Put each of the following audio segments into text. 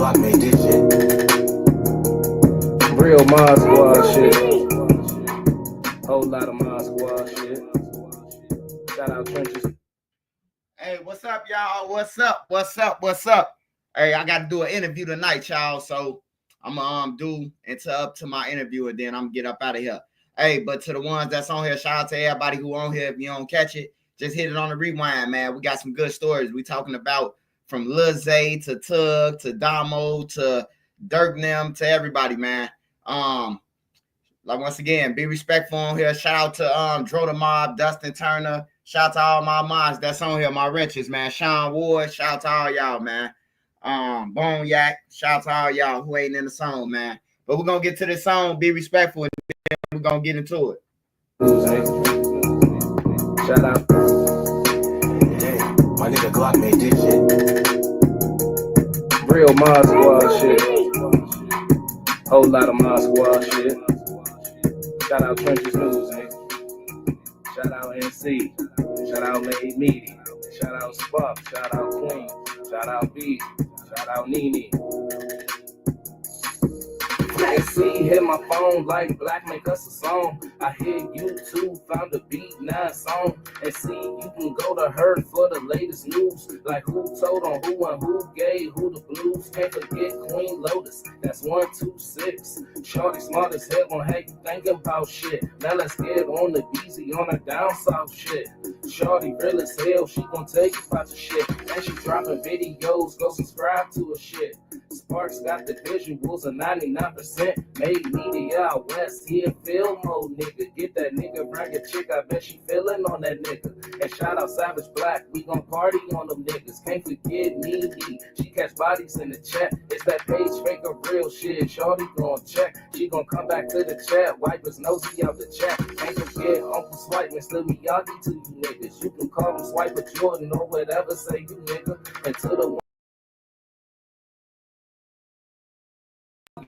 Glock made this shit. Real Mod Squad shit. Whole lot of Mod Squad shit. Shout out Trenches. Hey, what's up, y'all? What's up? What's up? What's up? Hey, I got to do an interview tonight, y'all. So I'm gonna do until up to my interview, and then I'm gonna get up out of here. Hey, but to the ones that's on here, shout out to everybody who on here. If you don't catch it, just hit it on the rewind, man. We got some good stories. We talking about from Lil Zay to Tugg to Damo to Dirk them to everybody, man. Like once again, be respectful on here. Shout out to Dro the Mob, Dustin Turner. Shout out to all my mods that's on here, my wrenches, man. Sean Ward, shout out to all y'all, man. Bone Yak, shout out to all y'all who ain't in the song, man. But we're gonna get to this song, be respectful, and then we're gonna get into it. Shout out. Hey, my nigga Glock made this shit. Real Mod Squad shit. Whole lot of Mod Squad shit. Shout out Trenches News, nigga. Shout out NC. Shout out Lady Meaty. Shout out Spuff. Shout out Queen. Shout out B. Shout out Nene. AC hit my phone like Black make us a song. I hit YouTube, found a beat, now it's on. And see, you can go to her for the latest news. Like who told on who and who gave who the blues. Can't forget Queen Lotus, that's 126. Shorty smart as hell, gon' have you thinking about shit. Now let's get on the easy, on the down south shit. Shorty real as hell, she gon' tell you about the shit. And she dropping videos, go subscribe to her shit. Sparks got the visuals of 99%. Made media out west, he a film mode nigga. Get that nigga, bring a chick, I bet she feeling on that nigga. And shout out Savage Black, we gon' party on them niggas. Can't forget Nene, she catch bodies in the chat. It's that page fake of real shit, shorty gon' check. She gon' come back to the chat, wipe his nosy out the chat. Can't forget Uncle Swipe, Mr. Miyagi to you niggas. You can call him Swiper Jordan or whatever, say you nigga. And to the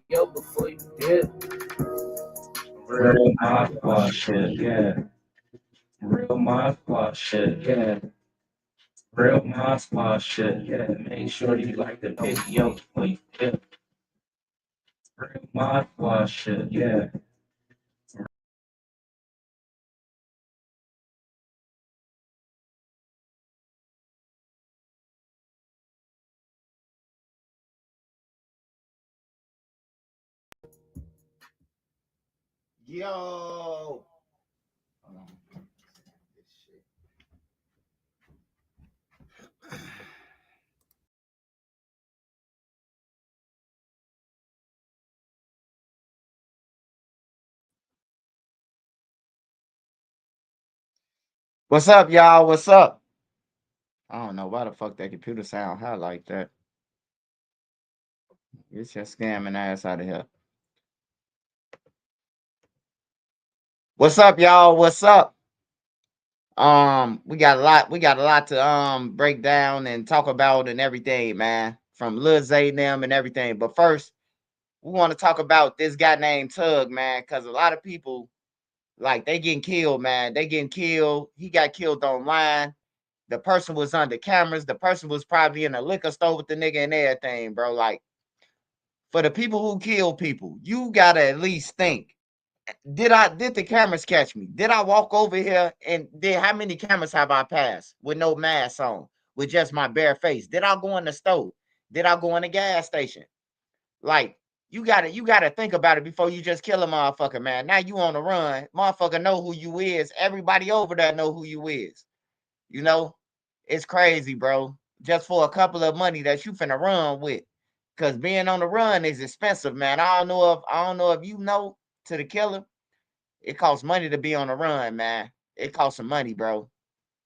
yo before you dip. Real Mod Squad shit, yeah. Real Mod Squad shit, yeah. Real Mod Squad shit, yeah. Make sure you like the video before you dip. Real Mod Squad shit, yeah. Yo. Hold on. This shit. What's up, y'all? What's up? I don't know why the fuck that computer sound high like that. It's just scamming ass out of here. What's up, y'all? What's up? We got a lot to break down and talk about and everything, man. From Lil Zay and them and everything. But first, we want to talk about this guy named Tugg, man, because a lot of people like they getting killed, man. They getting killed. He got killed online. The person was under cameras. The person was probably in a liquor store with the nigga and everything, bro. Like, for the people who kill people, you gotta at least think. Did the cameras catch me? Did I walk over here and did how many cameras have I passed with no mask on, with just my bare face? Did I go in the store? Did I go in the gas station? Like, you gotta think about it before you just kill a motherfucker, man. Now you on the run. Motherfucker know who you is. Everybody over there know who you is. You know, it's crazy, bro. Just for a couple of money that you finna run with. Cause being on the run is expensive, man. I don't know if you know to the killer. It costs money to be on the run, man. It costs some money, bro.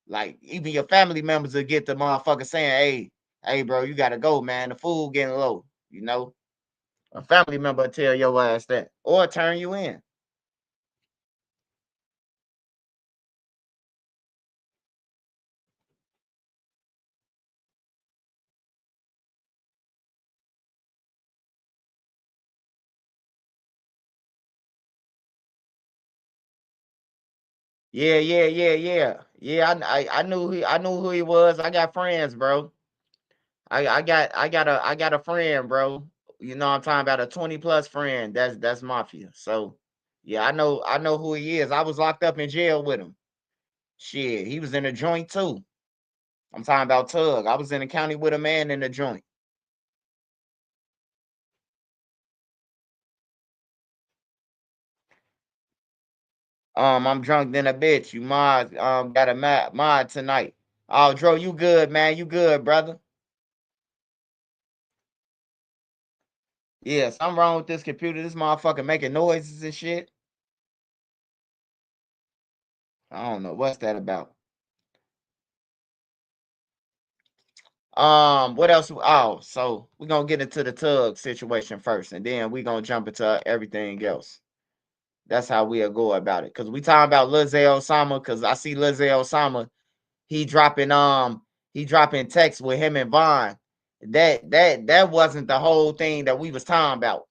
Like even your family members will get the motherfucker saying, hey, bro, you gotta go, man. The food getting low. You know, a family member will tell your ass that, or turn you in. Yeah. I knew I knew who he was. I got friends, bro. I got a friend, bro. You know I'm talking about a 20 plus friend. That's mafia. So yeah, I know who he is. I was locked up in jail with him. Shit, he was in a joint too. I'm talking about Tugg. I was in the county with a man in the joint. I'm drunk than a bitch. You mod got a mod tonight. Oh, Dro, you good, man. You good, brother. Yeah, something wrong with this computer. This motherfucker making noises and shit. I don't know what's that about. What else? Oh, so we're gonna get into the Tugg situation first, and then we're gonna jump into everything else. That's how we'll go about it. Cause we talking about Lil Zay Osama, cause I see Lil Zay Osama, he dropping text with him and Vaughn. That wasn't the whole thing that we was talking about.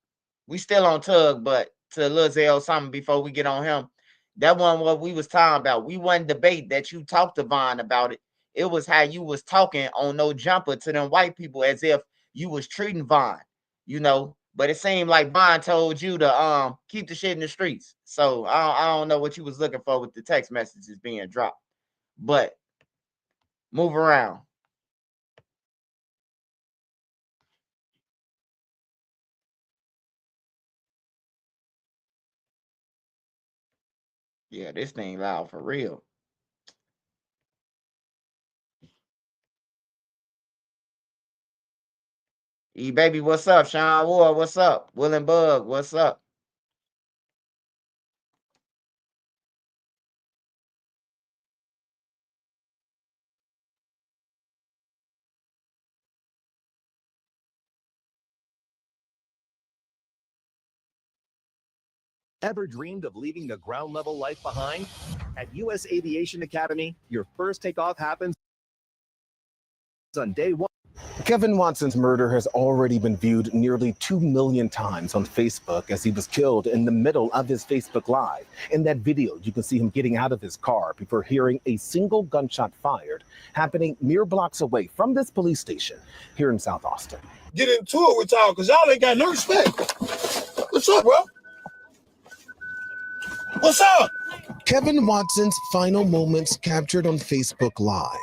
We still on Tugg, but to Lil Zay Osama before we get on him, that wasn't what we was talking about. We wasn't debate that you talked to Vaughn about it. It was how you was talking on No Jumper to them white people as if you was treating Vaughn, you know. But it seemed like Vaughn told you to keep the shit in the streets. So I don't know what you was looking for with the text messages being dropped. But move around. Yeah, this thing loud for real. E baby, what's up? Sean Ward, what's up? Will and Bug, what's up? Ever dreamed of leaving the ground level life behind? At U.S. Aviation Academy, your first takeoff happens on day one. Kevin Watson's murder has already been viewed nearly 2 million times on Facebook as he was killed in the middle of his Facebook Live. In that video, you can see him getting out of his car before hearing a single gunshot fired, happening mere blocks away from this police station here in South Austin. Get into it with y'all because y'all ain't got no respect. What's up, bro? What's up? Kevin Watson's final moments captured on Facebook Live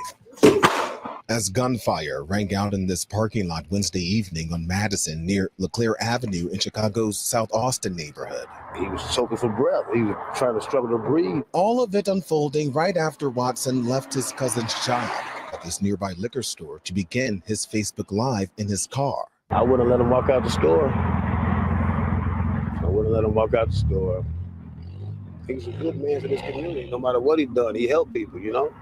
as gunfire rang out in this parking lot Wednesday evening on Madison near LeClaire Avenue in Chicago's South Austin neighborhood. He was choking for breath. He was trying to struggle to breathe. All of it unfolding right after Watson left his cousin's job at this nearby liquor store to begin his Facebook Live in his car. I wouldn't let him walk out the store. I wouldn't let him walk out the store. He's a good man for this community. No matter what he done, he helped people, you know?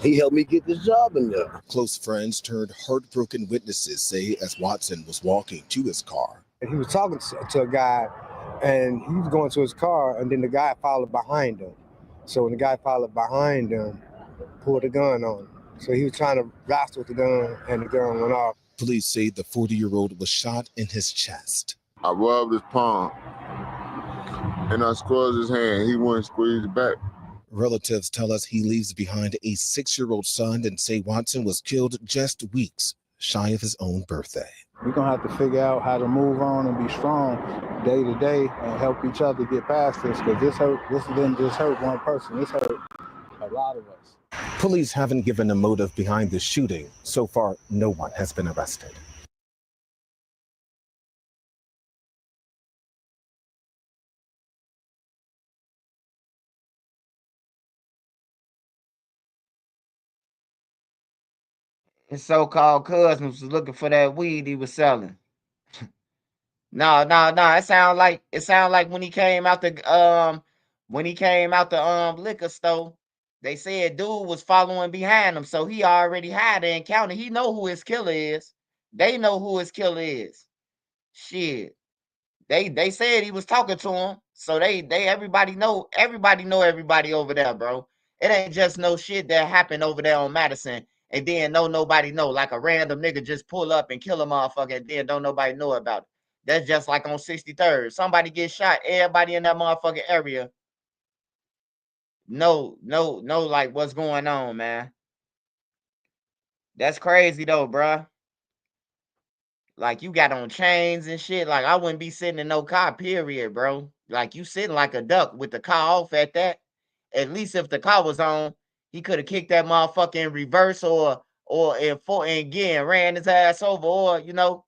He helped me get this job in there. Close friends turned heartbroken witnesses say as Watson was walking to his car. He was talking to a guy, and he was going to his car, and then the guy followed behind him. So when the guy followed behind him, pulled a gun on him. So he was trying to wrestle with the gun, and the gun went off. Police say the 40-year-old was shot in his chest. I rubbed his palm, and I squeezed his hand. He wouldn't squeeze back. Relatives tell us he leaves behind a 6-year-old son and say Watson was killed just weeks shy of his own birthday. We're going to have to figure out how to move on and be strong day to day and help each other get past this, because this didn't just hurt one person. This hurt a lot of us. Police haven't given a motive behind the shooting. So far, no one has been arrested. His so-called cousin was looking for that weed he was selling. No. It sound like when he came out the liquor store, they said dude was following behind him, so he already had the encounter. He know who his killer is. They know who his killer is. Shit. They said he was talking to him. So they everybody know everybody over there, bro. It ain't just no shit that happened over there on Madison and then nobody know. Like a random nigga just pull up and kill a motherfucker and then don't nobody know about it. That's just like on 63rd. Somebody gets shot, everybody in that motherfucking area know like what's going on, man. That's crazy though, bruh. Like you got on chains and shit. Like I wouldn't be sitting in no car, period, bro. Like you sitting like a duck with the car off at that. At least if the car was on, he could have kicked that motherfucker in reverse or in four and again ran his ass over, or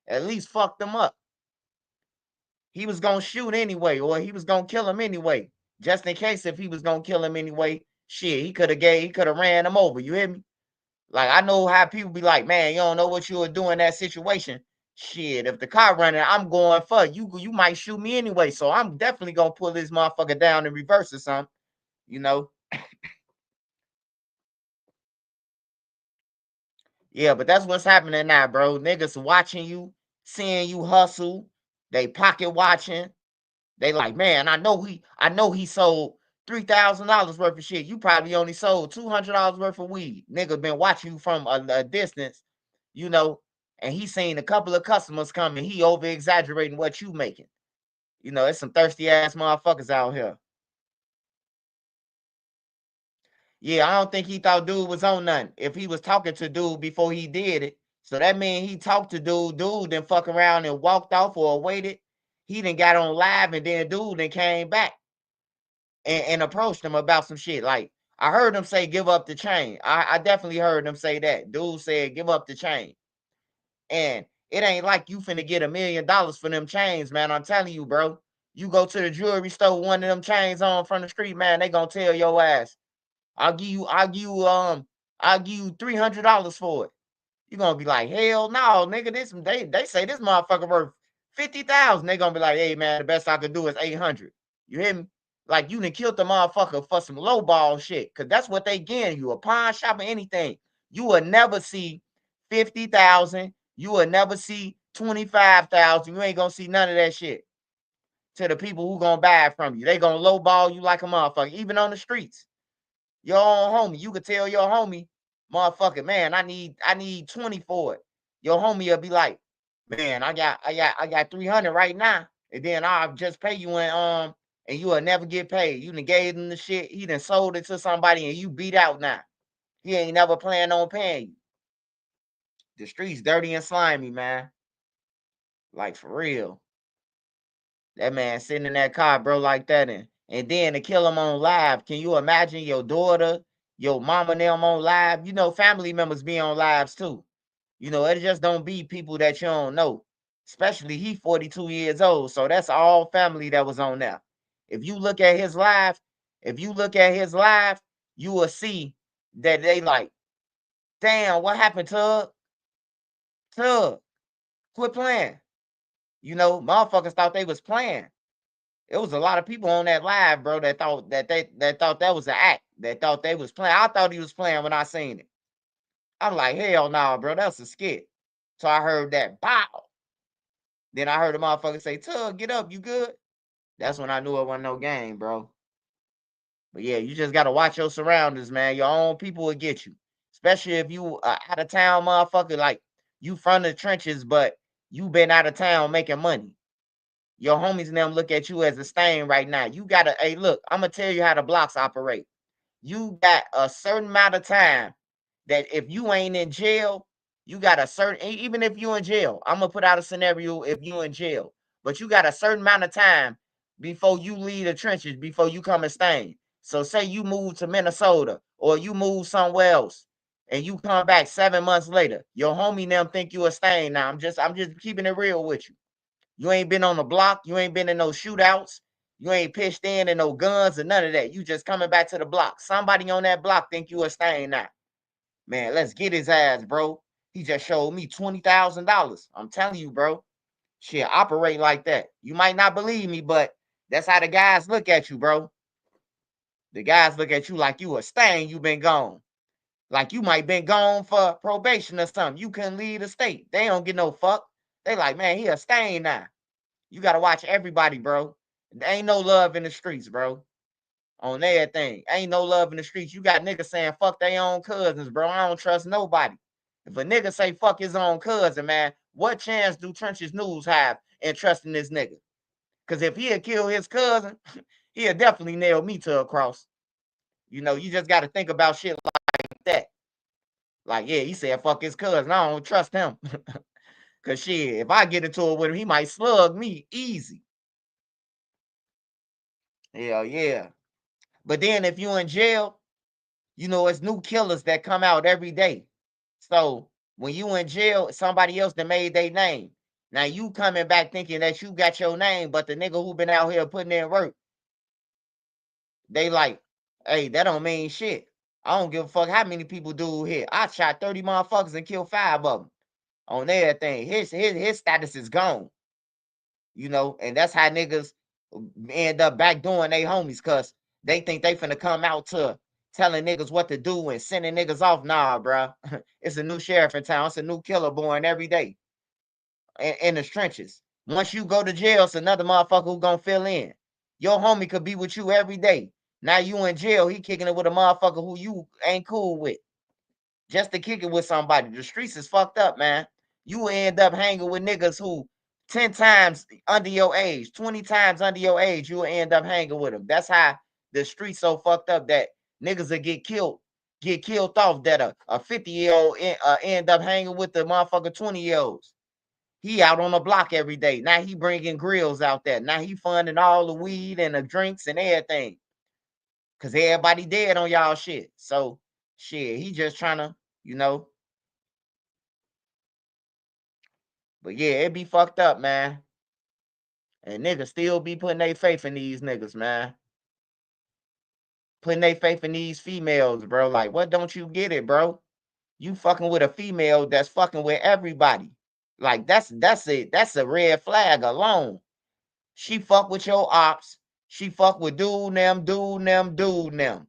at least fucked him up. He was gonna shoot anyway, or he was gonna kill him anyway. Just in case if he was gonna kill him anyway, shit, he could have ran him over. You hear me? Like I know how people be like, man, you don't know what you would do in that situation. Shit, if the car running, I'm going for you. You might shoot me anyway, so I'm definitely gonna pull this motherfucker down in reverse or something. You know? Yeah, but that's what's happening now, bro. Niggas watching you, seeing you hustle. They pocket watching. They like, man, I know he sold $3,000 worth of shit. You probably only sold $200 worth of weed. Nigga been watching you from a distance, you know, and he seen a couple of customers coming. He over exaggerating what you making. It's some thirsty ass motherfuckers out here. Yeah, I don't think he thought dude was on nothing. If he was talking to dude before he did it, so that means he talked to dude then fuck around and walked off or waited. He then got on live and then dude then came back and approached him about some shit. Like I heard him say, "Give up the chain." I definitely heard him say that. Dude said, "Give up the chain," and it ain't like you finna get $1 million for them chains, man. I'm telling you, bro. You go to the jewelry store, one of them chains on from the street, man. They gonna tell your ass, I'll give you $300 for it. You gonna be like, hell no, nigga. They say this motherfucker worth 50,000. They gonna be like, hey man, the best I could do is 800. You hear me? Like you done killed the motherfucker for some low ball shit, cause that's what they getting you. A pawn shop or anything. You will never see 50,000. You will never see 25,000. You ain't gonna see none of that shit. To the people who gonna buy it from you, they gonna low ball you like a motherfucker, even on the streets. Your own homie, you could tell your homie, motherfucker, man, I need 20 for it. Your homie will be like, man, I got 300 right now, and then I'll just pay you and you will never get paid. You done gave him the shit, he done sold it to somebody, and you beat out now. He ain't never planning on paying you. The streets dirty and slimy, man. Like for real. That man sitting in that car, bro, like that, and then to kill him on live. Can you imagine your daughter, your mama, and them on live? Family members be on lives too. It just don't be people that you don't know. Especially he 42 years old, so that's all family that was on there. If you look at his live, you will see that they like, damn, what happened, Tugg? Tugg, quit playing. Motherfuckers thought they was playing. It was a lot of people on that live, bro, that thought that was an act. That thought they was playing. I thought he was playing when I seen it. I'm like, hell no, bro, that's a skit. So I heard that bow. Then I heard the motherfucker say, Tugg, get up, you good? That's when I knew it wasn't no game, bro. But yeah, you just gotta watch your surroundings, man. Your own people will get you. Especially if you out of town motherfucker, like you from the trenches, but you been out of town making money. Your homies and them look at you as a stain right now. You gotta, hey, look, I'm gonna tell you how the blocks operate. You got a certain amount of time that if you ain't in jail, you got a certain, even if you in jail, I'm gonna put out a scenario if you in jail, but you got a certain amount of time before you leave the trenches, before you come and stain. So say you move to Minnesota or you move somewhere else and you come back 7 months later, your homie and them think you a stain. Now I'm just keeping it real with you. You ain't been on the block. You ain't been in no shootouts. You ain't pitched in no guns or none of that. You just coming back to the block. Somebody on that block think you a stain now. Man, let's get his ass, bro. He just showed me $20,000. I'm telling you, bro. Shit, operate like that. You might not believe me, but that's how the guys look at you, bro. The guys look at you like you a stain. You been gone. Like you might been gone for probation or something. You couldn't leave the state. They don't get no fuck. They like, man, he a stain now. You gotta watch everybody, bro. There ain't no love in the streets, bro. On everything. Ain't no love in the streets. You got niggas saying fuck their own cousins, bro. I don't trust nobody. If a nigga say fuck his own cousin, man, what chance do Trenches News have in trusting this nigga? Because if he'll kill his cousin, he'll definitely nail me to a cross. You just got to think about shit like that. Like, yeah, he said, fuck his cousin. I don't trust him. Cause shit, if I get into it with him, he might slug me easy. Hell yeah. But then if you in jail, you know, it's new killers that come out every day. So when you in jail, somebody else that made their name. Now you coming back thinking that you got your name, but the nigga who been out here putting in work, they like, hey, that don't mean shit. I don't give a fuck how many people do here. I shot 30 motherfuckers and killed 5 of them on everything. His status is gone. You know, and that's how niggas end up back doing they homies, because they think they finna come out to telling niggas what to do and sending niggas off. Nah, bro. It's a new sheriff in town. It's a new killer born every day in the trenches. Once you go to jail, it's another motherfucker who gonna fill in. Your homie could be with you every day. Now you in jail, he kicking it with a motherfucker who you ain't cool with. Just to kick it with somebody. The streets is fucked up, man. You end up hanging with niggas who 10 times under your age, 20 times under your age, you will end up hanging with them. That's how the streets so fucked up that niggas will get killed off, that a 50-year-old end up hanging with the motherfucker 20-year-olds. He out on the block every day. Now he bringing grills out there. Now he funding all the weed and the drinks and everything. Cause everybody dead on y'all shit. So shit, he just trying to, you know. But yeah, it be fucked up, man. And niggas still be putting their faith in these niggas, man. Putting their faith in these females, bro. Like, what don't you get it, bro? You fucking with a female that's fucking with everybody. Like, that's it. That's a red flag alone. She fuck with your ops. She fuck with dude them.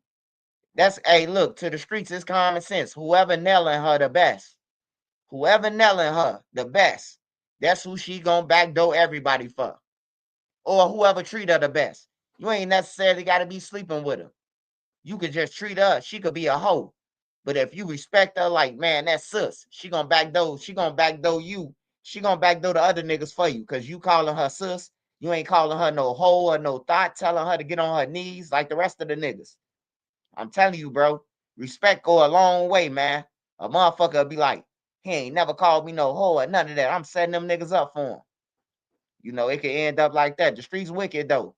That's, hey, look, to the streets, it's common sense. Whoever nailing her the best. Whoever nailing her the best. That's who she gonna backdoor everybody for. Or whoever treat her the best. You ain't necessarily got to be sleeping with her. You could just treat her. She could be a hoe. But if you respect her, like, man, that's sis. She gonna backdoor you. She gonna backdoor the other niggas for you. Cause you calling her sis. You ain't calling her no hoe or no thought, telling her to get on her knees like the rest of the niggas. I'm telling you, bro. Respect go a long way, man. A motherfucker be like, he ain't never called me no hoe or none of that. I'm setting them niggas up for him. You know, it could end up like that. The streets wicked, though.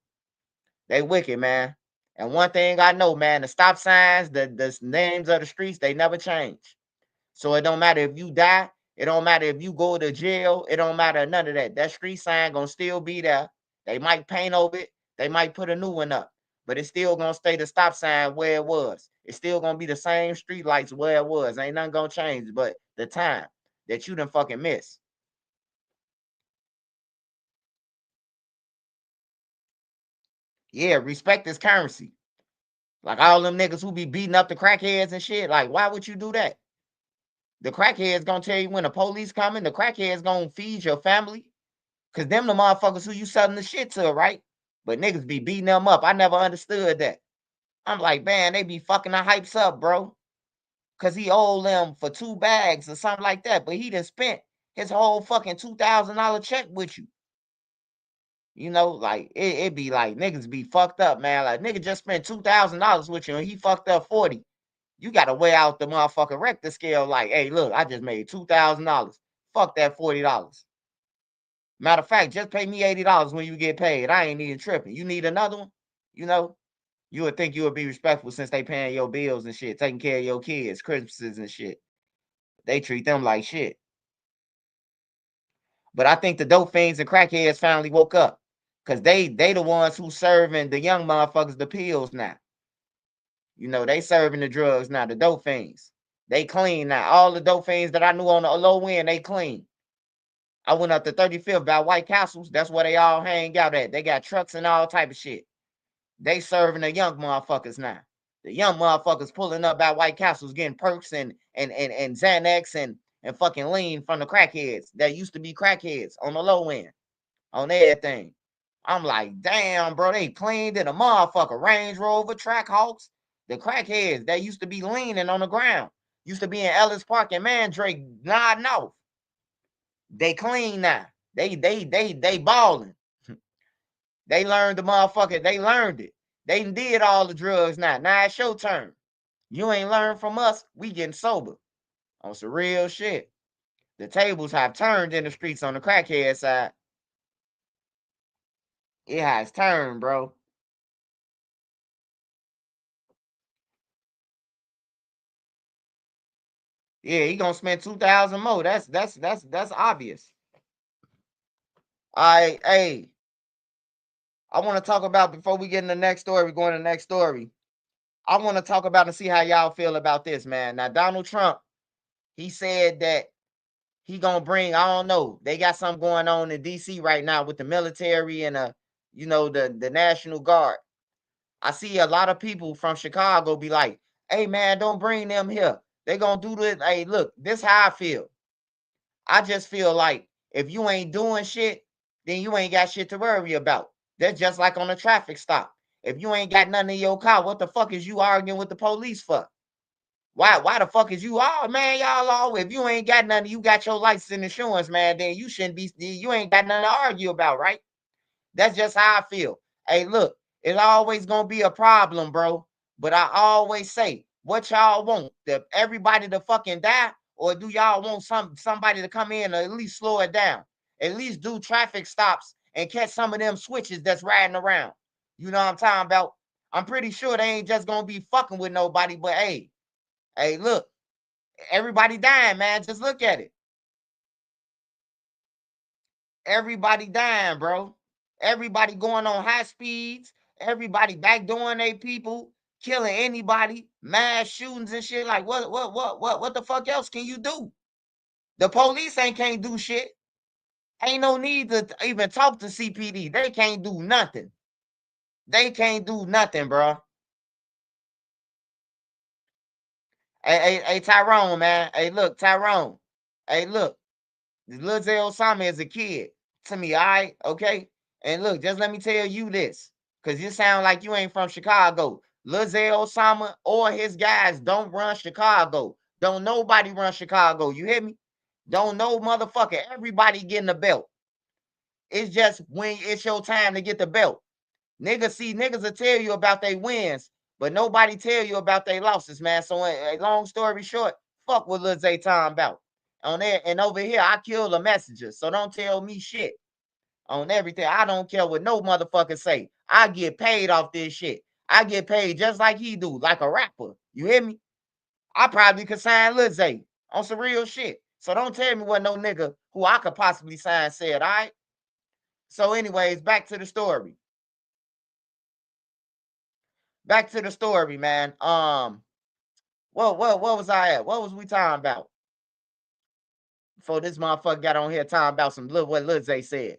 They wicked, man. And one thing I know, man, the stop signs, the names of the streets, they never change. So it don't matter if you die. It don't matter if you go to jail. It don't matter none of that. That street sign gonna still be there. They might paint over it. They might put a new one up. But it's still gonna stay the stop sign where it was. It's still gonna be the same street lights where it was. Ain't nothing gonna change but the time that you done fucking miss. Yeah, respect is currency. Like all them niggas who be beating up the crackheads and shit. Like, why would you do that? The crackheads gonna tell you when the police coming. The crackheads gonna feed your family. Cause them the motherfuckers who you selling the shit to, right? But niggas be beating them up. I never understood that. I'm like, man, they be fucking the hypes up, bro. Cause he owed them for 2 bags or something like that. But he done spent his whole fucking $2,000 check with you. You know, like it be like niggas be fucked up, man. Like nigga just spent $2,000 with you and he fucked up 40. You gotta weigh out the motherfucking rector scale. Like, hey, look, I just made $2,000. Fuck that $40. Matter of fact, just pay me $80 when you get paid. I ain't even tripping. You need another one? You know, you would think you would be respectful since they paying your bills and shit, taking care of your kids, Christmases and shit. They treat them like shit. But I think the dope fiends and crackheads finally woke up. Cause they the ones who serving the young motherfuckers the pills now. You know, they serving the drugs now, the dope fiends. They clean now. All the dope fiends that I knew on the low end, they clean. I went up to 35th by White Castles. That's where they all hang out at. They got trucks and all type of shit. They serving the young motherfuckers now. The young motherfuckers pulling up by White Castles getting perks and Xanax and fucking lean from the crackheads that used to be crackheads on the low end, on everything. I'm like, damn, bro, they cleaned in a motherfucker. Range Rover, Trackhawks, the crackheads that used to be leaning on the ground. Used to be in Ellis Park and Mandrake nodding off. They clean now. They balling. They learned the motherfucker. They learned it. They did all the drugs now. Now it's your turn. You ain't learned from us. We getting sober. On some real shit. The tables have turned in the streets on the crackhead side. It has turned, bro. Yeah, he gonna spend 2,000 more. That's obvious. All right, hey. I want to talk about, before we get in the next story, we're going to the next story. I want to talk about and see how y'all feel about this, man. Now, Donald Trump, he said that he gonna bring, I don't know, they got something going on in DC right now with the military and the National Guard. I see a lot of people from Chicago be like, hey man, don't bring them here. They gonna do this. Hey, look, this how I feel. I just feel like if you ain't doing shit, then you ain't got shit to worry about. That's just like on a traffic stop. If you ain't got nothing in your car, what the fuck is you arguing with the police for? Why the fuck is you all, man, y'all all, if you ain't got nothing, you got your license and insurance, man, then you shouldn't be, you ain't got nothing to argue about, right? That's just how I feel. Hey, look, it's always gonna be a problem, bro. But I always say, what y'all want? Everybody to fucking die? Or do y'all want somebody to come in or at least slow it down? At least do traffic stops and catch some of them switches that's riding around. You know what I'm talking about? I'm pretty sure they ain't just gonna be fucking with nobody, but hey, look, everybody dying, man. Just look at it. Everybody dying, bro. Everybody going on high speeds. Everybody backdooring their people, killing anybody, mass shootings and shit. Like what the fuck else can you do? The police can't do shit. Ain't no need to even talk to CPD. They can't do nothing. They can't do nothing, bro. Hey, Tyrone, man. Hey, look, Tyrone. Hey, look. Lil Zay Osama is a kid to me, all right? Okay? And look, just let me tell you this, because you sound like you ain't from Chicago. Lil Zay Osama or his guys don't run Chicago. Don't nobody run Chicago. You hear me? Don't no motherfucker. Everybody getting the belt. It's just when it's your time to get the belt. Niggas will tell you about their wins, but nobody tell you about their losses, man. So, a long story short, fuck what Lil Zay talking about. On there and over here, I kill the messengers. So don't tell me shit on everything. I don't care what no motherfucker say. I get paid off this shit. I get paid just like he do, like a rapper. You hear me? I probably could sign Lil Zay on some real shit. So don't tell me what no nigga who I could possibly sign said, all right? So anyways, back to the story. Back to the story, man. What was I at? What was we talking about? Before this motherfucker got on here talking about what Lil Zay said.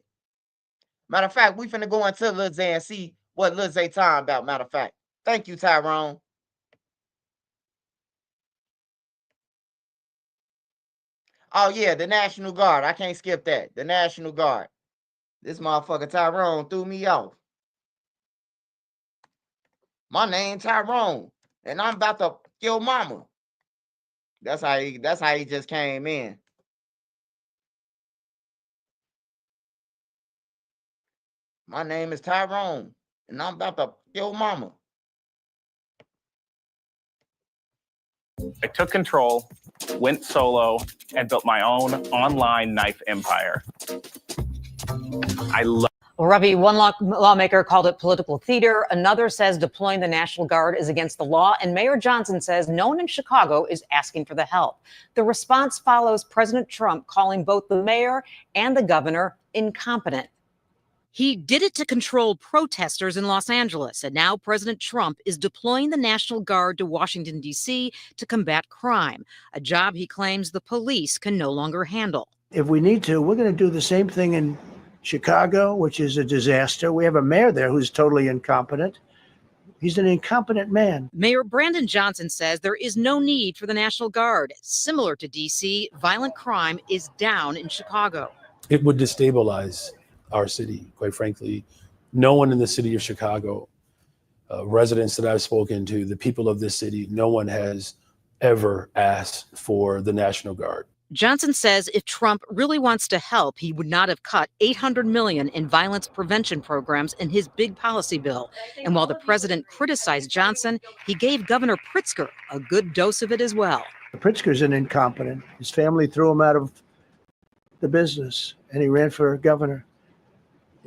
Matter of fact, we finna go into Lil Zay and see what Lil Zay talking about, matter of fact. Thank you, Tyrone. Oh, yeah, the National Guard. I can't skip that. The National Guard. This motherfucker Tyrone threw me off. My name Tyrone, and I'm about to kill mama. That's how he just came in. My name is Tyrone, and I'm about to kill mama. I took control, went solo, and built my own online knife empire. I love. Well, Ravi, one lawmaker called it political theater. Another says deploying the National Guard is against the law. And Mayor Johnson says no one in Chicago is asking for the help. The response follows President Trump calling both the mayor and the governor incompetent. He did it to control protesters in Los Angeles, and now President Trump is deploying the National Guard to Washington, D.C. to combat crime, a job he claims the police can no longer handle. If we need to, we're going to do the same thing in Chicago, which is a disaster. We have a mayor there who's totally incompetent. He's an incompetent man. Mayor Brandon Johnson says there is no need for the National Guard. Similar to D.C., violent crime is down in Chicago. It would destabilize our city, quite frankly. No one in the city of Chicago, residents that I've spoken to, the people of this city, no one has ever asked for the National Guard. Johnson says if Trump really wants to help, he would not have cut $800 million in violence prevention programs in his big policy bill. And while the president criticized Johnson, he gave Governor Pritzker a good dose of it as well. Pritzker's an incompetent. His family threw him out of the business, and he ran for governor.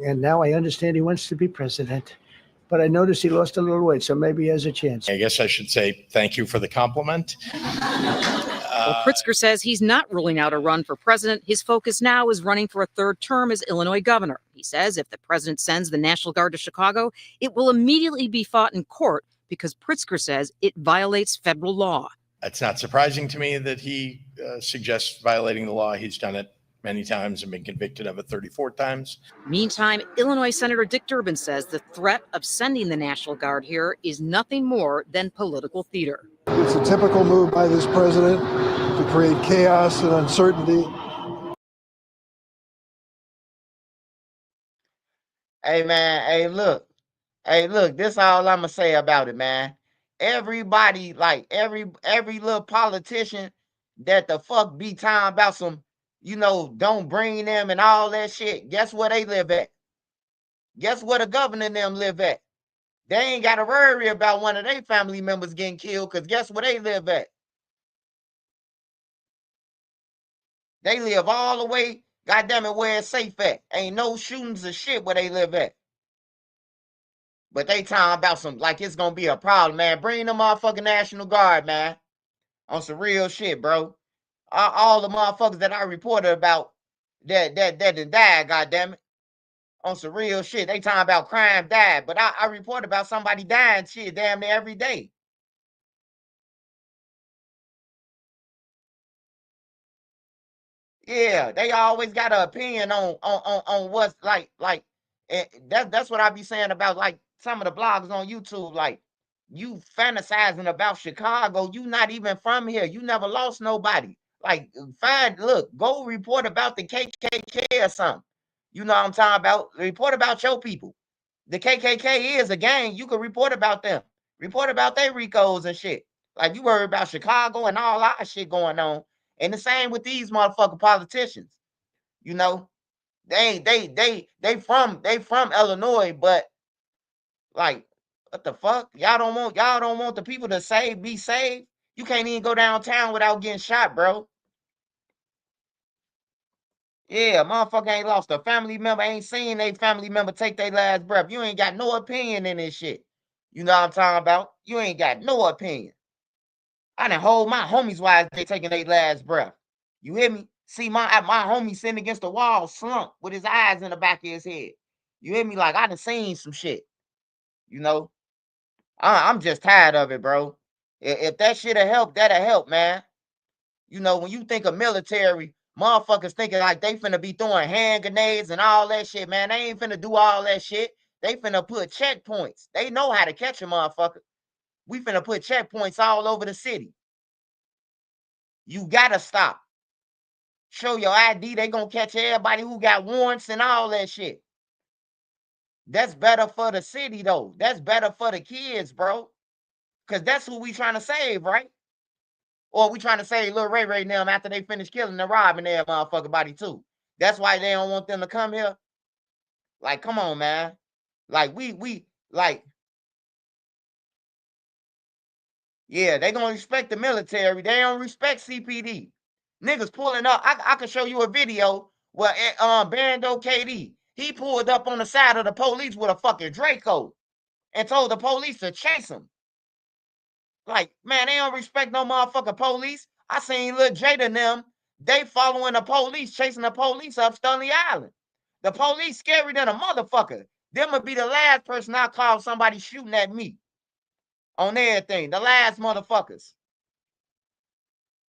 And now I understand he wants to be president. But I noticed he lost a little weight, so maybe he has a chance. I guess I should say thank you for the compliment. Well, Pritzker says he's not ruling out a run for president. His focus now is running for a third term as Illinois governor. He says if the president sends the National Guard to Chicago, it will immediately be fought in court because Pritzker says it violates federal law. It's not surprising to me that he suggests violating the law. He's done it many times and been convicted of it 34 times. Meantime, Illinois Senator Dick Durbin says the threat of sending the National Guard here is nothing more than political theater. It's a typical move by this president to create chaos and uncertainty. Hey, man. Hey, look, this all I'm gonna say about it, man. Everybody, like every little politician that the fuck be talking about some, don't bring them and all that shit. Guess where they live at? Guess where the governor and them live at? They ain't got to worry about one of their family members getting killed, because guess where they live at? They live all the way, goddamn it, where it's safe at. Ain't no shootings or shit where they live at. But they talking about some, like it's gonna be a problem, man. Bring the motherfucking National Guard, man. On some real shit, bro. All the motherfuckers that I reported about that died, goddammit. On some real shit. They talking about crime died. But I report about somebody dying shit damn near every day. Yeah, they always got an opinion on what's like that's what I be saying about like some of the blogs on YouTube. Like, you fantasizing about Chicago, you not even from here. You never lost nobody. Like, go report about the KKK or something. You know what I'm talking about? Report about your people. The KKK is a gang. You can report about them. Report about their Ricos and shit. Like, you worry about Chicago and all our shit going on. And the same with these motherfucking politicians. They from Illinois, but like, what the fuck? Y'all don't want the people to be saved. You can't even go downtown without getting shot, bro. Yeah, motherfucker ain't lost a family member, ain't seen a family member take their last breath. You ain't got no opinion in this shit. You know what I'm talking about? You ain't got no opinion. I done hold my homies while they taking their last breath. You hear me? See my homie sitting against the wall, slumped with his eyes in the back of his head. You hear me? Like, I done seen some shit. I'm just tired of it, bro. If that shit'll help, that'll help, man. When you think of military, motherfuckers thinking like they finna be throwing hand grenades and all that shit, man. They ain't finna do all that shit. They finna put checkpoints. They know how to catch a motherfucker. We finna put checkpoints all over the city. You gotta stop. Show your ID. They gonna catch everybody who got warrants and all that shit. That's better for the city, though. That's better for the kids, bro. Because that's who we trying to save, right? Or we trying to save Lil Ray Ray now after they finish killing and robbing their motherfucking body, too. That's why they don't want them to come here. Like, come on, man. Like, yeah, they gonna respect the military. They don't respect CPD. Niggas pulling up. I can show you a video where Bando KD, he pulled up on the side of the police with a fucking Draco and told the police to chase him. Like, man, they don't respect no motherfucking police. I seen Lil Jada and them, they following the police, chasing the police up Stony Island. The police scary than a motherfucker. Them would be the last person I call somebody shooting at me. On everything. The last motherfuckers.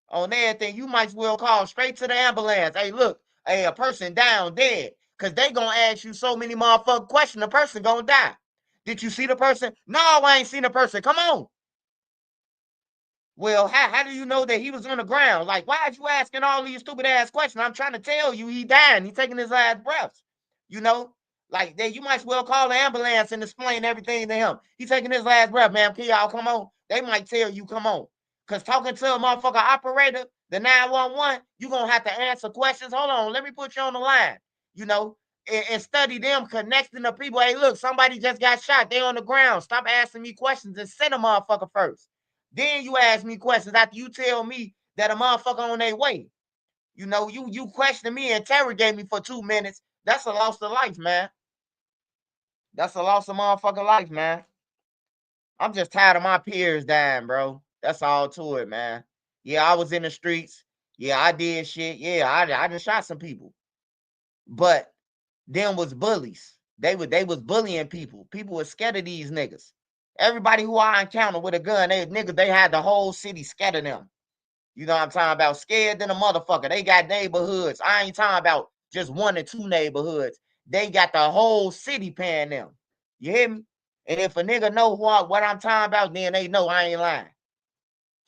On everything. You might as well call straight to the ambulance. Hey, look, hey, a person down, dead. Because they gonna ask you so many motherfucking questions, the person gonna die. Did you see the person? No, I ain't seen the person. Come on. Well, how do you know that he was on the ground? Like, why are you asking all these stupid ass questions? I'm trying to tell you he died. He taking his last breaths. Like, you might as well call the ambulance and explain everything to him. He taking his last breath, man. Can y'all come on? They might tell you, come on. Because talking to a motherfucker operator, the 911, you're going to have to answer questions. Hold on, let me put you on the line, you know, and study them, connecting the people. Hey, look, somebody just got shot. They on the ground. Stop asking me questions and send a motherfucker first. Then you ask me questions after you tell me that a motherfucker on their way. You know, you question me, interrogate me for 2 minutes. That's a loss of life, man. That's a loss of motherfucking life, man. I'm just tired of my peers dying, bro. That's all to it, man. Yeah, I was in the streets. Yeah, I did shit. Yeah, I just shot some people. But them was bullies. They was bullying people. People were scared of these niggas. Everybody who I encountered with a gun, they had the whole city scared of them. You know what I'm talking about? Scared than a motherfucker. They got neighborhoods. I ain't talking about just 1 or 2 neighborhoods. They got the whole city paying them. You hear me? And if a nigga know what I'm talking about, then they know I ain't lying.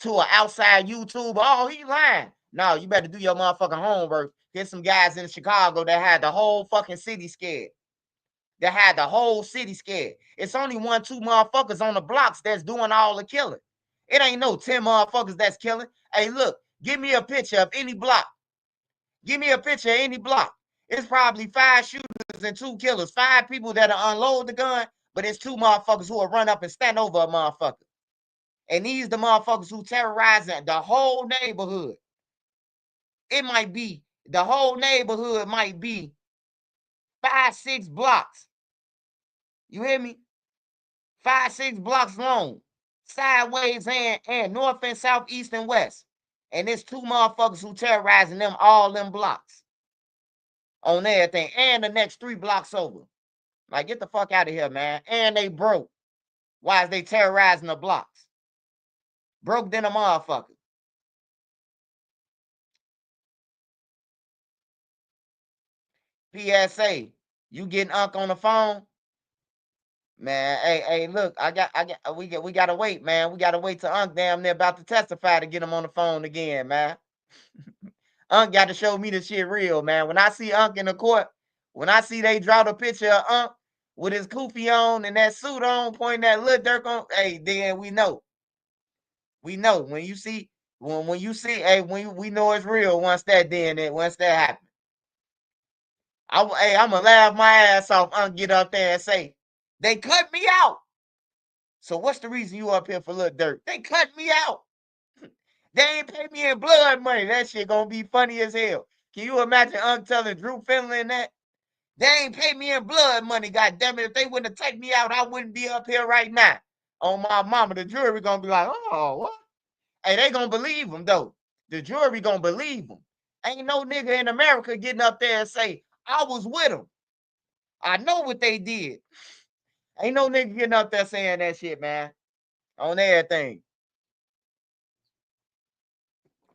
To an outside YouTuber, oh, he lying. No, you better do your motherfucking homework. There's some guys in Chicago that had the whole fucking city scared. That had the whole city scared. It's only 1, 2 motherfuckers on the blocks that's doing all the killing. It ain't no 10 motherfuckers that's killing. Hey, look, give me a picture of any block. Give me a picture of any block. It's probably 5 shooters and 2 killers. 5 people that'll unload the gun, but it's 2 motherfuckers who will run up and stand over a motherfucker. And these the motherfuckers who terrorizing the whole neighborhood. It might be, the whole neighborhood might be 5, 6 blocks. You hear me? 5, 6 blocks long. Sideways and north and south, east and west. And it's 2 motherfuckers who terrorizing them all them blocks. On everything. And the next 3 blocks over. Like, get the fuck out of here, man. And they broke. Why is they terrorizing the blocks? Broke than a motherfucker. PSA, you getting Unc on the phone? Man, hey, look, we gotta wait, man. We gotta wait till Unc damn near about to testify to get him on the phone again, man. Unc got to show me the shit real, man. When I see Unc in the court, when I see they draw the picture of Unc with his kufi on and that suit on, pointing that little Dirk on, hey, then we know. We know when you see, when you see, hey, we know it's real once that happens. I'm gonna laugh my ass off. Unc get up there and say, they cut me out. So what's the reason you up here for Lil Durk? They cut me out. They ain't pay me in blood money. That shit gonna be funny as hell. Can you imagine Unc telling Drew Finley that? They ain't pay me in blood money, goddammit. If they wouldn't have taken me out, I wouldn't be up here right now. On my mama, the jury gonna be like, oh, what? Hey, they gonna believe him, though. The jury gonna believe him. Ain't no nigga in America getting up there and say, I was with him. I know what they did. Ain't no nigga getting up there saying that shit, man. On everything.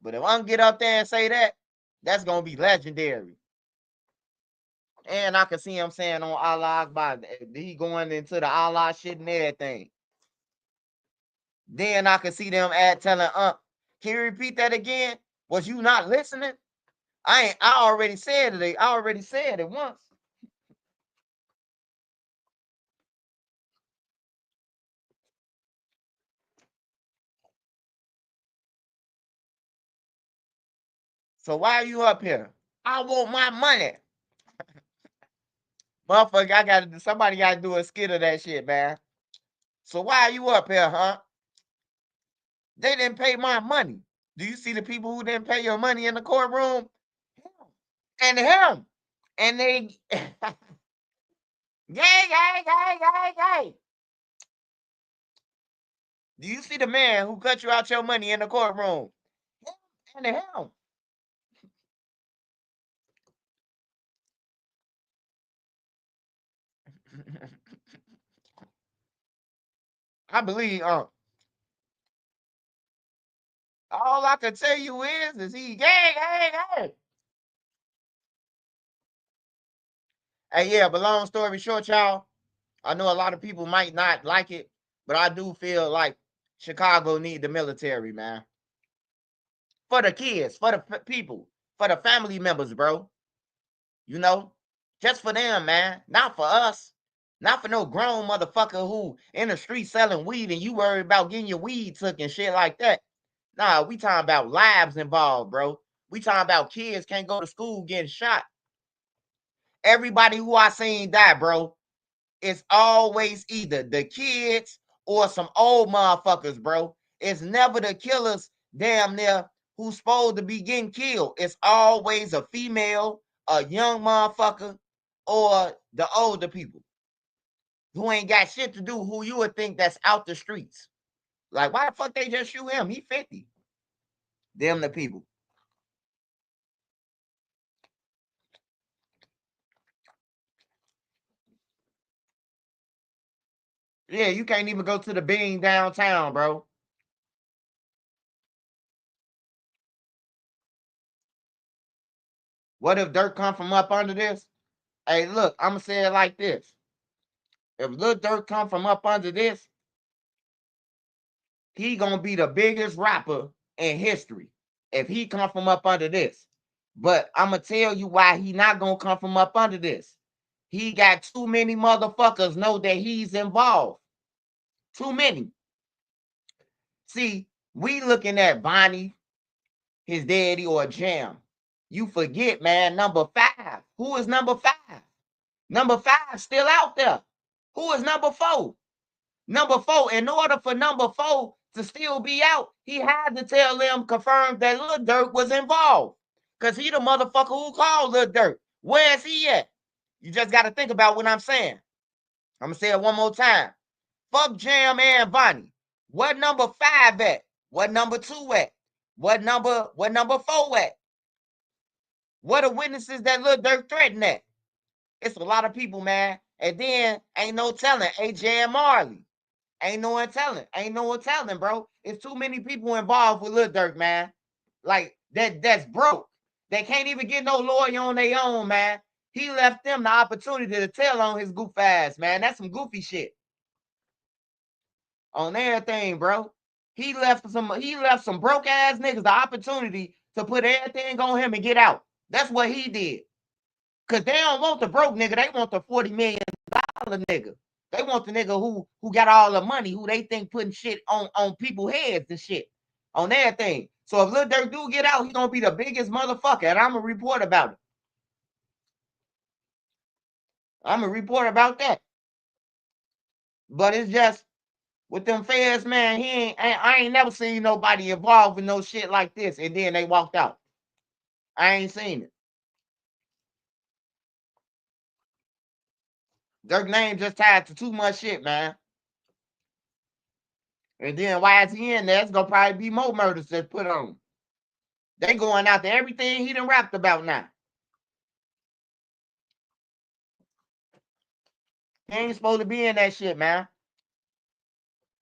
But if I can get up there and say that, that's gonna be legendary. And I can see him saying on Allah Akbar, he going into the Allah shit and everything. Then I can see them telling can you repeat that again? Was you not listening? I already said it. I already said it once. So why are you up here? I want my money. Motherfucker, somebody gotta do a skit of that shit, man. So why are you up here, huh? They didn't pay my money. Do you see the people who didn't pay your money in the courtroom? And him. And they Gay. Do you see the man who cut you out your money in the courtroom? And him. I believe all I can tell you is he gay. Hey, yeah, but long story short, y'all, I know a lot of people might not like it, but I do feel like Chicago need the military, man. For the kids, for the people, for the family members, bro. You know, just for them, man. Not for us. Not for no grown motherfucker who in the street selling weed and you worry about getting your weed took and shit like that. Nah, we talking about lives involved, bro. We talking about kids can't go to school getting shot. Everybody who I seen die, bro, it's always either the kids or some old motherfuckers, bro. It's never the killers damn near who's supposed to be getting killed. It's always a female, a young motherfucker, or the older people who ain't got shit to do, who you would think that's out the streets. Like, why the fuck they just shoot him? He 50. Them the people. Yeah, you can't even go to the Bean downtown, bro. What if Dirt come from up under this? Hey, look, I'm gonna say it like this. If Lil Durk come from up under this, he gonna be the biggest rapper in history. If he come from up under this. But I'm gonna tell you why he not gonna come from up under this. He got too many motherfuckers know that he's involved. Too many. See, we looking at Bonnie, his daddy, or Jam. You forget, man, number 5. Who is number 5? Number 5 still out there. Who is number 4? Number 4, in order for number 4 to still be out, he had to tell them, confirm that Lil Durk was involved. Because he the motherfucker who called Lil Durk. Where is he at? You just got to think about what I'm saying. I'm going to say it one more time. Fuck Jam and Bonnie. What number 5 at? What number 2 at? What number 4 at? What are witnesses that Lil Durk threatened at? It's a lot of people, man. And then ain't no telling AJ and Marley. Ain't no one telling. Ain't no one telling, bro. It's too many people involved with Lil Durk, man. Like that's broke. They can't even get no lawyer on their own, man. He left them the opportunity to tell on his goof ass, man. That's some goofy shit. On everything, bro. He left some broke ass niggas the opportunity to put everything on him and get out. That's what he did. Cause they don't want the broke nigga, they want the $40 million nigga. They want the nigga who got all the money, who they think putting shit on people's heads and shit. On everything. So if Lil Durk do get out, he gonna be the biggest motherfucker. And I'm gonna report about it. I'm gonna report about that. But it's just with them feds, man, I ain't never seen nobody involved in no shit like this. And then they walked out. I ain't seen it. Dirk name just tied to too much shit, man. And then why is he in there? It's gonna probably be more murders that's put on. They going after everything he done rapped about now. He ain't supposed to be in that shit, man.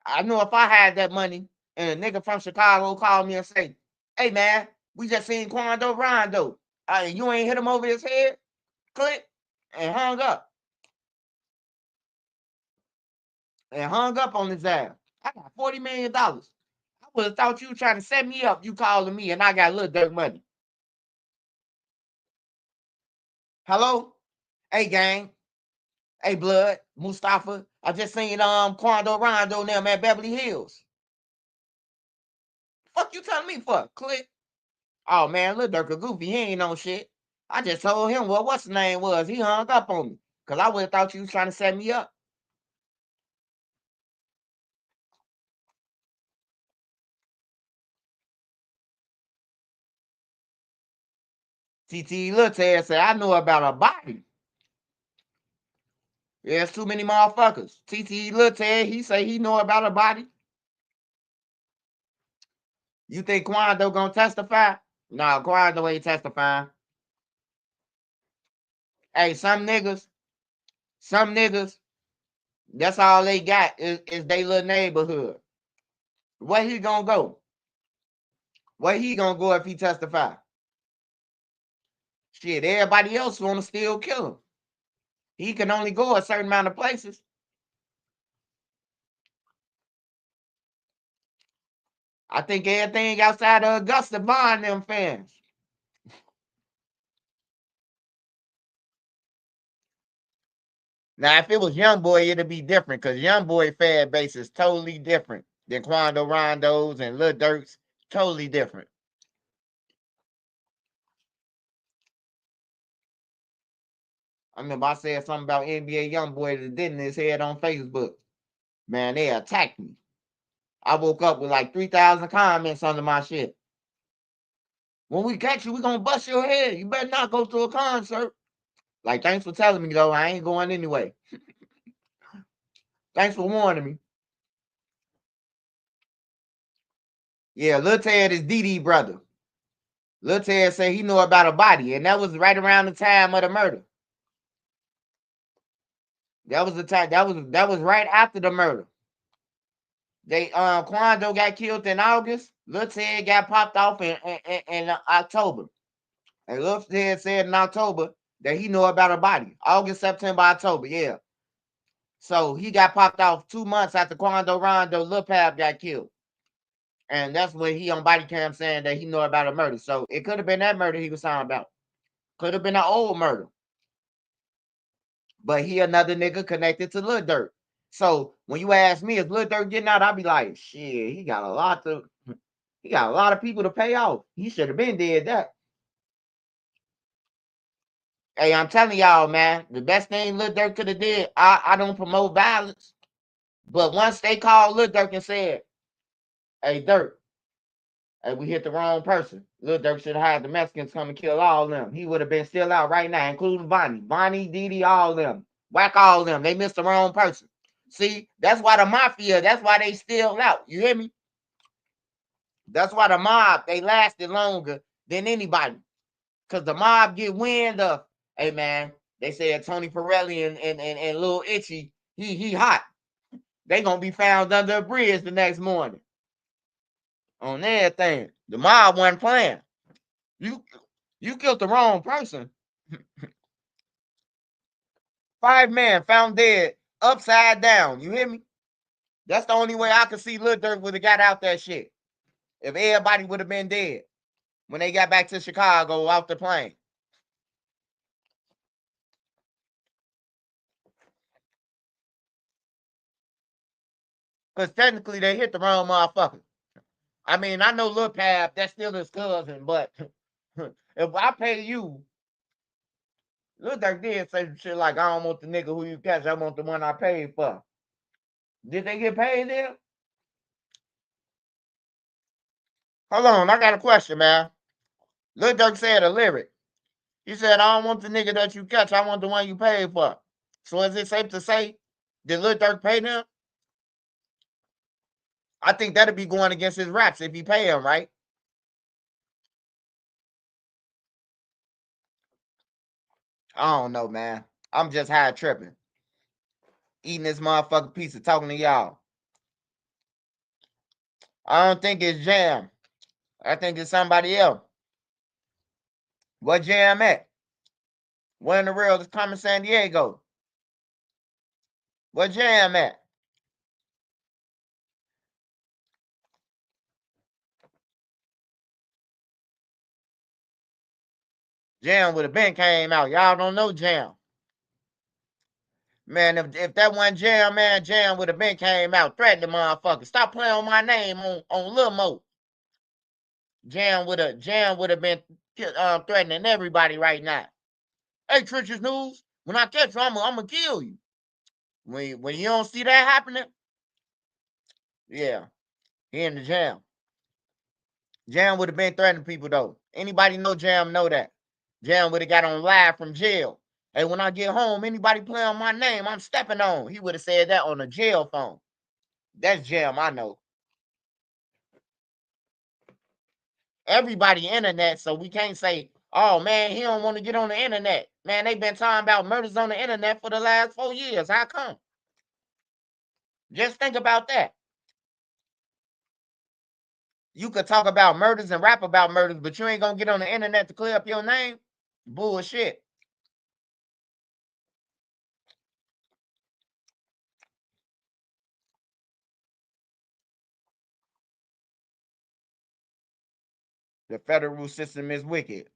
I know if I had that money and a nigga from Chicago called me and say, hey, man, we just seen Quando Rondo. And you ain't hit him over his head? Click. And hung up. And hung up on his ass. I got $40 million. I would have thought you were trying to set me up. You calling me and I got Lil Durk money. Hello? Hey, gang. Hey, Blood, Mustafa. I just seen Quando Rondo them at Beverly Hills. Fuck you telling me for? Click. Oh man, Lil Durk a goofy. He ain't on shit. I just told him what's the name was. He hung up on me. Cause I would have thought you was trying to set me up. TT Lil Ted said, I know about a body. There's too many motherfuckers. TT Lil Ted, he say he know about a body. You think Quando gonna testify? No, Quando ain't testifying. Hey, some niggas, that's all they got is they little neighborhood. Where he gonna go? Where he gonna go if he testify? Shit, everybody else wanna still kill him. He can only go a certain amount of places. I think everything outside of Augusta bond them fans. Now, if it was Young Boy, it'd be different because Young Boy fan base is totally different than Quando Rondo's and Lil Durk's. Totally different. I remember I said something about NBA YoungBoy that did in his head on Facebook. Man, they attacked me. I woke up with like 3,000 comments under my shit. When we catch you, we gonna bust your head. You better not go to a concert. Like, thanks for telling me, though. I ain't going anyway. Thanks for warning me. Yeah, Lil Ted is Dee Dee brother. Lil Ted said he knew about a body, and that was right around the time of the murder. That was the time. That was right after the murder. They Quando got killed in August. Lil Ted got popped off in October. And Lil Ted said in October that he knew about a body. August, September, October, yeah. So he got popped off 2 months after Quando Rondo Lil Pab got killed. And that's when he on body cam saying that he knew about a murder. So it could have been that murder he was talking about. Could have been an old murder. But he another nigga connected to Lil Durk. So when you ask me, is Lil Durk getting out? I'll be like, shit, he got a lot of people to pay off. He should have been dead that. Hey, I'm telling y'all, man, the best thing Lil Durk could have did, I don't promote violence. But once they called Lil Durk and said, hey, Durk, hey, we hit the wrong person. Lil Durk should have had the Mexicans come and kill all of them. He would have been still out right now, including Bonnie, Dee Dee, all of them. Whack all of them. They missed the wrong person. See, that's why the mafia, that's why they still out. You hear me? That's why the mob, they lasted longer than anybody. Because the mob get wind of, hey, man, they said Tony Pirelli and Lil Itchy, he hot. They going to be found under a bridge the next morning. On everything. The mob wasn't playing. You killed the wrong person. 5 men found dead, upside down. You hear me? That's the only way I could see Lil Durk would have got out that shit. If everybody would have been dead when they got back to Chicago off the plane. Because technically they hit the wrong motherfucker. I mean, I know Lil Pab, that's still his cousin, but if I pay you, Lil Durk did say some shit like, I don't want the nigga who you catch, I want the one I paid for. Did they get paid there? Hold on, I got a question, man. Lil Durk said a lyric. He said, I don't want the nigga that you catch, I want the one you paid for. So is it safe to say, did Lil Durk pay them? I think that'd be going against his raps if he pay him, right? I don't know, man. I'm just high tripping. Eating this motherfucking pizza, talking to y'all. I don't think it's Jam. I think it's somebody else. What Jam at? What in the world is coming San Diego? What Jam at? Jam would have been came out. Y'all don't know Jam. Man, if that one Jam, man, Jam would have been came out. Threatened the motherfucker. Stop playing on my name on Lil Mo. Jam would have been threatening everybody right now. Hey, Trenches News, when I catch you, I'm gonna kill you. When you don't see that happening, yeah, he in the Jam. Jam would have been threatening people though. Anybody know Jam know that. Jam would have got on live from jail. Hey, when I get home, anybody play on my name, I'm stepping on. He would have said that on a jail phone. That's Jam, I know. Everybody internet, so we can't say, oh man, he don't want to get on the internet. Man, they've been talking about murders on the internet for the last 4 years. How come? Just think about that. You could talk about murders and rap about murders, but you ain't gonna get on the internet to clear up your name? Bullshit. The federal system is wicked.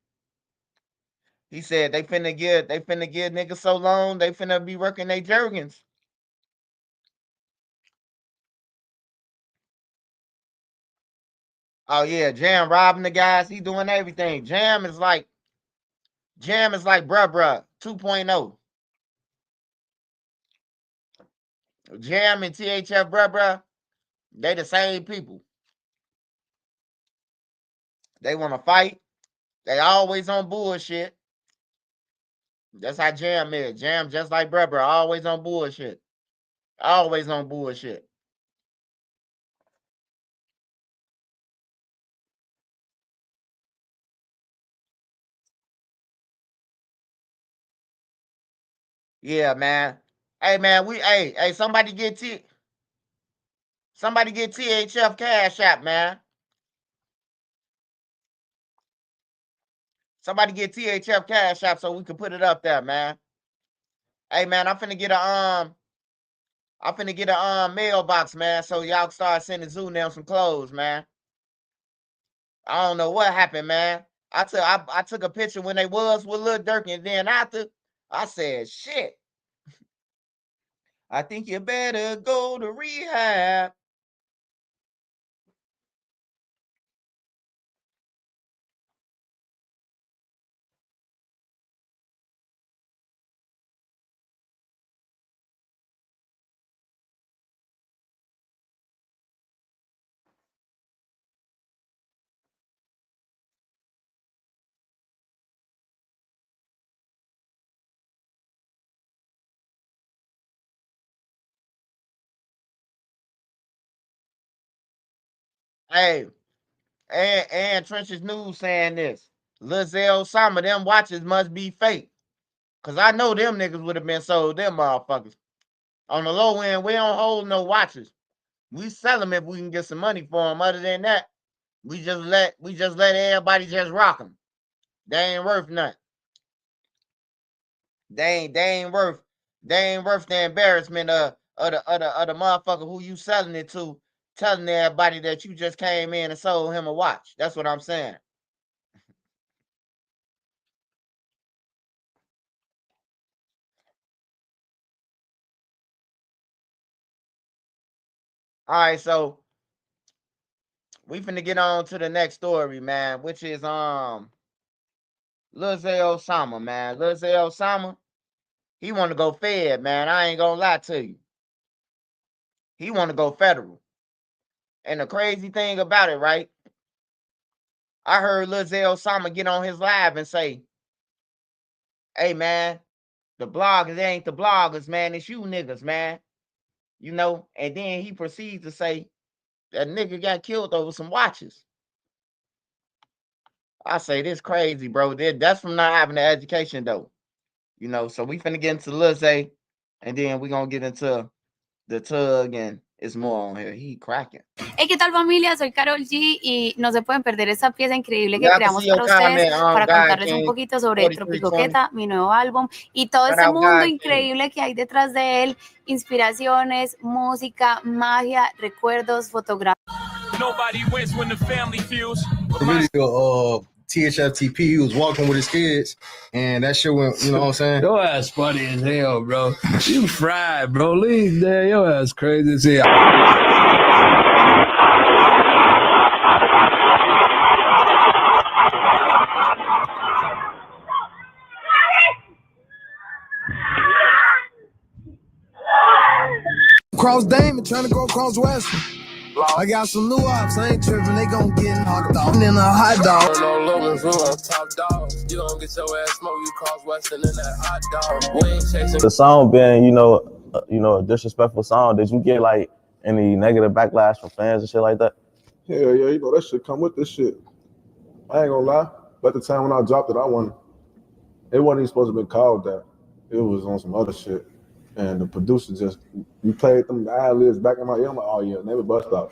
He said they finna give niggas so long, they finna be working their jergens. Oh yeah, Jam robbing the guys. He doing everything. Jam is like bruh 2.0. Jam and THF bruh, they the same people. They want to fight. They always on bullshit. That's how Jam is. Jam just like bruh, always on bullshit. Always on bullshit. Yeah, man. Hey man, somebody get THF Cash App, man. Somebody get THF Cash App so we can put it up there, man. Hey man, I'm finna get a mailbox, man, so y'all can start sending Zoo now some clothes, man. I don't know what happened, man. I took a picture when they was with Lil Durk, and then after I said, shit. I think you better go to rehab. Hey, and Trenches News saying this. Lizelle, some of them watches must be fake. Cause I know them niggas would have been sold, them motherfuckers. On the low end, we don't hold no watches. We sell them if we can get some money for them. Other than that, we just let everybody just rock them. They ain't worth nothing. They ain't worth the embarrassment of the motherfucker who you selling it to, telling everybody that you just came in and sold him a watch. That's what I'm saying. All right, so we finna get on to the next story, man, which is Lil Zay Osama, man. Lil Zay Osama, he want to go fed, man. I ain't gonna lie to you. He want to go federal. And the crazy thing about it, right? I heard Lil Zay Osama get on his live and say, hey, man, the bloggers ain't the bloggers, man. It's you niggas, man. You know, and then he proceeds to say that nigga got killed over some watches. I say this crazy, bro. That's from not having the education, though. You know, so we finna get into Lil Zay, and then we gonna get into the Tugg, and it's more on here. He cracking. Hey, ¿qué tal familia? Soy Karol G y no se pueden perder esta pieza increíble que Y'all can creamos see your para ustedes comment, para God contarles un King poquito sobre 4320. Tropicoqueta, mi nuevo álbum y todo Shout ese out mundo God King. increíble que hay detrás de él, inspiraciones, música, magia, recuerdos, fotografías. Nobody wins when the family feels. The video THFTP, he was walking with his kids, and that shit went, you know what I'm saying? Your ass funny as hell, bro. You fried, bro. Leave there. Your ass crazy as hell. Cross Damon trying to go across West. I got some new ops, I ain't tripping, they gon' get knocked off. And then a hot dog. You don't get your ass smoked, you cross Western in that hot dog. We ain't chasing. The song being, you know, a disrespectful song. Did you get like any negative backlash from fans and shit like that? Hell yeah, you know that shit come with this shit. I ain't gonna lie. But at the time when I dropped it, it wasn't even supposed to be called that. It was on some other shit. And the producer just, we played them ad-libs back in my ear. I'm like, oh yeah, name it Bus Stop.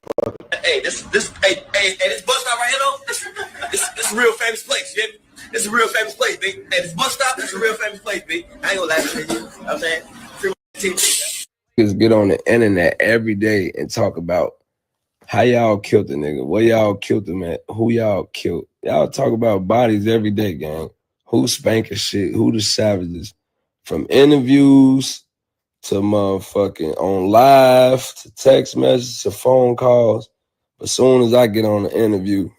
Hey, this bus stop right here though, this a real famous place, yeah. It's a real famous place, B. Hey, this bus stop, this a real famous place, B. I ain't gonna lie to you. You know what I'm saying? Just get on the internet every day and talk about how y'all killed the nigga, where y'all killed him at, who y'all killed. Y'all talk about bodies every day, gang. Who spanking shit, who the savages. From interviews to motherfucking on live, to text messages, to phone calls. As soon as I get on the interview,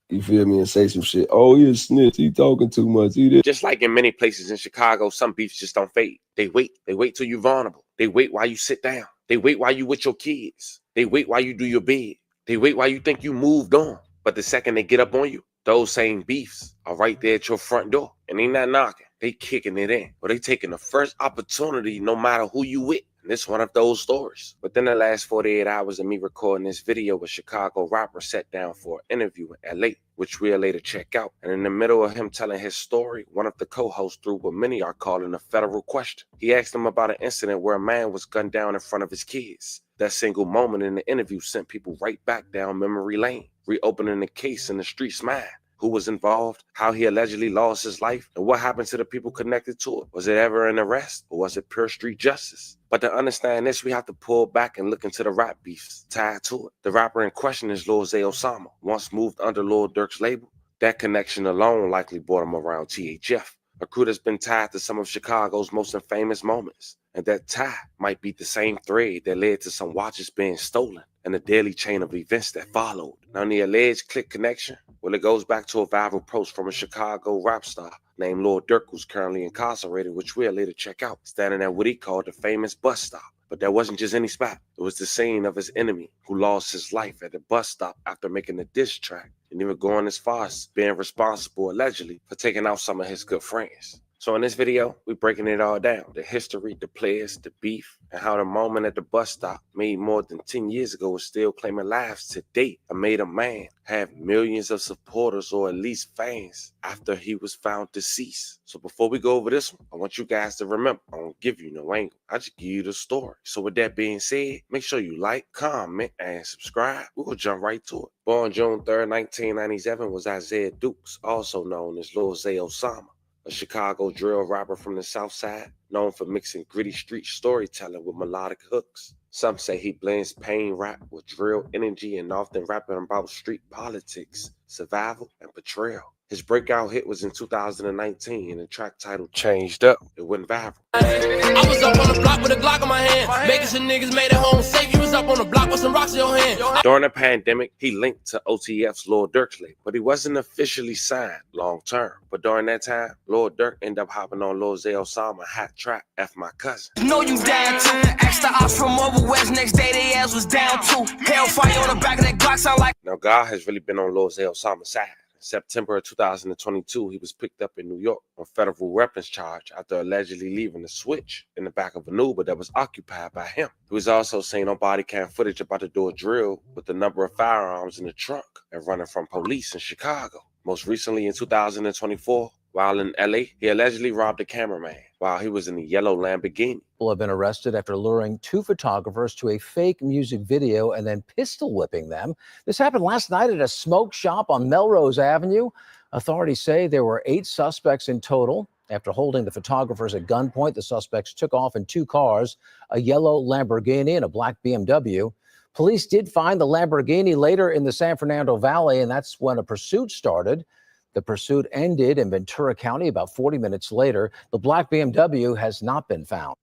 you feel me, and say some shit. Oh, he a snitch. He talking too much. He did. Just like in many places in Chicago, some beefs just don't fade. They wait. They wait till you're vulnerable. They wait while you sit down. They wait while you with your kids. They wait while you do your bed. They wait while you think you moved on. But the second they get up on you, those same beefs are right there at your front door. And they not knocking. They kicking it in. Or they taking the first opportunity no matter who you with. And it's one of those stories. Within the last 48 hours of me recording this video, a Chicago rapper sat down for an interview in LA, which we'll later check out. And in the middle of him telling his story, one of the co-hosts threw what many are calling a federal question. He asked him about an incident where a man was gunned down in front of his kids. That single moment in the interview sent people right back down memory lane, reopening the case in the street's mind. Who was involved, how he allegedly lost his life, and what happened to the people connected to it. Was it ever an arrest, or was it pure street justice? But to understand this, we have to pull back and look into the rap beefs tied to it. The rapper in question is Lil Zay Osama, once moved under Lil Durk's label. That connection alone likely brought him around THF, a crew that's been tied to some of Chicago's most infamous moments. And that tie might be the same thread that led to some watches being stolen and the daily chain of events that followed. Now, the alleged click connection, well, it goes back to a viral post from a Chicago rap star named Lil Durk, who's currently incarcerated, which we'll later check out, standing at what he called the famous bus stop. But that wasn't just any spot. It was the scene of his enemy who lost his life at the bus stop after making a diss track, and even going as far as being responsible, allegedly, for taking out some of his good friends. So in this video, we're breaking it all down. The history, the players, the beef, and how the moment at the bus stop made more than 10 years ago is still claiming lives today. And made a man have millions of supporters or at least fans after he was found deceased. So before we go over this one, I want you guys to remember, I don't give you no angle. I just give you the story. So with that being said, make sure you like, comment, and subscribe. We're going to jump right to it. Born June 3rd, 1997 was Isaiah Dukes, also known as Lil Zay Osama, a Chicago drill rapper from the South Side, known for mixing gritty street storytelling with melodic hooks. Some say he blends pain rap with drill energy and often rapping about street politics, survival, and betrayal. His breakout hit was in 2019, and the track title Changed Up. It went viral. I was up on the block with a Glock in my hand, making some niggas made it home safe. You was up on the block with some rocks in your hand. During the pandemic, he linked to OTF's Lil Durk's label, but he wasn't officially signed long term. But during that time, Lil Durk ended up hopping on Lil Zay Osama hot track, F My Cousin. Know you down too. Asked the ops from over west, next day they ass was down too. Hellfire on the back of that Glock sound like. Now, God has really been on Lil Zay Osama's side. In September of 2022, he was picked up in New York on federal weapons charge after allegedly leaving a switch in the back of an Uber that was occupied by him. He was also seen on body cam footage about to do a drill with a number of firearms in the trunk and running from police in Chicago. Most recently in 2024, while in LA, he allegedly robbed a cameraman while he was in a yellow Lamborghini. People have been arrested after luring two photographers to a fake music video and then pistol whipping them. This happened last night at a smoke shop on Melrose Avenue. Authorities say there were 8 suspects in total. After holding the photographers at gunpoint, the suspects took off in 2 cars, a yellow Lamborghini and a black BMW. Police did find the Lamborghini later in the San Fernando Valley, and that's when a pursuit started. The pursuit ended in Ventura County about 40 minutes later. The black BMW has not been found.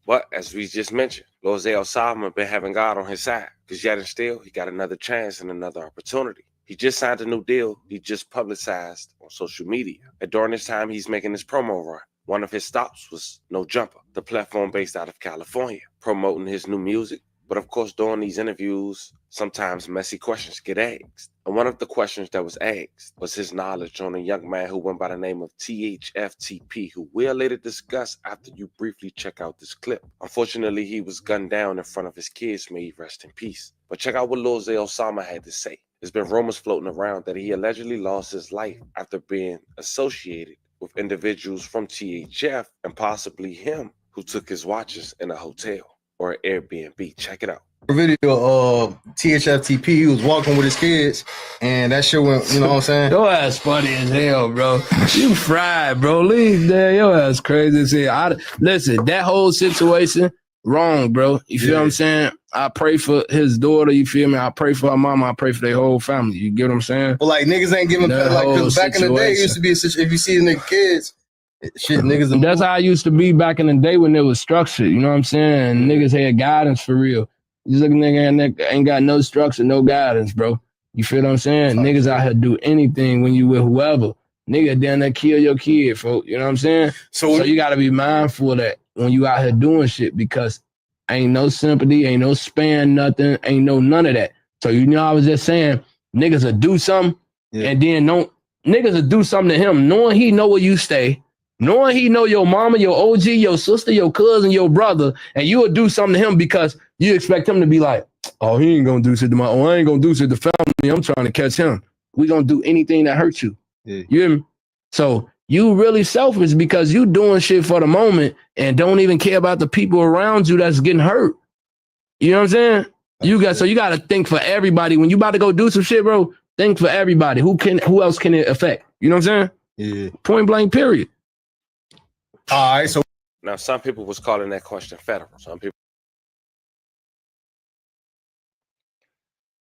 But as we just mentioned, Lil Zay Osama been having God on his side, because yet and still, he got another chance and another opportunity. He just signed a new deal he just publicized on social media. And during this time, he's making his promo run. One of his stops was No Jumper, the platform based out of California, promoting his new music. But of course, during these interviews, sometimes messy questions get asked. And one of the questions that was asked was his knowledge on a young man who went by the name of THFTP, who we'll later discuss after you briefly check out this clip. Unfortunately, he was gunned down in front of his kids. May he rest in peace. But check out what Lil Zay Osama had to say. There's been rumors floating around that he allegedly lost his life after being associated with individuals from THF and possibly him who took his watches in a hotel or an Airbnb. Check it out. Video THFTP, he was walking with his kids, and that shit went, you know what I'm saying? Your ass funny as hell, bro. You fried, bro. Leave there. Your ass crazy as hell. Listen, that whole situation, wrong, bro. You feel what I'm saying? I pray for his daughter, you feel me? I pray for her mama, I pray for their whole family. You get what I'm saying? Well, like, niggas ain't giving, like, because back in the day, it used to be a situation, if you see the kids, shit, niggas. That's how I used to be back in the day when it was structured, you know what I'm saying? And niggas had guidance for real. These looking nigga ain't got no structure, no guidance, bro. You feel what I'm saying? Niggas out here do anything when you with whoever. Nigga down there kill your kid, folks. You know what I'm saying? So you gotta be mindful of that when you out here doing shit, because ain't no sympathy, ain't no span, nothing, ain't no none of that. So you know, I was just saying, niggas will do something and then niggas will do something to him, knowing he know where you stay, knowing he know your mama, your OG, your sister, your cousin, your brother, and you will do something to him because you expect him to be like, oh, he ain't gonna do shit to I ain't gonna do shit to family. I'm trying to catch him. We gonna do anything that hurts you. You hear me? So you really selfish because you doing shit for the moment and don't even care about the people around you that's getting hurt. You know what I'm saying? You got to think for everybody. When you about to go do some shit, bro, think for everybody. Who else can it affect? You know what I'm saying? Yeah. Point blank, period. All right, so now some people was calling that question federal. Some people.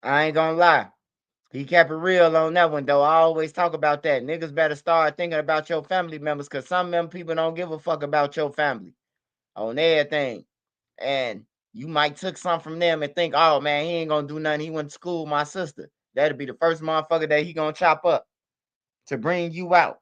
I ain't gonna lie. He kept it real on that one, though. I always talk about that. Niggas better start thinking about your family members, because some of them people don't give a fuck about your family on everything. And you might took something from them and think, oh, man, he ain't gonna do nothing. He went to school with my sister. That'll be the first motherfucker that he gonna chop up to bring you out.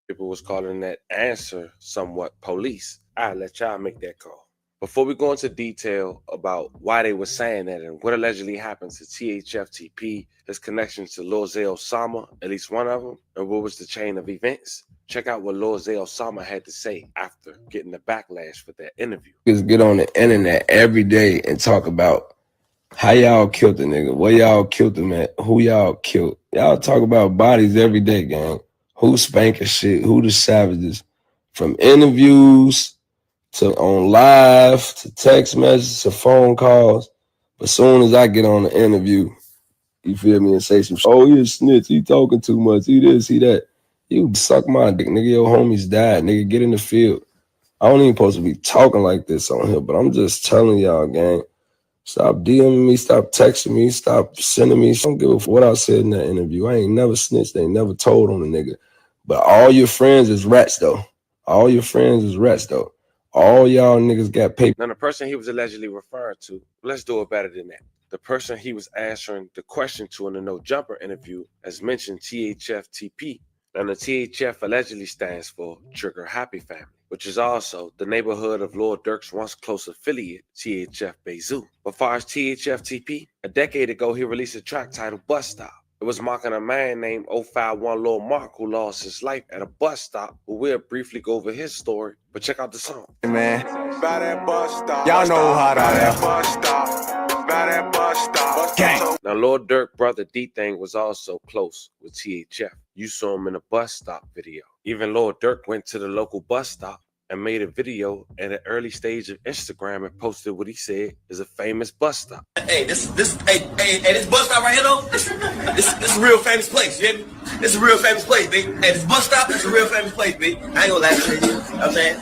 People was calling that answer somewhat police. I'll let y'all make that call. Before we go into detail about why they were saying that and what allegedly happened to THFTP, his connections to Lord Zay Osama, at least one of them, and what was the chain of events, check out what Lord Zay Osama had to say after getting the backlash for that interview. Just get on the internet every day and talk about how y'all killed the nigga, where y'all killed him at, who y'all killed. Y'all talk about bodies every day, gang. Who spanking shit, who the savages. From interviews to on live, to text messages, to phone calls. But as soon as I get on the interview, you feel me, and say some shit, oh, he a snitch, he talking too much, he this, he that. You suck my dick, nigga, your homies died, nigga, get in the field. I don't even supposed to be talking like this on here, but I'm just telling y'all, gang, stop DMing me, stop texting me, stop sending me. I don't give a fuck what I said in that interview. I ain't never snitched, ain't never told on a nigga. But all your friends is rats, though. All your friends is rats, though. All y'all niggas got paper. Now, the person he was allegedly referring to, let's do it better than that. The person he was answering the question to in the No Jumper interview, as mentioned, THFTP. Now, the THF allegedly stands for Trigger Happy Family, which is also the neighborhood of Lord Durk's once close affiliate, THF Beizou. But far as THFTP, a decade ago, he released a track titled Bus Stop. It was mocking a man named 051 Lil Mark who lost his life at a bus stop. But we'll briefly go over his story, but check out the song. Hey man, by that bus stop. Y'all know how that bus stop. By that bus stop. Gang. Now, Lord Durk brother D-Thing was also close with THF. You saw him in a bus stop video. Even Lord Durk went to the local bus stop and made a video at an early stage of Instagram and posted what he said is a famous bus stop. Hey, this bus stop right here though, this a real famous place, you hear me? This is a real famous place, baby. Hey, this bus stop is a real famous place, baby. I ain't gonna lie to you. You know what I'm saying?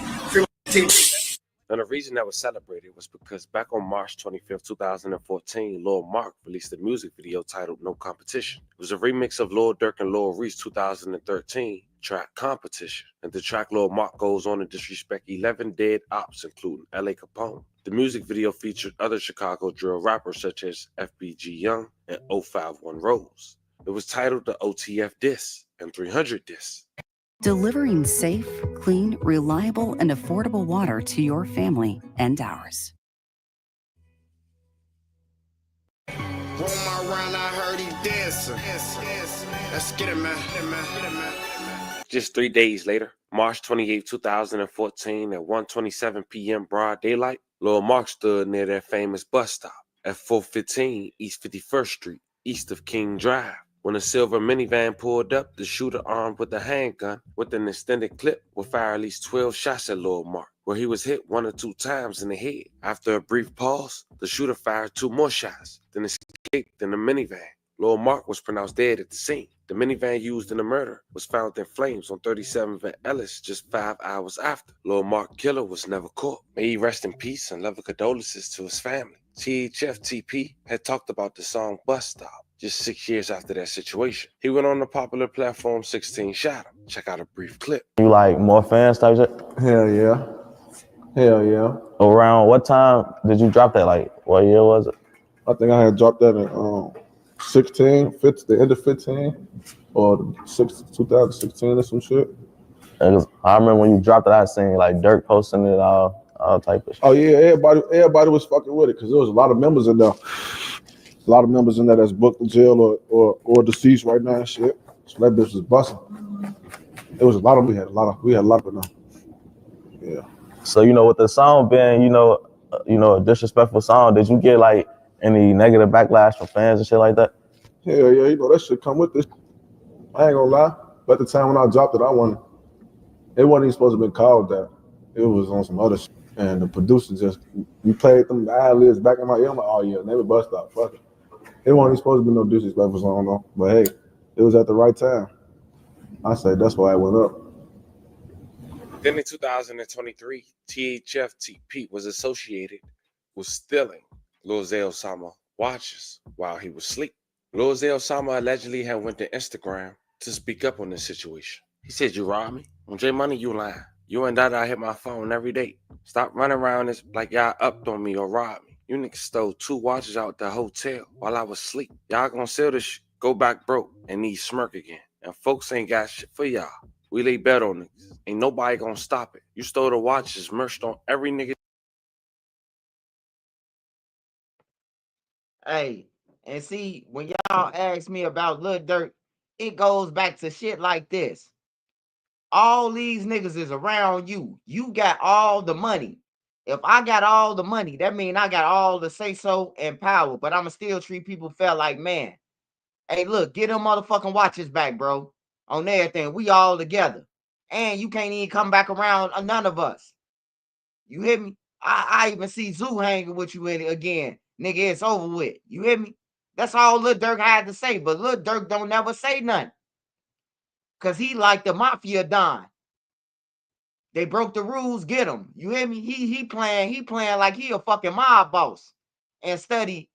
And the reason that was celebrated was because back on March 25th, 2014, Lord Mark released a music video titled No Competition. It was a remix of Lord Durk and Lord Reese 2013 track Competition. And the track Lord Mark goes on to disrespect 11 dead ops, including L.A. Capone. The music video featured other Chicago drill rappers such as FBG Young and 051 Rose. It was titled the OTF Diss and 300 Diss. Delivering safe, clean, reliable, and affordable water to your family and ours. Let's get it, man. Just 3 days later, March 28, 2014, at 1:27 p.m. broad daylight, Lil Mark stood near that famous bus stop at 415 East 51st Street, east of King Drive. When a silver minivan pulled up, the shooter armed with a handgun with an extended clip would fire at least 12 shots at Lil Mark, where he was hit 1 or 2 times in the head. After a brief pause, the shooter fired 2 more shots, then escaped in the minivan. Lil Mark was pronounced dead at the scene. The minivan used in the murder was found in flames on 37th and Ellis just 5 hours after. Lil Mark killer was never caught. May he rest in peace and love and condolences to his family. THFTP had talked about the song Bus Stop just 6 years after that situation. He went on the popular platform 16 Shot him. Check out a brief clip. You like more fans type shit? Hell yeah. Hell yeah. Around what time did you drop that? Like, what year was it? I think I had dropped that in 16, the end of 15, or 2016 or some shit. I remember when you dropped it, I seen like Dirk posting it, all type of shit. Oh yeah, everybody was fucking with it because there was a lot of members in there. A lot of members in there that's booked in jail or deceased right now and shit. So that bitch was busting. It was a lot of we had a lot of them. Yeah. So with the song being a disrespectful song, did you get like any negative backlash from fans and shit like that? Hell yeah, that shit come with this. I ain't gonna lie. But at the time when I dropped it, it wasn't even supposed to be called that. It was on some other shit. And the producer we played them ad-libs back in my ear. I'm like, oh yeah, name it Bust Stop. Fuck it. It wasn't even supposed to be no disrespectful song though. But hey, it was at the right time. I say that's why it went up. Then in 2023, THF-TP was associated with stealing Lil Zay Osama watches while he was asleep. Lil Zay Osama allegedly had went to Instagram to speak up on this situation. He said, "You robbed me? On J Money, you lying. You and Dada hit my phone every day. Stop running around this like y'all upped on me or robbed me. You niggas stole 2 watches out the hotel while I was asleep. Y'all gonna sell this shit, go back broke, and need smirk again. And folks ain't got shit for y'all. We lay bet on niggas. Ain't nobody gonna stop it. You stole the watches, merched on every nigga." Hey, and see, when y'all ask me about Lil Durk, it goes back to shit like this. All these niggas is around you. You got all the money. If I got all the money, that means I got all the say-so and power, but I'ma still treat people fair like, man, hey, look, get them motherfucking watches back, bro, on everything. We all together. And you can't even come back around none of us. You hear me? I even see Zoo hanging with you in it again. Nigga, it's over with. You hear me? That's all Lil Durk had to say, but Lil Durk don't never say nothing. Cause he like the mafia don. They broke the rules, get him. You hear me? He playing like he a fucking mob boss. And study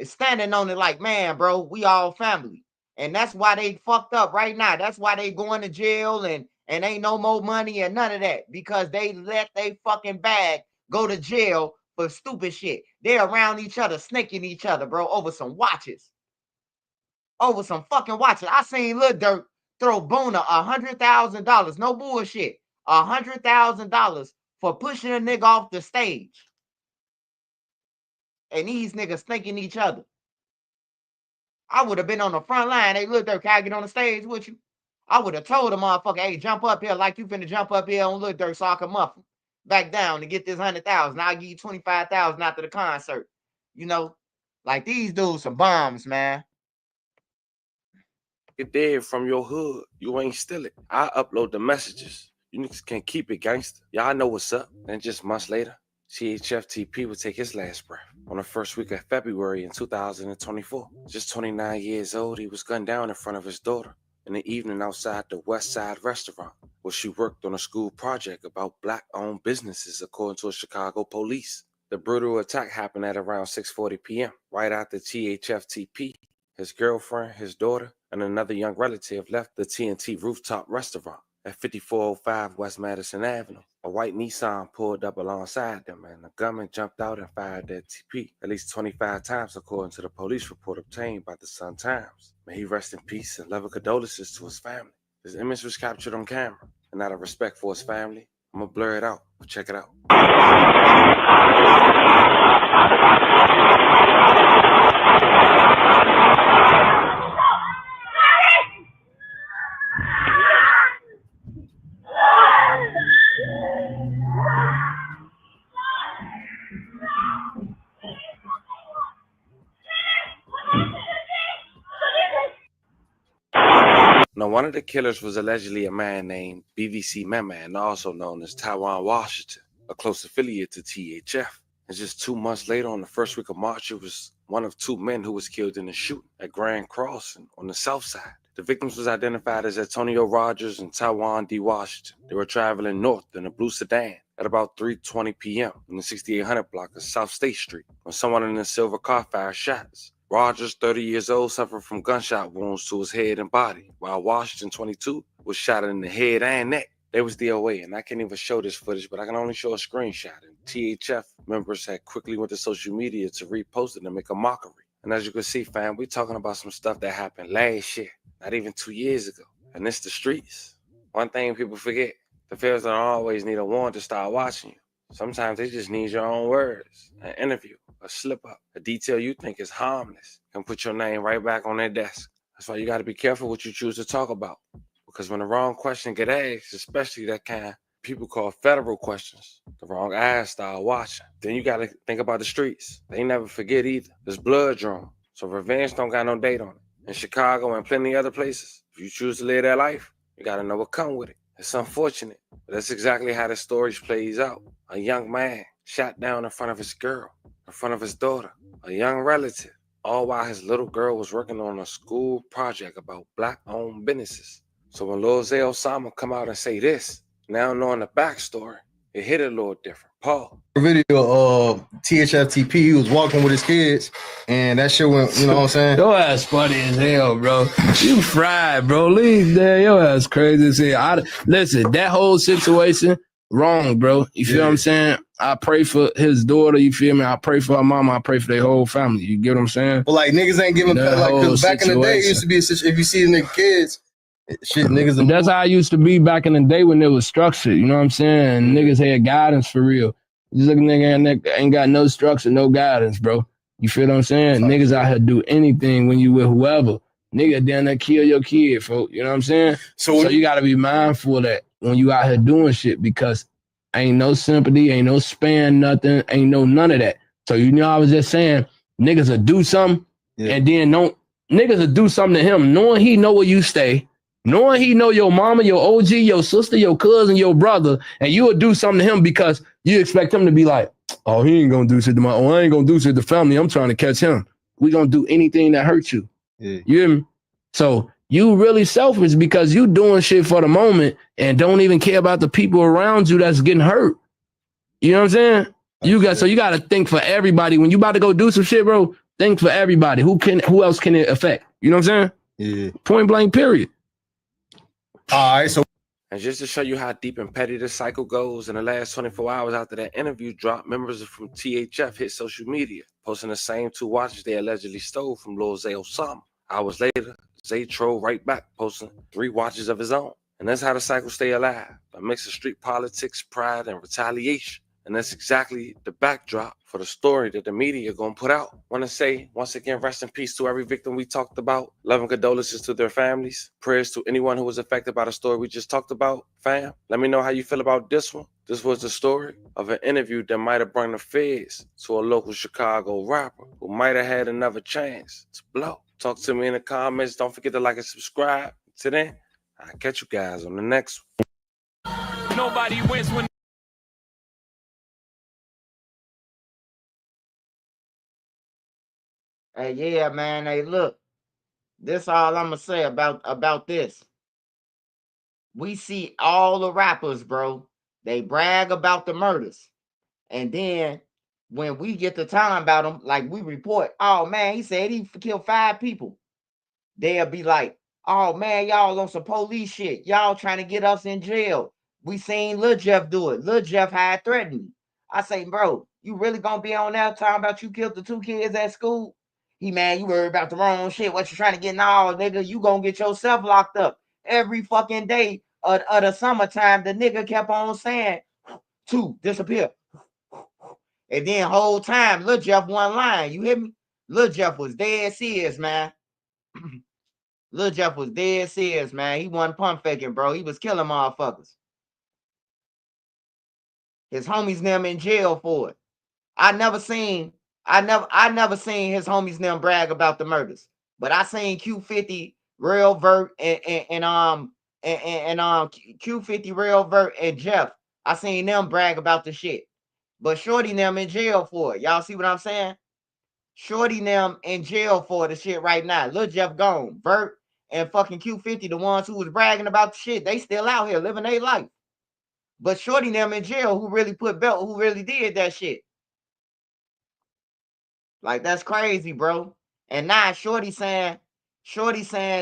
standing on it like, man, bro, we all family. And that's why they fucked up right now. That's why they going to jail and ain't no more money and none of that. Because they let they fucking bag go to jail for stupid shit. They're around each other, snaking each other, bro, over some watches. Over some fucking watches. I seen Lil Durk throw Boona $100,000. No bullshit. $100,000 for pushing a nigga off the stage. And these niggas thinking each other. I would have been on the front line. Hey, Lil Durk, can I get on the stage with you? I would have told the motherfucker, hey, jump up here like you finna jump up here on Lil Durk so I can muff him. Back down to get this 100,000. I'll give you 25,000 after the concert. You know, like these dudes some bombs, man. Get dead from your hood. You ain't steal it. I upload the messages. You niggas can't keep it, gangster. Y'all know what's up. And just months later, THF-TP would take his last breath on the first week of February in 2024. Just 29 years old, he was gunned down in front of his daughter in the evening outside the West Side restaurant where she worked on a school project about black-owned businesses, according to Chicago police. The brutal attack happened at around 6:40 p.m. right after THF-TP, his girlfriend, his daughter, and another young relative left the TNT rooftop restaurant at 5405 West Madison Avenue. A white Nissan pulled up alongside them, and the gunman jumped out and fired at TP at least 25 times, according to the police report obtained by the Sun-Times. May he rest in peace and level condolences to his family. His image was captured on camera, and out of respect for his family, I'm gonna blur it out, but check it out. Now, one of the killers was allegedly a man named BVC Meman, also known as Taiwan Washington, a close affiliate to THF. And just 2 months later, on the first week of March, it was one of 2 men who was killed in a shooting at Grand Crossing on the south side. The victims was identified as Antonio Rogers and Taiwan D. Washington. They were traveling north in a blue sedan at about 3:20 p.m. in the 6800 block of South State Street when someone in a silver car fired shots. Rogers, 30 years old, suffered from gunshot wounds to his head and body, while Washington, 22, was shot in the head and neck. They was DOA, and I can't even show this footage, but I can only show a screenshot. And THF members had quickly went to social media to repost it and make a mockery. And as you can see, fam, we talking about some stuff that happened last year, not even 2 years ago. And it's the streets. One thing people forget, the feds don't always need a warrant to start watching you. Sometimes they just need your own words, an interview, a slip up, a detail you think is harmless, can put your name right back on their desk. That's why you got to be careful what you choose to talk about. Because when the wrong question get asked, especially that kind people call federal questions, the wrong eyes start watching. Then you got to think about the streets. They never forget either. There's blood drawn, so revenge don't got no date on it. In Chicago and plenty other places, if you choose to live that life, you got to know what come with it. It's unfortunate, but that's exactly how the story plays out. A young man shot down in front of his girl, in front of his daughter, a young relative, all while his little girl was working on a school project about black-owned businesses. So when Lil Zay Osama come out and say this, now knowing the backstory, it hit a little different. Paul. Video of THFTP, he was walking with his kids, and that shit went, you know what I'm saying? Your ass funny as hell, bro. You fried, bro. Leave there. Your ass crazy as hell. Listen, that whole situation, wrong, bro. You feel what I'm saying? I pray for his daughter, you feel me? I pray for her mama, I pray for their whole family. You get what I'm saying? Well, like, niggas ain't giving, like, because back in the day, it used to be, if you see the nigga kids, shit, niggas. And that's how I used to be back in the day when it was structured. You know what I'm saying? And niggas had guidance for real. Just look at nigga ain't got no structure, no guidance, bro. You feel what I'm saying? Niggas out here do anything when you with whoever. Nigga down there kill your kid, folks. You know what I'm saying? So you gotta be mindful of that when you out here doing shit, because ain't no sympathy, ain't no span, nothing, ain't no none of that. So you know, I was just saying, niggas will do something and then niggas will do something to him, knowing he know where you stay, knowing he know your mama, your OG, your sister, your cousin, your brother, and you will do something to him because you expect him to be like, oh, he ain't gonna do shit to I ain't gonna do shit to family. I'm trying to catch him. We gonna do anything that hurts you. You hear me? So you really selfish because you doing shit for the moment and don't even care about the people around you that's getting hurt. You know what I'm saying? You got to think for everybody. When you about to go do some shit, bro, think for everybody. Who else can it affect? You know what I'm saying? Yeah. Point blank, period. All right, so. And just to show you how deep and petty this cycle goes, in the last 24 hours after that interview dropped, members from THF hit social media, posting the same 2 watches they allegedly stole from Lil Zay Osama. Hours later, Zay trolled right back, posting 3 watches of his own. And that's how the cycle stay alive, a mix of street politics, pride, and retaliation. And that's exactly the backdrop for the story that the media gonna put out. Want to say, once again, rest in peace to every victim we talked about. Love and condolences to their families. Prayers to anyone who was affected by the story we just talked about. Fam, let me know how you feel about this one. This was the story of an interview that might have brought the feds to a local Chicago rapper who might have had another chance to blow. Talk to me in the comments. Don't forget to like and subscribe. Till then, I'll catch you guys on the next one. Nobody wins when. Hey, yeah, man. Hey, look, this all I'm gonna say about this. We see all the rappers, bro. They brag about the murders, and then when we get the time about them, like we report, oh man, he said he killed 5 people. They'll be like, oh man, y'all on some police shit. Y'all trying to get us in jail. We seen Lil Jeff do it. Lil Jeff had threatened me. I say, bro, you really gonna be on that talking about you killed the 2 kids at school? He, man, you worried about the wrong shit. What you trying to get now, nigga? You gonna get yourself locked up. Every fucking day of the summertime, the nigga kept on saying, 2, disappear. And then whole time, Lil Jeff wasn't lying. You hear me? Lil Jeff was dead serious, man. Lil Jeff was dead serious, man. He wasn't pump faking, bro. He was killing motherfuckers. His homies them in jail for it. I never seen his homies them brag about the murders. But I seen Q50 Real Vert and Q50 Real Vert and Jeff. I seen them brag about the shit. But Shorty them in jail for it. Y'all see what I'm saying? Shorty them in jail for the shit right now. Lil Jeff gone. Vert and fucking Q50, the ones who was bragging about the shit, they still out here living their life. But Shorty them in jail who really who really did that shit. Like, that's crazy, bro. And now Shorty saying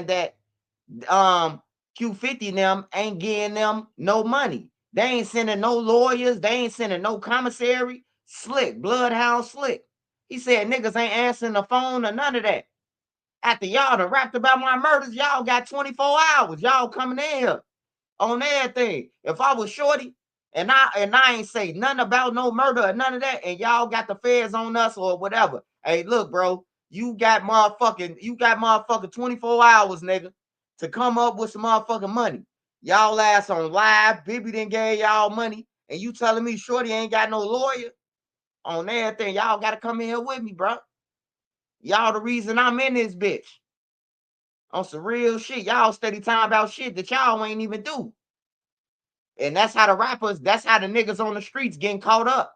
that Q50 and them ain't getting them no money. They ain't sending no lawyers. They ain't sending no commissary. Slick, Bloodhound Slick. He said niggas ain't answering the phone or none of that. After y'all done rapped about my murders, y'all got 24 hours. Y'all coming in here on everything. If I was Shorty and I ain't say nothing about no murder or none of that, and y'all got the feds on us or whatever. Hey, look, bro, you got motherfucking 24 hours, nigga, to come up with some motherfucking money. Y'all ass on live. Bibby done gave y'all money, and you telling me Shorty ain't got no lawyer on everything. Y'all got to come in here with me, bro. Y'all the reason I'm in this bitch. On some real shit. Y'all steady talking about shit that y'all ain't even do. And that's how the rappers, that's how the niggas on the streets getting caught up.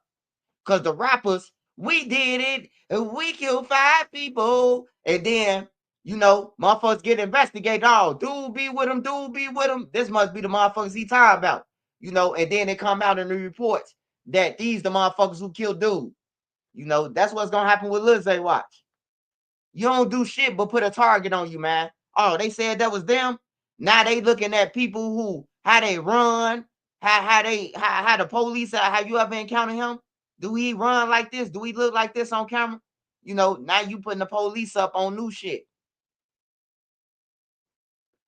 Because the rappers, we did it, and we killed 5 people. And then, you know, motherfuckers get investigated. Oh, dude be with him, dude be with him. This must be the motherfuckers he talking about. You know, and then it come out in the reports that these the motherfuckers who killed dude. You know, that's what's going to happen with Lil Zay Watch. You don't do shit but put a target on you, man. Oh, they said that was them. Now they looking at people who, how they run, how the police, have you ever encountered him? Do he run like this? Do he look like this on camera? You know, now you putting the police up on new shit.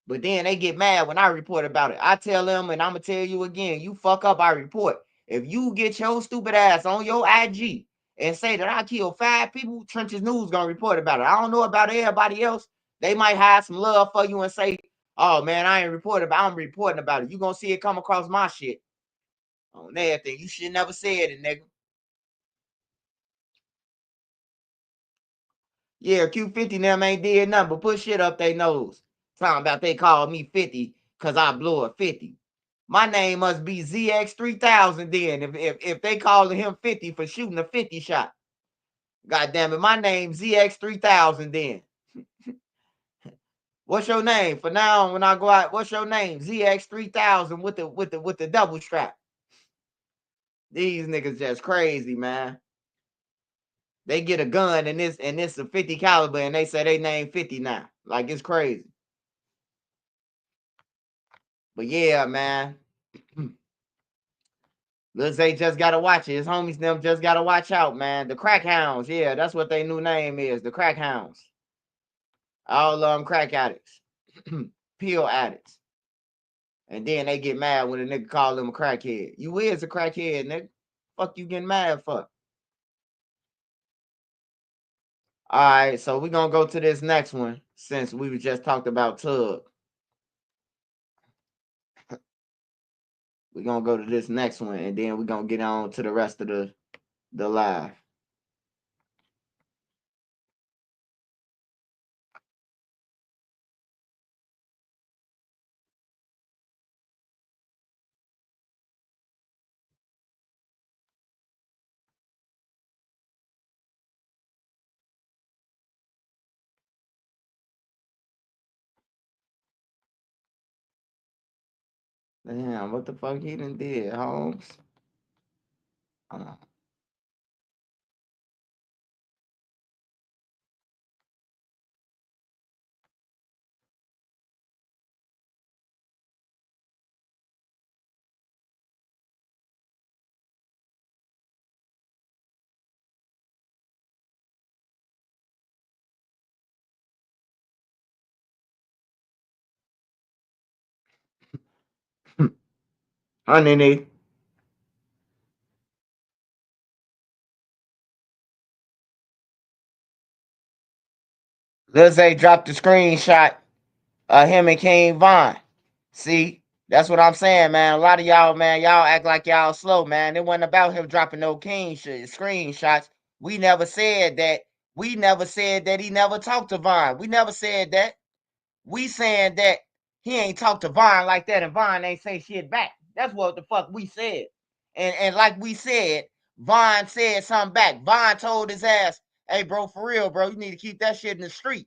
But then they get mad when I report about it. I tell them, and I'm going to tell you again, you fuck up, I report. If you get your stupid ass on your IG and say that I killed 5 people, Trenches News going to report about it. I don't know about everybody else. They might have some love for you and say, oh, man, I ain't reporting about it. I'm reporting about it. You going to see it come across my shit. On everything. You should never said it, nigga. Yeah, Q50 and them ain't did nothing but put shit up their nose. Talking about they called me 50 because I blew a 50. My name must be ZX3000 then if they calling him 50 for shooting a 50 shot. God damn it, my name ZX3000 then. What's your name? For now, when I go out, what's your name? ZX3000 with the double strap. These niggas just crazy, man. They get a gun and this a 50 caliber and they say they name 50 now. Like it's crazy. But yeah, man. Lil Zay just gotta watch it. His homies them just gotta watch out, man. The crack hounds, yeah, that's what their new name is. The crack hounds. All of them crack addicts. Pill addicts. And then they get mad when a nigga call them a crackhead. You is a crackhead, nigga. Fuck you getting mad for? All right, so we're gonna go to this next one since we just talked about Tugg. We're gonna go to this next one and then we're gonna get on to the rest of the live. Damn, what the fuck he done did, Holmes? Hold on. Honey. Lil Zay dropped the screenshot of him and King Von. See, that's what I'm saying, man. A lot of y'all, man, y'all act like y'all slow, man. It wasn't about him dropping no King screenshots. We never said that. We never said that he never talked to Von. We never said that. We saying that he ain't talked to Von like that and Von ain't say shit back. That's what the fuck we said. And like we said, Von said something back. Von told his ass, hey, bro, for real, bro, you need to keep that shit in the street.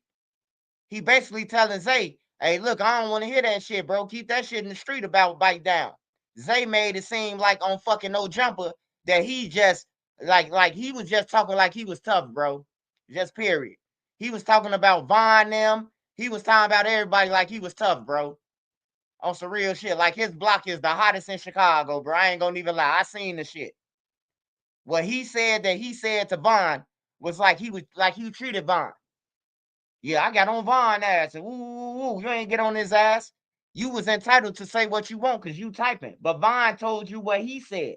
He basically telling Zay, hey, look, I don't want to hear that shit, bro. Keep that shit in the street about Bite Down. Zay made it seem like on fucking No Jumper that he just, like he was just talking like he was tough, bro. Just period. He was talking about Von them. He was talking about everybody like he was tough, bro. On some real shit. Like his block is the hottest in Chicago, bro. I ain't gonna even lie. I seen the shit. What he said to Vaughn was like he treated Vaughn. Yeah, I got on Vaughn ass. And ooh, you ain't get on his ass. You was entitled to say what you want because you typing. But Vaughn told you what he said.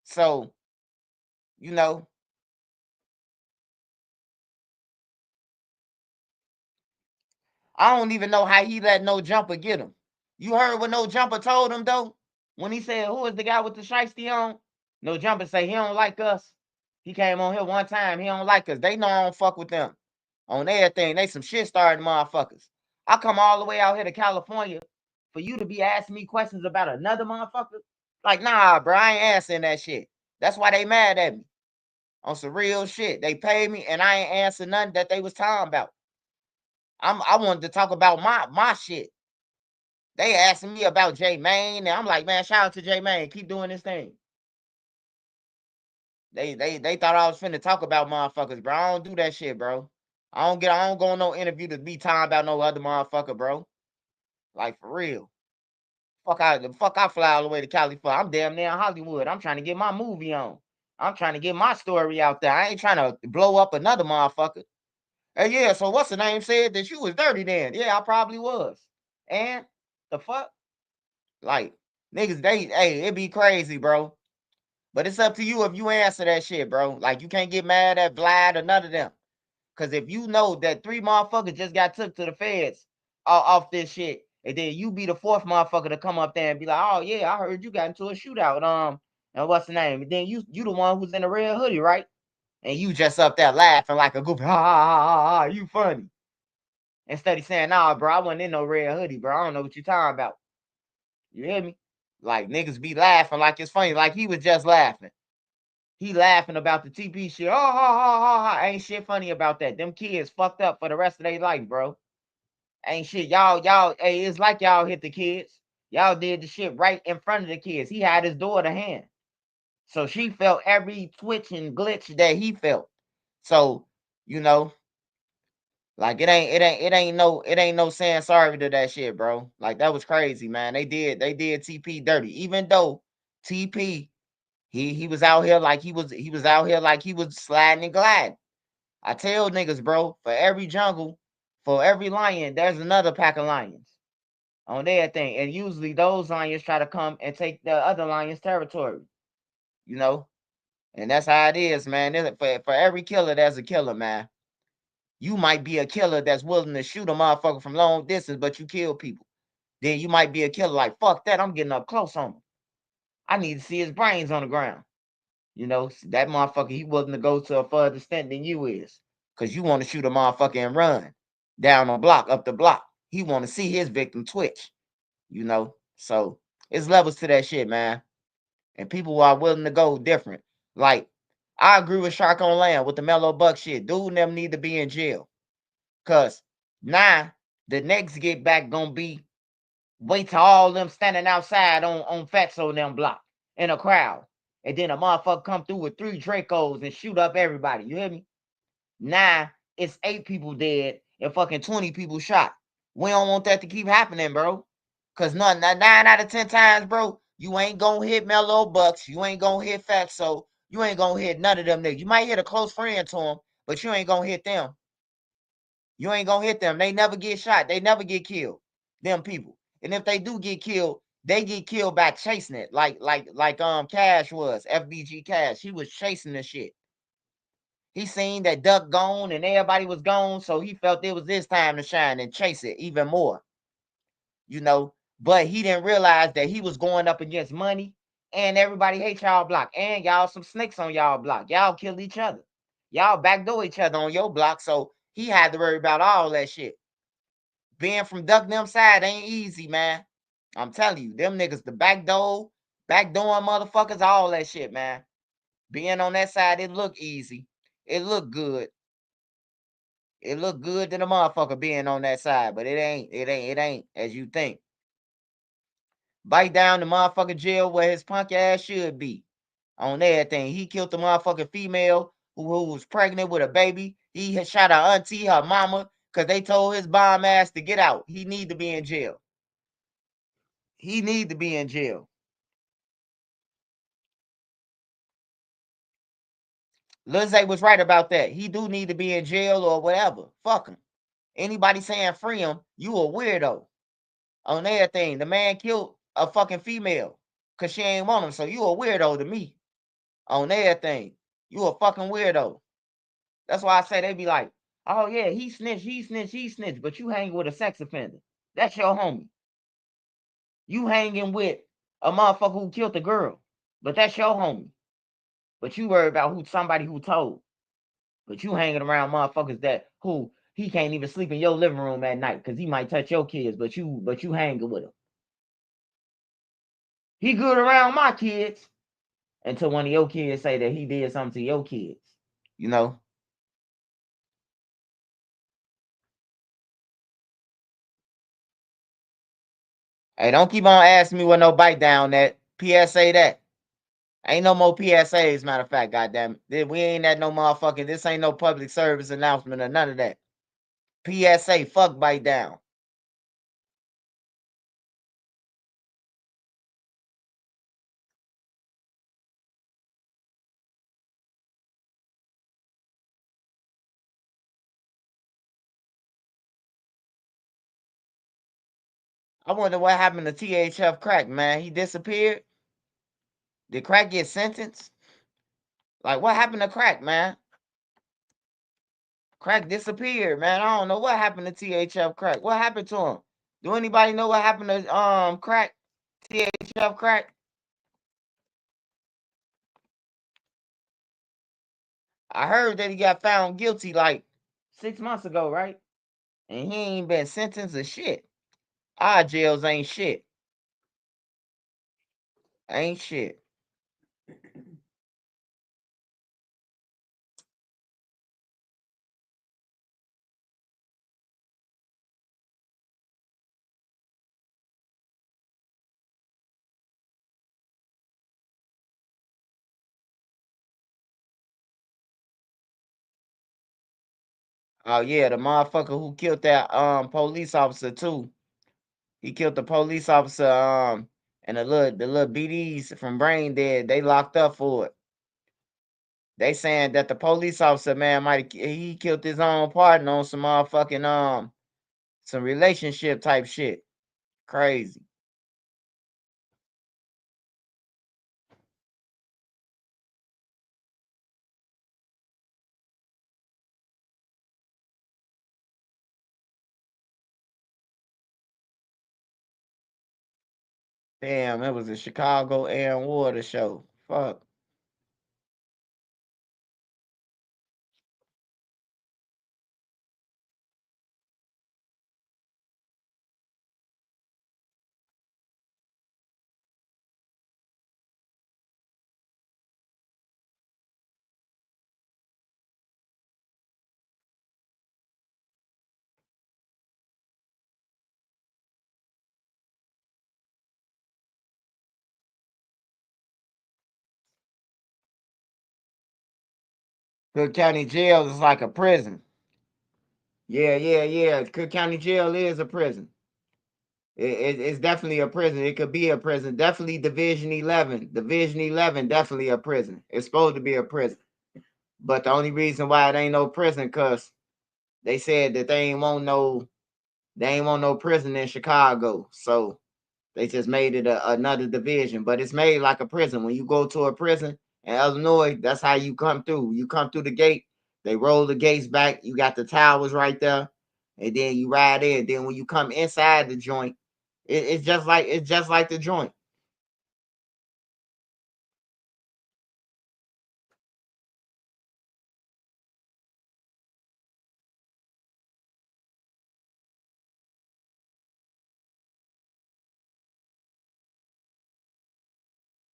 So, you know. I don't even know how he let No Jumper get him. You heard what No Jumper told him, though? When he said, who is the guy with the shiesty on? No Jumper say he don't like us. He came on here one time. He don't like us. They know I don't fuck with them. On everything. They some shit starting motherfuckers. I come all the way out here to California for you to be asking me questions about another motherfucker? Like, nah, bro, I ain't answering that shit. That's why they mad at me. On some real shit. They paid me and I ain't answering nothing that they was talking about. I wanted to talk about my shit. They asking me about J Main, and I'm like, man, shout out to J Main. Keep doing this thing. They thought I was finna talk about motherfuckers, bro. I don't do that shit, bro. I don't go on no interview to be talking about no other motherfucker, bro. Like for real. Fuck I fly all the way to California. I'm damn near in Hollywood. I'm trying to get my movie on. I'm trying to get my story out there. I ain't trying to blow up another motherfucker. Hey, yeah, so what's the name said that you was dirty then? Yeah, I probably was. And the fuck? Like, niggas, it be crazy, bro. But it's up to you if you answer that shit, bro. Like, you can't get mad at Vlad or none of them. Because if you know that 3 motherfuckers just got took to the feds off this shit, and then you be the 4th motherfucker to come up there and be like, oh, yeah, I heard you got into a shootout. And what's the name? And then you the one who's in the red hoodie, right? And you just up there laughing like a goofy, ha, ha, ha, ha, ha, you funny. Instead of saying, nah, bro, I wasn't in no red hoodie, bro. I don't know what you talking about. You hear me? Like, niggas be laughing like it's funny. Like, he was just laughing. He laughing about the TP shit. Oh, ha, ha, ha, ha. Ain't shit funny about that. Them kids fucked up for the rest of their life, bro. Ain't shit. Y'all, hey, it's like y'all hit the kids. Y'all did the shit right in front of the kids. He had his daughter hand. So she felt every twitch and glitch that he felt. So, you know, like it ain't no saying sorry to that shit, bro. Like that was crazy, man. They did TP dirty. Even though TP he was out here like he was out here like he was sliding and gliding. I tell niggas, bro, for every jungle, for every lion, there's another pack of lions on their thing. And usually those lions try to come and take the other lion's territory. You know? And that's how it is, man. For every killer, there's a killer, man. You might be a killer that's willing to shoot a motherfucker from long distance, but you kill people. Then you might be a killer like, fuck that, I'm getting up close on him. I need to see his brains on the ground. You know, that motherfucker, he willing to go to a further extent than you is. Because you want to shoot a motherfucker and run down a block, up the block. He want to see his victim twitch. You know? So, it's levels to that shit, man. And people are willing to go different. Like, I agree with Shark on Land with the Mellow Buck shit. Dude and them need to be in jail. Because now the next get back gonna be wait till all them standing outside on Fatso them block in a crowd. And then a motherfucker come through with 3 Dracos and shoot up everybody. You hear me? Now it's 8 people dead and fucking 20 people shot. We don't want that to keep happening, bro. Cause 9 out of 10 times, bro, you ain't gonna hit Mellow Bucks. You ain't gonna hit Fatso. You ain't gonna hit none of them niggas. You might hit a close friend to them, but you ain't gonna hit them. You ain't gonna hit them. They never get shot. They never get killed. Them people. And if they do get killed, they get killed by chasing it. Like Cash was. FBG Cash. He was chasing the shit. He seen that Duck gone and everybody was gone, so he felt it was his time to shine and chase it even more. You know, but he didn't realize that he was going up against money and everybody hates y'all block. And y'all some snakes on y'all block. Y'all kill each other. Y'all backdoor each other on your block, so he had to worry about all that shit. Being from Duck them side ain't easy, man. I'm telling you, them niggas, the backdoor motherfuckers, all that shit, man. Being on that side, it look easy. It look good. It look good to the motherfucker being on that side, but it ain't as you think. Bite down the motherfucker jail where his punk ass should be. On everything. He killed the motherfucking female who was pregnant with a baby. He had shot her auntie, her mama, because they told his bomb ass to get out. He need to be in jail. He need to be in jail. Lil Zay was right about that. He do need to be in jail or whatever. Fuck him. Anybody saying free him, you a weirdo. On everything. The man killed a fucking female because she ain't want him. So you a weirdo to me. On everything. You a fucking weirdo. That's why I say they be like, oh yeah, he snitched, he snitched, he snitched. But you hang with a sex offender. That's your homie. You hanging with a motherfucker who killed the girl. But that's your homie. But you worry about somebody who told. But you hanging around motherfuckers that who he can't even sleep in your living room at night because he might touch your kids, but you hanging with him. He good around my kids until one of your kids say that he did something to your kids. You know? Hey, don't keep on asking me what no bite down that. PSA that. Ain't no more PSAs, matter of fact, goddamn it. We ain't at no motherfucking, this ain't no public service announcement or none of that. PSA, fuck bite down. I wonder what happened to THF Crack, man. He disappeared? Did Crack get sentenced? Like, what happened to Crack, man? Crack disappeared, man. I don't know what happened to THF Crack. What happened to him? Do anybody know what happened to Crack? THF Crack? I heard that he got found guilty like 6 months ago, right? And he ain't been sentenced to shit. Our jails ain't shit. Ain't shit. Oh yeah, the motherfucker who killed that police officer too. He killed the police officer and the little BDs from Brain Dead, they locked up for it. They saying that the police officer, man, he killed his own partner on some motherfucking some relationship type shit. Crazy. Damn, it was a Chicago air and water show. Fuck. Cook County Jail is like a prison. Yeah. Cook County Jail is a prison. It's definitely a prison. It could be a prison. Definitely Division 11. Division 11, definitely a prison. It's supposed to be a prison. But the only reason why it ain't no prison, because they said that they ain't want no prison in Chicago. So they just made it another division. But it's made like a prison. When you go to a prison in Illinois, that's how you come through. You come through the gate, they roll the gates back. You got the towers right there. And then you ride in. Then when you come inside the joint, it's just like the joint.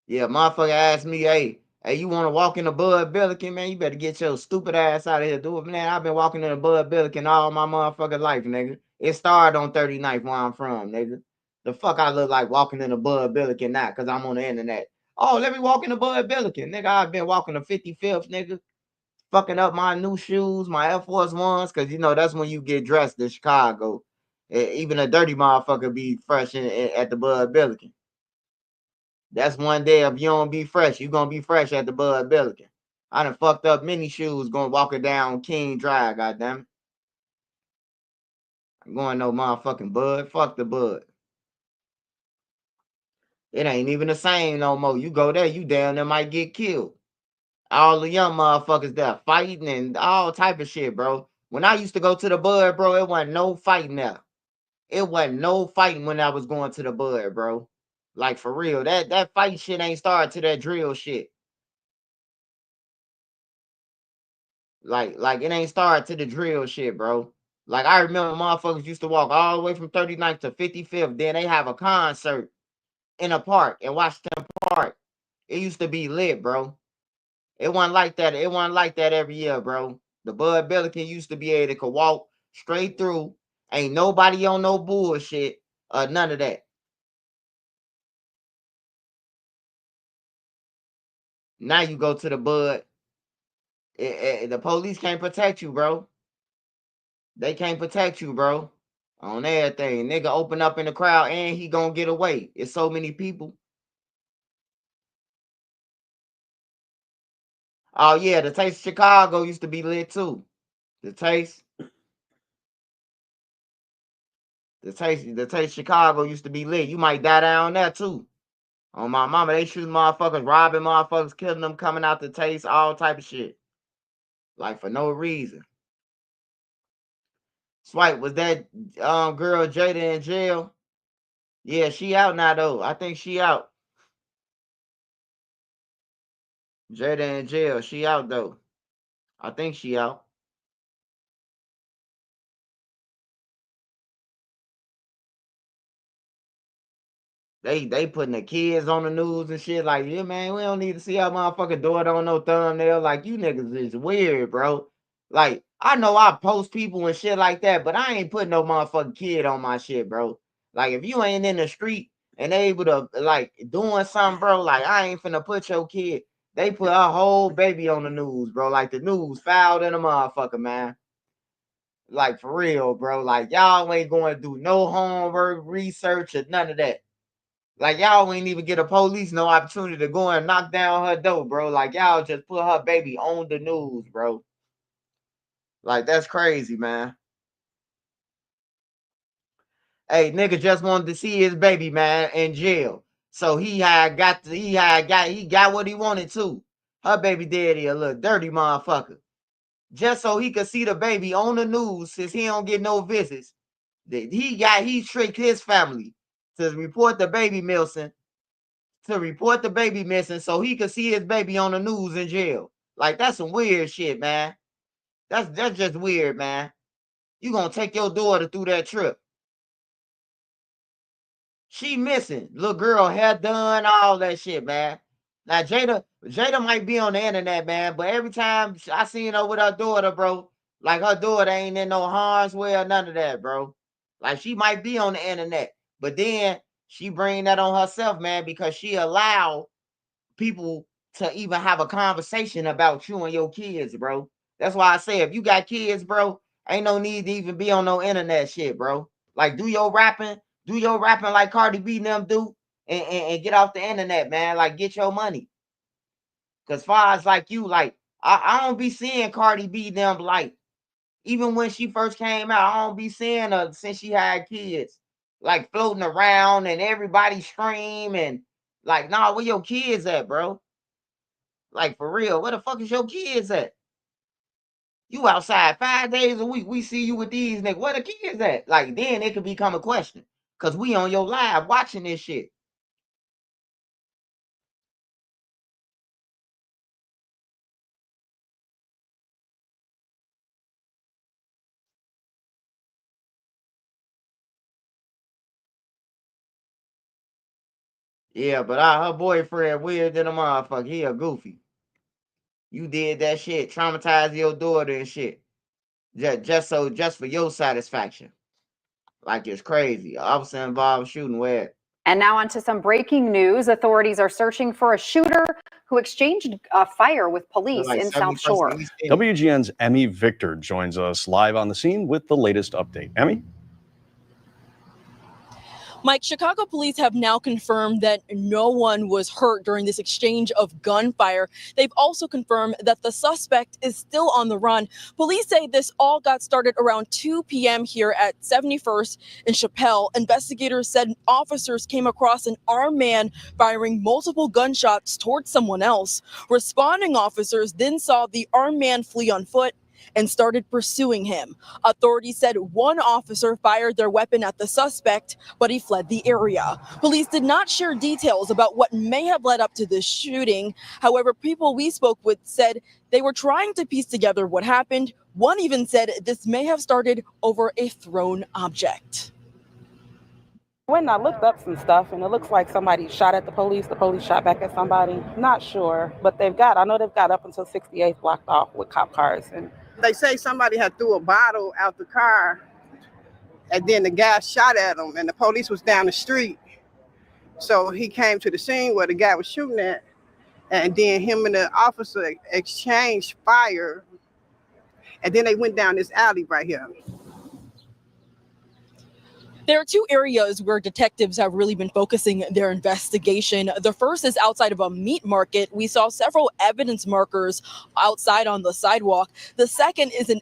Yeah, motherfucker asked me, hey, you want to walk in the Bud Billiken, man? You better get your stupid ass out of here, dude. Man, I've been walking in the Bud Billiken all my motherfucking life, nigga. It started on 39th where I'm from, nigga. The fuck I look like walking in the Bud Billiken now, because I'm on the internet. Oh, let me walk in the Bud Billiken. Nigga, I've been walking the 55th, nigga. Fucking up my new shoes, my Air Force Ones, because, you know, that's when you get dressed in Chicago. Even a dirty motherfucker be fresh at the Bud Billiken. That's one day if you don't be fresh, you gonna be fresh at the Bud Billiken. I done fucked up many shoes going walking down King Drive, goddamn it. I'm going no motherfucking Bud. Fuck the Bud. It ain't even the same no more. You go there, you damn near might get killed. All the young motherfuckers there fighting and all type of shit, bro. When I used to go to the Bud, bro, it wasn't no fighting there. It wasn't no fighting when I was going to the Bud, bro. Like for real, that fight shit ain't started to that drill shit. Like it ain't started to the drill shit, bro. Like I remember motherfuckers used to walk all the way from 39th to 55th. Then they have a concert in a park in Washington Park. It used to be lit, bro. It wasn't like that. It wasn't like that every year, bro. The Bud Billiken used to be able to walk straight through. Ain't nobody on no bullshit. None of that. Now you go to the Bud. The police can't protect you, bro. They can't protect you, bro. On everything. Nigga open up in the crowd and he gonna get away. It's so many people. Oh yeah, the Taste of Chicago used to be lit too. The Taste of Chicago used to be lit. You might die down there too. On my mama, they shooting motherfuckers, robbing motherfuckers, killing them, coming out the Taste, all type of shit. Like for no reason. Swipe, was that girl Jada in jail? Yeah, she out now though. I think she out. Jada in jail. She out though. I think she out. They putting the kids on the news and shit. Like, yeah, man, we don't need to see our motherfucking daughter on no thumbnail. Like, you niggas is weird, bro. Like, I know I post people and shit like that, but I ain't putting no motherfucking kid on my shit, bro. Like, if you ain't in the street and able to, like, doing something, bro, like, I ain't finna put your kid. They put a whole baby on the news, bro. Like, the news fouled in a motherfucker, man. Like, for real, bro. Like, y'all ain't going to do no homework, research, or none of that. Like, y'all ain't even get a police no opportunity to go and knock down her door, bro. Like, y'all just put her baby on the news, bro. Like, that's crazy, man. Hey, nigga just wanted to see his baby, man, in jail. So he got what he wanted to. Her baby daddy a little dirty motherfucker. Just so he could see the baby on the news since he don't get no visits. He tricked his family to report the baby missing. To report the baby missing so he could see his baby on the news in jail. Like, that's some weird shit, man. That's just weird, man. You gonna take your daughter through that trip. She missing. Little girl, hair done, all that shit, man. Now, Jada might be on the internet, man, but every time I seen her with her daughter, bro, like her daughter ain't in no harm's way or none of that, bro. Like, she might be on the internet, but then she bring that on herself, man, because she allowed people to even have a conversation about you and your kids, bro. That's why I say if you got kids, bro, ain't no need to even be on no internet shit, bro. Like, do your rapping like Cardi B and them do, and get off the internet, man. Like, get your money. Cause far as like you, like I don't be seeing Cardi B them, like, even when she first came out, I don't be seeing her since she had kids, like floating around and everybody stream and like, nah, where your kids at, bro? Like, for real, where the fuck is your kids at? You outside 5 days a week. We see you with these niggas. Where the kids at? Like, then it could become a question. Cause we on your live watching this shit. Yeah, but her boyfriend weird than a motherfucker. He a goofy. You did that shit, traumatized your daughter and shit. Just for your satisfaction. Like, it's crazy. Officer involved shooting where? And now on to some breaking news. Authorities are searching for a shooter who exchanged a fire with police in South Shore. WGN's Emmy Victor joins us live on the scene with the latest update. Emmy? Mike, Chicago police have now confirmed that no one was hurt during this exchange of gunfire. They've also confirmed that the suspect is still on the run. Police say this all got started around 2 p.m. here at 71st and Chappelle. Investigators said officers came across an armed man firing multiple gunshots towards someone else. Responding officers then saw the armed man flee on foot and started pursuing him. Authorities said one officer fired their weapon at the suspect, but he fled the area. Police did not share details about what may have led up to this shooting. However, people we spoke with said they were trying to piece together what happened. One even said this may have started over a thrown object. When I looked up some stuff, and it looks like somebody shot at the police shot back at somebody. Not sure, but I know they've got up until 68th blocked off with cop cars. And they say somebody had threw a bottle out the car, and then the guy shot at him, and the police was down the street. So he came to the scene where the guy was shooting at, and then him and the officer exchanged fire, and then they went down this alley right here. There are two areas where detectives have really been focusing their investigation. The first is outside of a meat market. We saw several evidence markers outside on the sidewalk. The second is an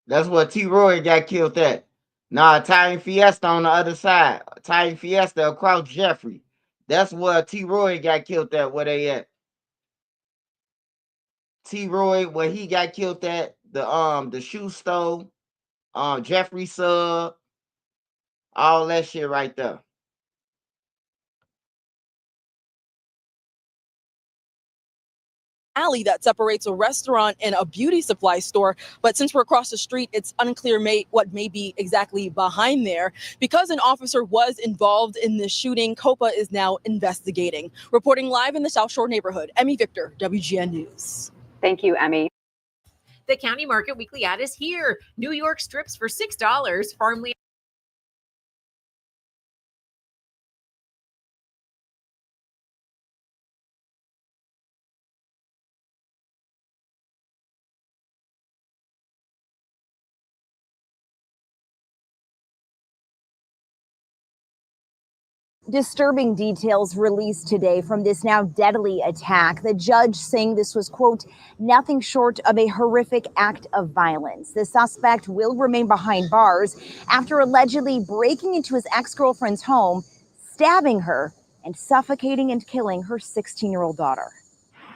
That's what T. Roy got killed at. Nah, Italian Fiesta on the other side. Italian Fiesta across Jeffrey. That's where T. Roy got killed at. Where they at? T. Roy, where he got killed at, the shoe store, Jeffrey Sub, all that shit right there. alley that separates a restaurant and a beauty supply store. But since we're across the street, it's unclear what may be exactly behind there. Because an officer was involved in this shooting, COPA is now investigating. Reporting live in the South Shore neighborhood, Emmy Victor, WGN News. Thank you, Emmy. The County Market Weekly ad is here. New York strips for $6. Farmland. Disturbing details released today from this now deadly attack. The judge saying this was, quote, nothing short of a horrific act of violence. The suspect will remain behind bars after allegedly breaking into his ex-girlfriend's home, stabbing her, and suffocating and killing her 16-year-old daughter.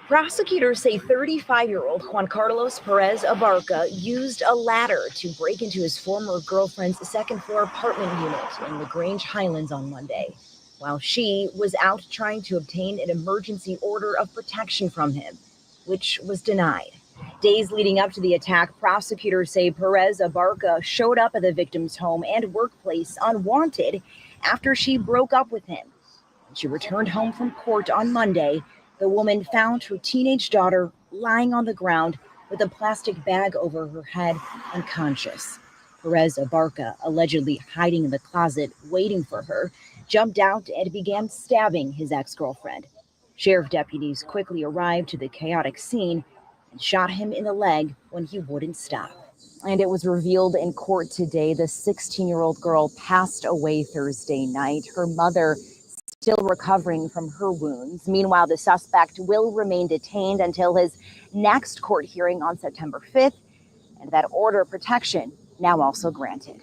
Prosecutors say 35-year-old Juan Carlos Perez Abarca used a ladder to break into his former girlfriend's second-floor apartment unit in LaGrange Highlands on Monday, while she was out trying to obtain an emergency order of protection from him, which was denied. Days leading up to the attack, prosecutors say Perez Abarca showed up at the victim's home and workplace unwanted after she broke up with him. When she returned home from court on Monday, the woman found her teenage daughter lying on the ground with a plastic bag over her head, unconscious. Perez Abarca, allegedly hiding in the closet waiting for her, jumped out and began stabbing his ex-girlfriend. Sheriff deputies quickly arrived to the chaotic scene and shot him in the leg when he wouldn't stop. And it was revealed in court today the 16-year-old girl passed away Thursday night. Her mother still recovering from her wounds. Meanwhile, the suspect will remain detained until his next court hearing on September 5th, and that order of protection now also granted.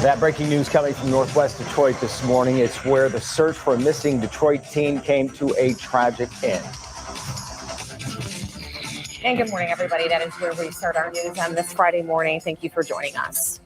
That breaking news coming from Northwest Detroit this morning. It's where the search for a missing Detroit teen came to a tragic end. And good morning, everybody. That is where we start our news on this Friday morning. Thank you for joining us.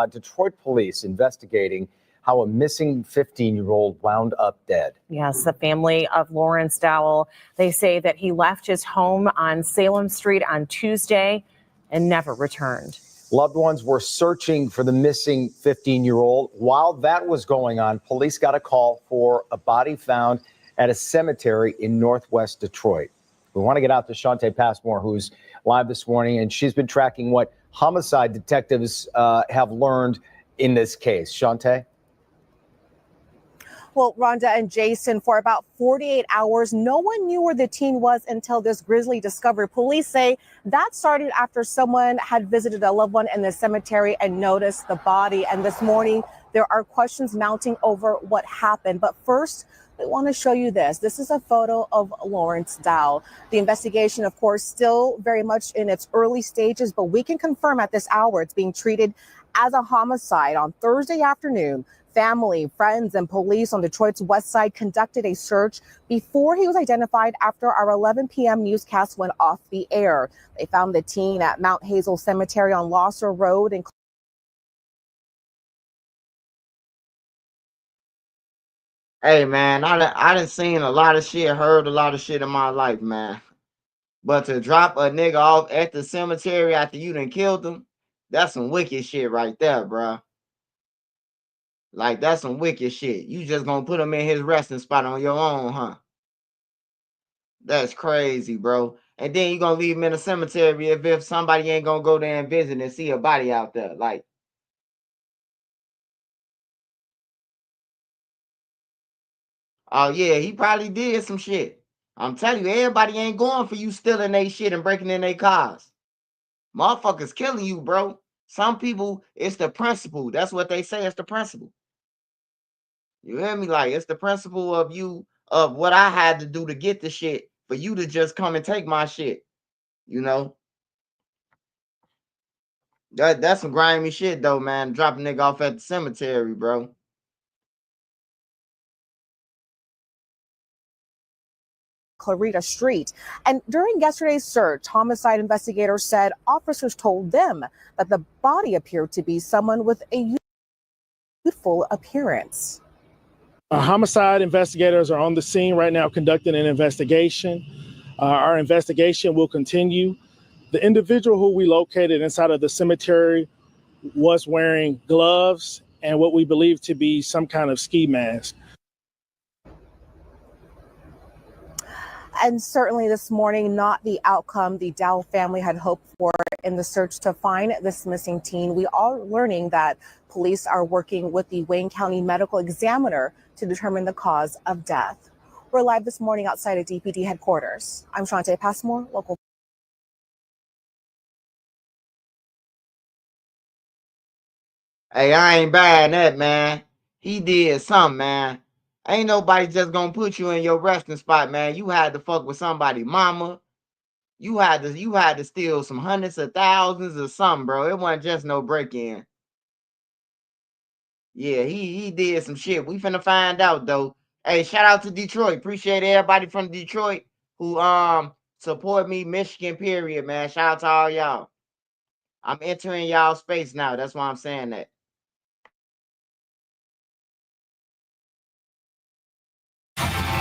Detroit police investigating how a missing 15-year-old wound up dead. Yes, the family of Lawrence Dowell, they say that he left his home on Salem Street on Tuesday and never returned. Loved ones were searching for the missing 15-year-old. While that was going on, police got a call for a body found at a cemetery in northwest Detroit. We want to get out to Shante Passmore, who's live this morning, and she's been tracking what homicide detectives have learned in this case. Shante? Well, Rhonda and Jason, for about 48 hours, no one knew where the teen was until this grisly discovery. Police say that started after someone had visited a loved one in the cemetery and noticed the body. And this morning, there are questions mounting over what happened. But first, we want to show you this. This is a photo of Lawrence Dowell. The investigation, of course, still very much in its early stages, but we can confirm at this hour it's being treated as a homicide. On Thursday afternoon, family, friends, and police on Detroit's west side conducted a search before he was identified after our 11 p.m. newscast went off the air. They found the teen at Mount Hazel Cemetery on Losser Road in Hey man, I done seen a lot of shit, heard a lot of shit in my life, man. But to drop a nigga off at the cemetery after you done killed him, that's some wicked shit right there, bro. Like, that's some wicked shit. You just gonna put him in his resting spot on your own, huh? That's crazy, bro. And then you gonna leave him in a cemetery if somebody ain't gonna go there and visit and see a body out there. Like, oh yeah, he probably did some shit. I'm telling you, everybody ain't going for you stealing their shit and breaking in their cars. Motherfuckers killing you, bro. Some people, it's the principle. That's what they say. It's the principle. You hear me? Like, it's the principle of you, of what I had to do to get the shit for you to just come and take my shit. You know? That's some grimy shit though, man. Drop a nigga off at the cemetery, bro. Clarita Street. And during yesterday's search, homicide investigators said officers told them that the body appeared to be someone with a youthful appearance. Homicide investigators are on the scene right now conducting an investigation. Our investigation will continue. The individual who we located inside of the cemetery was wearing gloves and what we believe to be some kind of ski mask. And certainly this morning, not the outcome the Dowell family had hoped for in the search to find this missing teen. We are learning that police are working with the Wayne County Medical Examiner to determine the cause of death. We're live this morning outside of DPD headquarters. I'm Shante Passmore, local. Hey, I ain't buying that, man. He did something, man. Ain't nobody just gonna put you in your resting spot, man. You had to fuck with somebody, mama. You had to steal some hundreds of thousands or something, bro. It wasn't just no break-in. Yeah, he did some shit. We finna find out though. Hey, shout out to Detroit. Appreciate everybody from Detroit who support me, Michigan, period, man. Shout out to all y'all. I'm entering y'all space now. That's why I'm saying that.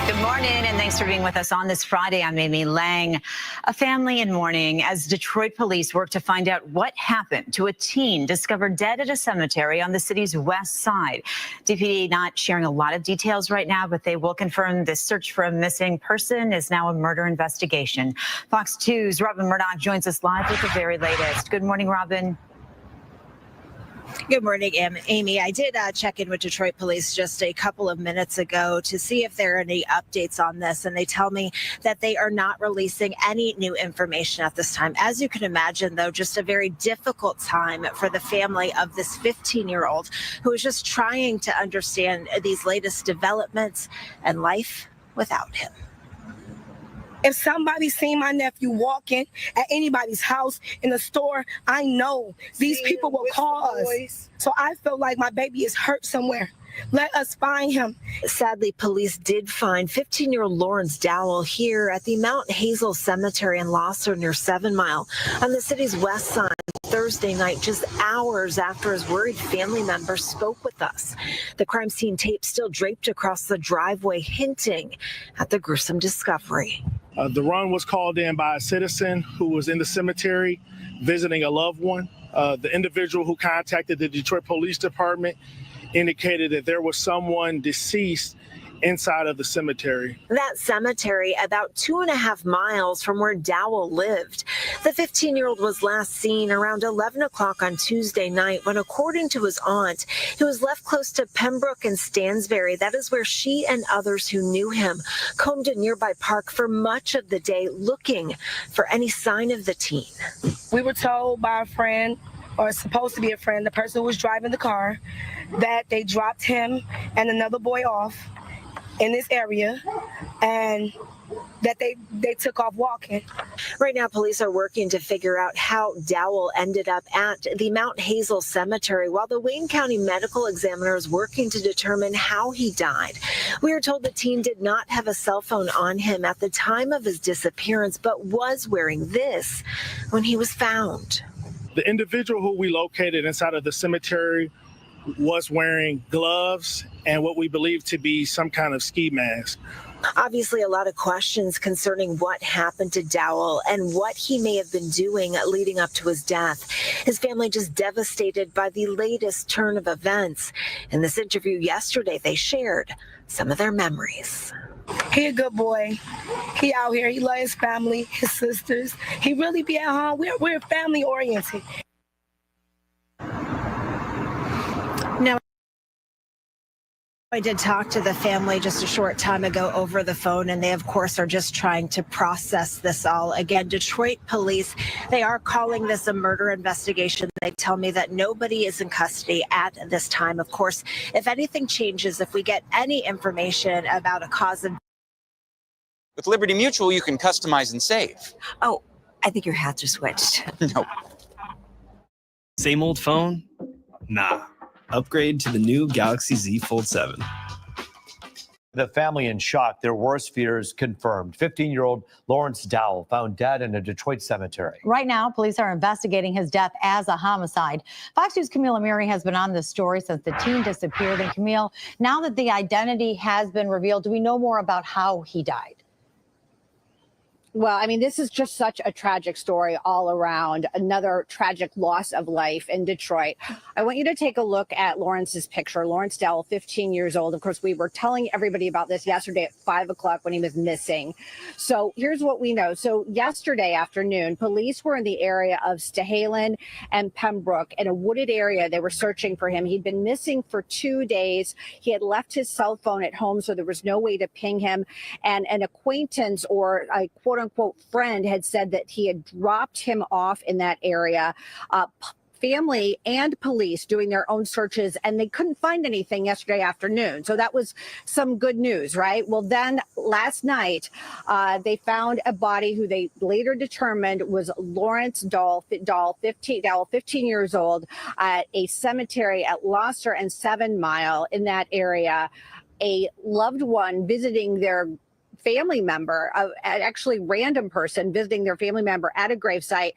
Good morning, and thanks for being with us on this Friday. I'm Amy Lang. A family in mourning as Detroit police work to find out what happened to a teen discovered dead at a cemetery on the city's west side. DPD not sharing a lot of details right now, but they will confirm this search for a missing person is now a murder investigation. Fox 2's Robin Murdoch joins us live with the very latest. Good morning, Robin. Good morning, Amy. I did check in with Detroit police just a couple of minutes ago to see if there are any updates on this, and they tell me that they are not releasing any new information at this time. As you can imagine, though, just a very difficult time for the family of this 15-year-old who is just trying to understand these latest developments and life without him. If somebody seen my nephew walking at anybody's house, in the store, I know these people will call us. So I feel like my baby is hurt somewhere. Let us find him. Sadly, police did find 15-year-old Lawrence Dowell here at the Mount Hazel Cemetery in Losser near 7 Mile on the city's west side Thursday Thursday night, just hours after his worried family member spoke with us. The crime scene tape still draped across the driveway, hinting at the gruesome discovery. The run was called in by a citizen who was in the cemetery visiting a loved one. The individual who contacted the Detroit Police Department indicated that there was someone deceased inside of the cemetery. That cemetery about 2.5 miles from where Dowell lived. The 15-year-old was last seen around 11 o'clock on Tuesday night when, according to his aunt, he was left close to Pembroke and Stansbury. That is where she and others who knew him combed a nearby park for much of the day looking for any sign of the teen. We were told by a friend, or supposed to be a friend, the person who was driving the car, that they dropped him and another boy off in this area and that they took off walking. Right now, police are working to figure out how Dowell ended up at the Mount Hazel Cemetery, while the Wayne County Medical Examiner is working to determine how he died. We are told the teen did not have a cell phone on him at the time of his disappearance, but was wearing this when he was found. The individual who we located inside of the cemetery was wearing gloves and what we believe to be some kind of ski mask. Obviously, a lot of questions concerning what happened to Dowell and what he may have been doing leading up to his death. His family just devastated by the latest turn of events. In this interview yesterday, they shared some of their memories. He a good boy. He out here. He loves his family, his sisters. He really be at home. We're family oriented. Now, I did talk to the family just a short time ago over the phone, and they, of course, are just trying to process this all. Again, Detroit police, they are calling this a murder investigation. They tell me that nobody is in custody at this time. Of course, if anything changes, if we get any information about a cause of... With Liberty Mutual, you can customize and save. Oh, I think your hats are switched. No. Same old phone? Nah. Upgrade to the new Galaxy Z Fold 7. The family in shock, their worst fears confirmed. 15-year-old Lawrence Dowell found dead in a Detroit cemetery. Right now, police are investigating his death as a homicide. Fox News' Camille Amiri has been on this story since the teen disappeared. And Camille, now that the identity has been revealed, do we know more about how he died? Well, I mean, this is just such a tragic story all around. Another tragic loss of life in Detroit. I want you to take a look at Lawrence's picture. Lawrence Dowell, 15 years old. Of course, we were telling everybody about this yesterday at 5 o'clock when he was missing. So here's what we know. So yesterday afternoon, police were in the area of Stahalin and Pembroke in a wooded area. They were searching for him. He'd been missing for 2 days. He had left his cell phone at home, so there was no way to ping him. And an acquaintance or a quote unquote friend had said that he had dropped him off in that area. Family and police doing their own searches, and they couldn't find anything yesterday afternoon. So that was some good news, right? Well, then last night, they found a body who they later determined was Lawrence Dowell, 15 years old, at a cemetery at Gloucester and 7 Mile in that area. A loved one visiting their family member, actually random person visiting their family member at a gravesite,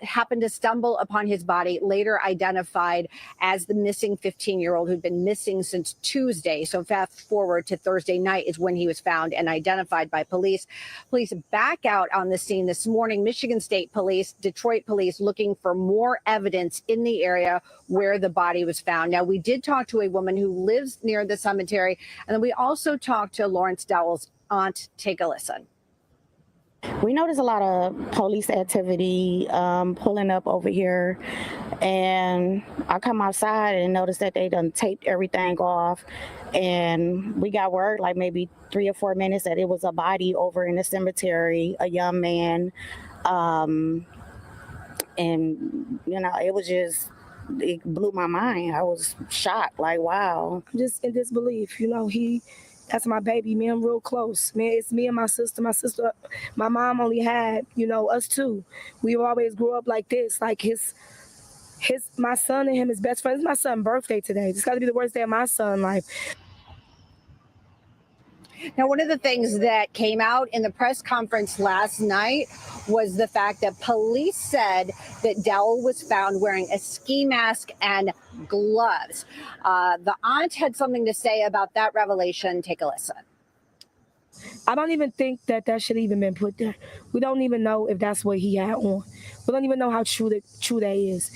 happened to stumble upon his body, later identified as the missing 15-year-old who'd been missing since Tuesday. So fast forward to Thursday night is when he was found and identified by police. Police back out on the scene this morning. Michigan State Police, Detroit Police looking for more evidence in the area where the body was found. Now, we did talk to a woman who lives near the cemetery, and then we also talked to Lawrence Dowell's aunt. Take a listen. We noticed a lot of police activity pulling up over here, and I come outside and noticed that they done taped everything off, and we got word like maybe 3 or 4 minutes that it was a body over in the cemetery, a young man, and you know, it blew my mind. I was shocked, like, wow. Just in disbelief, you know, that's my baby. Me and him real close. Man, it's me and my sister. My mom only had, you know, us two. We always grew up like this. Like my son and him is best friends. It's my son's birthday today. It's got to be the worst day of my son's life. Now, one of the things that came out in the press conference last night was the fact that police said that Dowell was found wearing a ski mask and gloves. The aunt had something to say about that revelation. Take a listen. I don't even think that should even been put there. We don't even know if that's what he had on. We don't even know how true that is.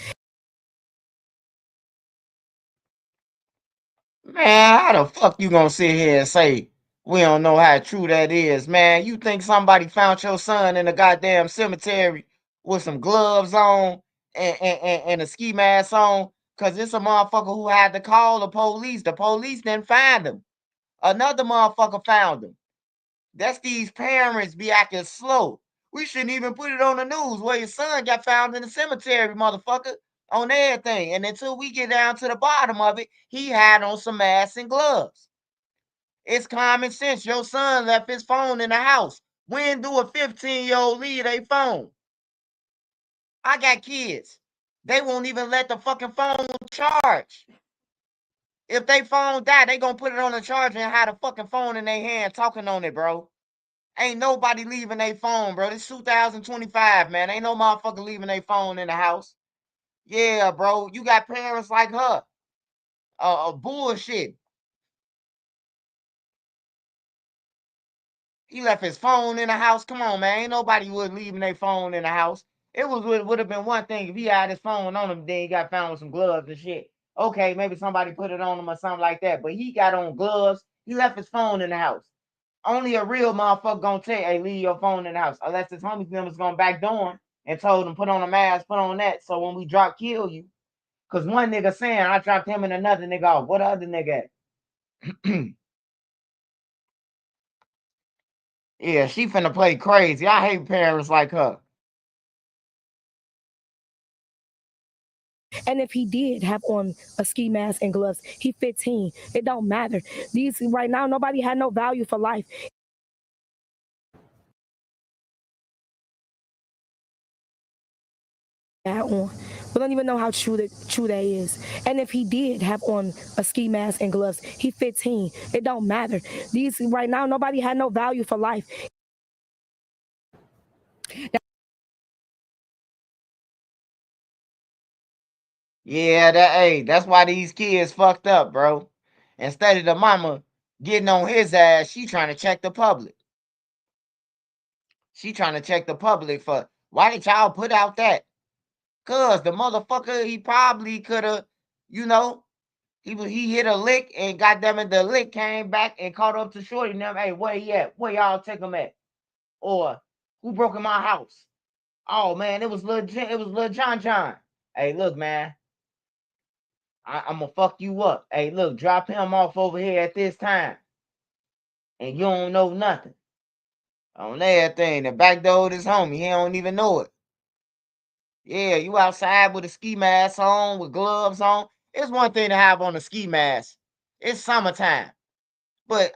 Man, how the fuck you gonna sit here and say we don't know how true that is, man? You think somebody found your son in a goddamn cemetery with some gloves on and a ski mask on? Cause it's a motherfucker who had to call the police. The police didn't find him. Another motherfucker found him. That's these parents be acting slow. We shouldn't even put it on the news where your son got found in the cemetery, motherfucker, on everything. And until we get down to the bottom of it, he had on some masks and gloves. It's common sense. Your son left his phone in the house. When do a 15-year-old leave their phone? I got kids. They won't even let the fucking phone charge. If they phone die, they gonna put it on the charger and have the fucking phone in their hand talking on it, bro. Ain't nobody leaving their phone, bro. This 2025, man. Ain't no motherfucker leaving their phone in the house. Yeah, bro. You got parents like her. Bullshit. He left his phone in the house. Come on, man. Ain't nobody would leaving their phone in the house. It would have been one thing if he had his phone on him, then he got found with some gloves and shit. Okay, maybe somebody put it on him or something like that. But he got on gloves. He left his phone in the house. Only a real motherfucker gonna tell you, hey, leave your phone in the house. Unless his homies members gonna backdoor him and told him, put on a mask, put on that. So when we drop, kill you. Cause one nigga saying I dropped him and another nigga off. What other nigga at? Yeah, she finna play crazy. I hate parents like her. And if he did have on a ski mask and gloves, he 15. It don't matter. These right now, nobody had no value for life. On. We don't even know how true that is. And if he did have on a ski mask and gloves, he 15. It don't matter. These right now, nobody had no value for life. Yeah, that's why these kids fucked up, bro. Instead of the mama getting on his ass, she trying to check the public. She trying to check the public for why did y'all put out that? Cause the motherfucker, he probably could have, you know, he hit a lick and goddamn it, the lick came back and caught up to Shorty and them. Hey, where he at? Where y'all take him at? Or who broke in my house? Oh man, it was Lil John. Hey, look, man. I'm gonna fuck you up. Hey, look, drop him off over here at this time. And you don't know nothing. On everything. The back door of his homie. He don't even know it. Yeah, you outside with a ski mask on, with gloves on. It's one thing to have on a ski mask. It's summertime. But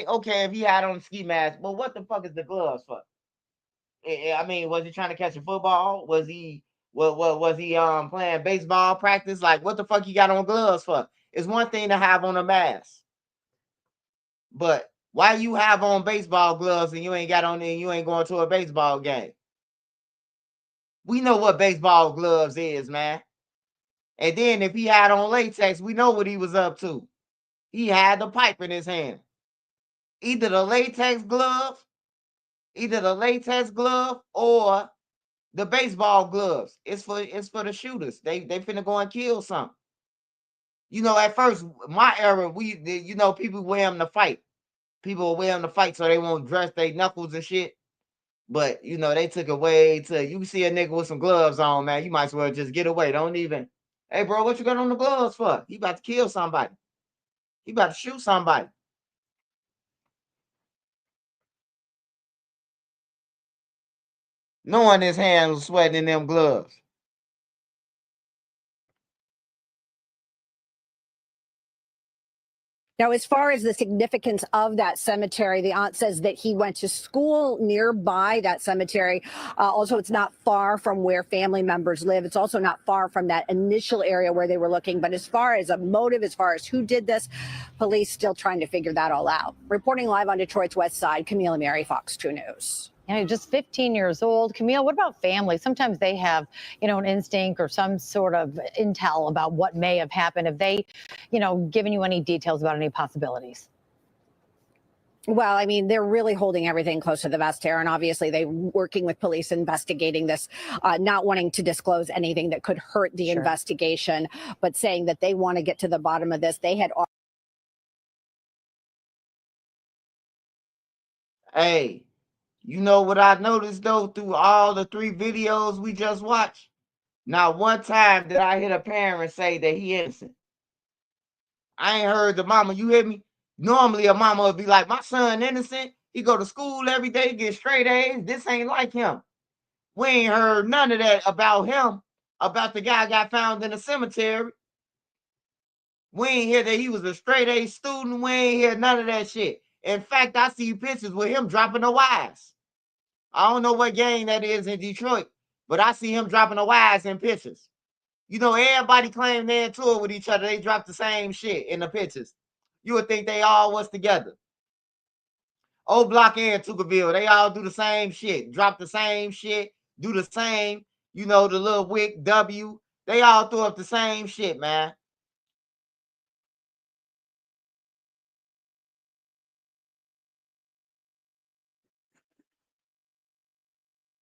okay, if he had on a ski mask, but what the fuck is the gloves for? I mean, was he trying to catch a football? Was he was he playing baseball practice? Like, what the fuck you got on gloves for? It's one thing to have on a mask. But why you have on baseball gloves and you ain't got on and you ain't going to a baseball game? We know what baseball gloves is, man. And then if he had on latex, we know what he was up to. He had the pipe in his hand. Either the latex glove or the baseball gloves. It's for the shooters. They finna go and kill something. You know, at first, my era, people wear them to fight. People wear them to fight so they won't dress their knuckles and shit. But they took away to you see a nigga with some gloves on, man. You might as well just get away. Don't even. Hey, bro, what you got on the gloves for? He about to kill somebody. He about to shoot somebody. Knowing his hands was sweating in them gloves. Now, as far as the significance of that cemetery, the aunt says that he went to school nearby that cemetery. Also, it's not far from where family members live. It's also not far from that initial area where they were looking. But as far as a motive, as far as who did this, police still trying to figure that all out. Reporting live on Detroit's West Side, Camille Mary, Fox 2 News. Just 15 years old. Camille, what about family? Sometimes they have, an instinct or some sort of intel about what may have happened. Have they, given you any details about any possibilities? Well, I mean, they're really holding everything close to the vest here. And obviously, they're working with police investigating this, not wanting to disclose anything that could hurt the investigation, but saying that they want to get to the bottom of this. They had. Hey, you know what I noticed though through all the 3 videos we just watched? Not one time did I hear a parent say that he innocent. I ain't heard the mama, you hear me? Normally a mama would be like, my son innocent. He go to school every day, get straight A's. This ain't like him. We ain't heard none of that about him, about the guy got found in the cemetery. We ain't hear that he was a straight A student. We ain't hear none of that shit. In fact, I see pictures with him dropping the wires. I don't know what gang that is in Detroit, but I see him dropping the wires in pictures. You know, everybody claim they're in tour with each other. They drop the same shit in the pictures. You would think they all was together. Old Block and Tuggville, they all do the same shit. Drop the same shit. Do the same, the little wick W. They all throw up the same shit, man.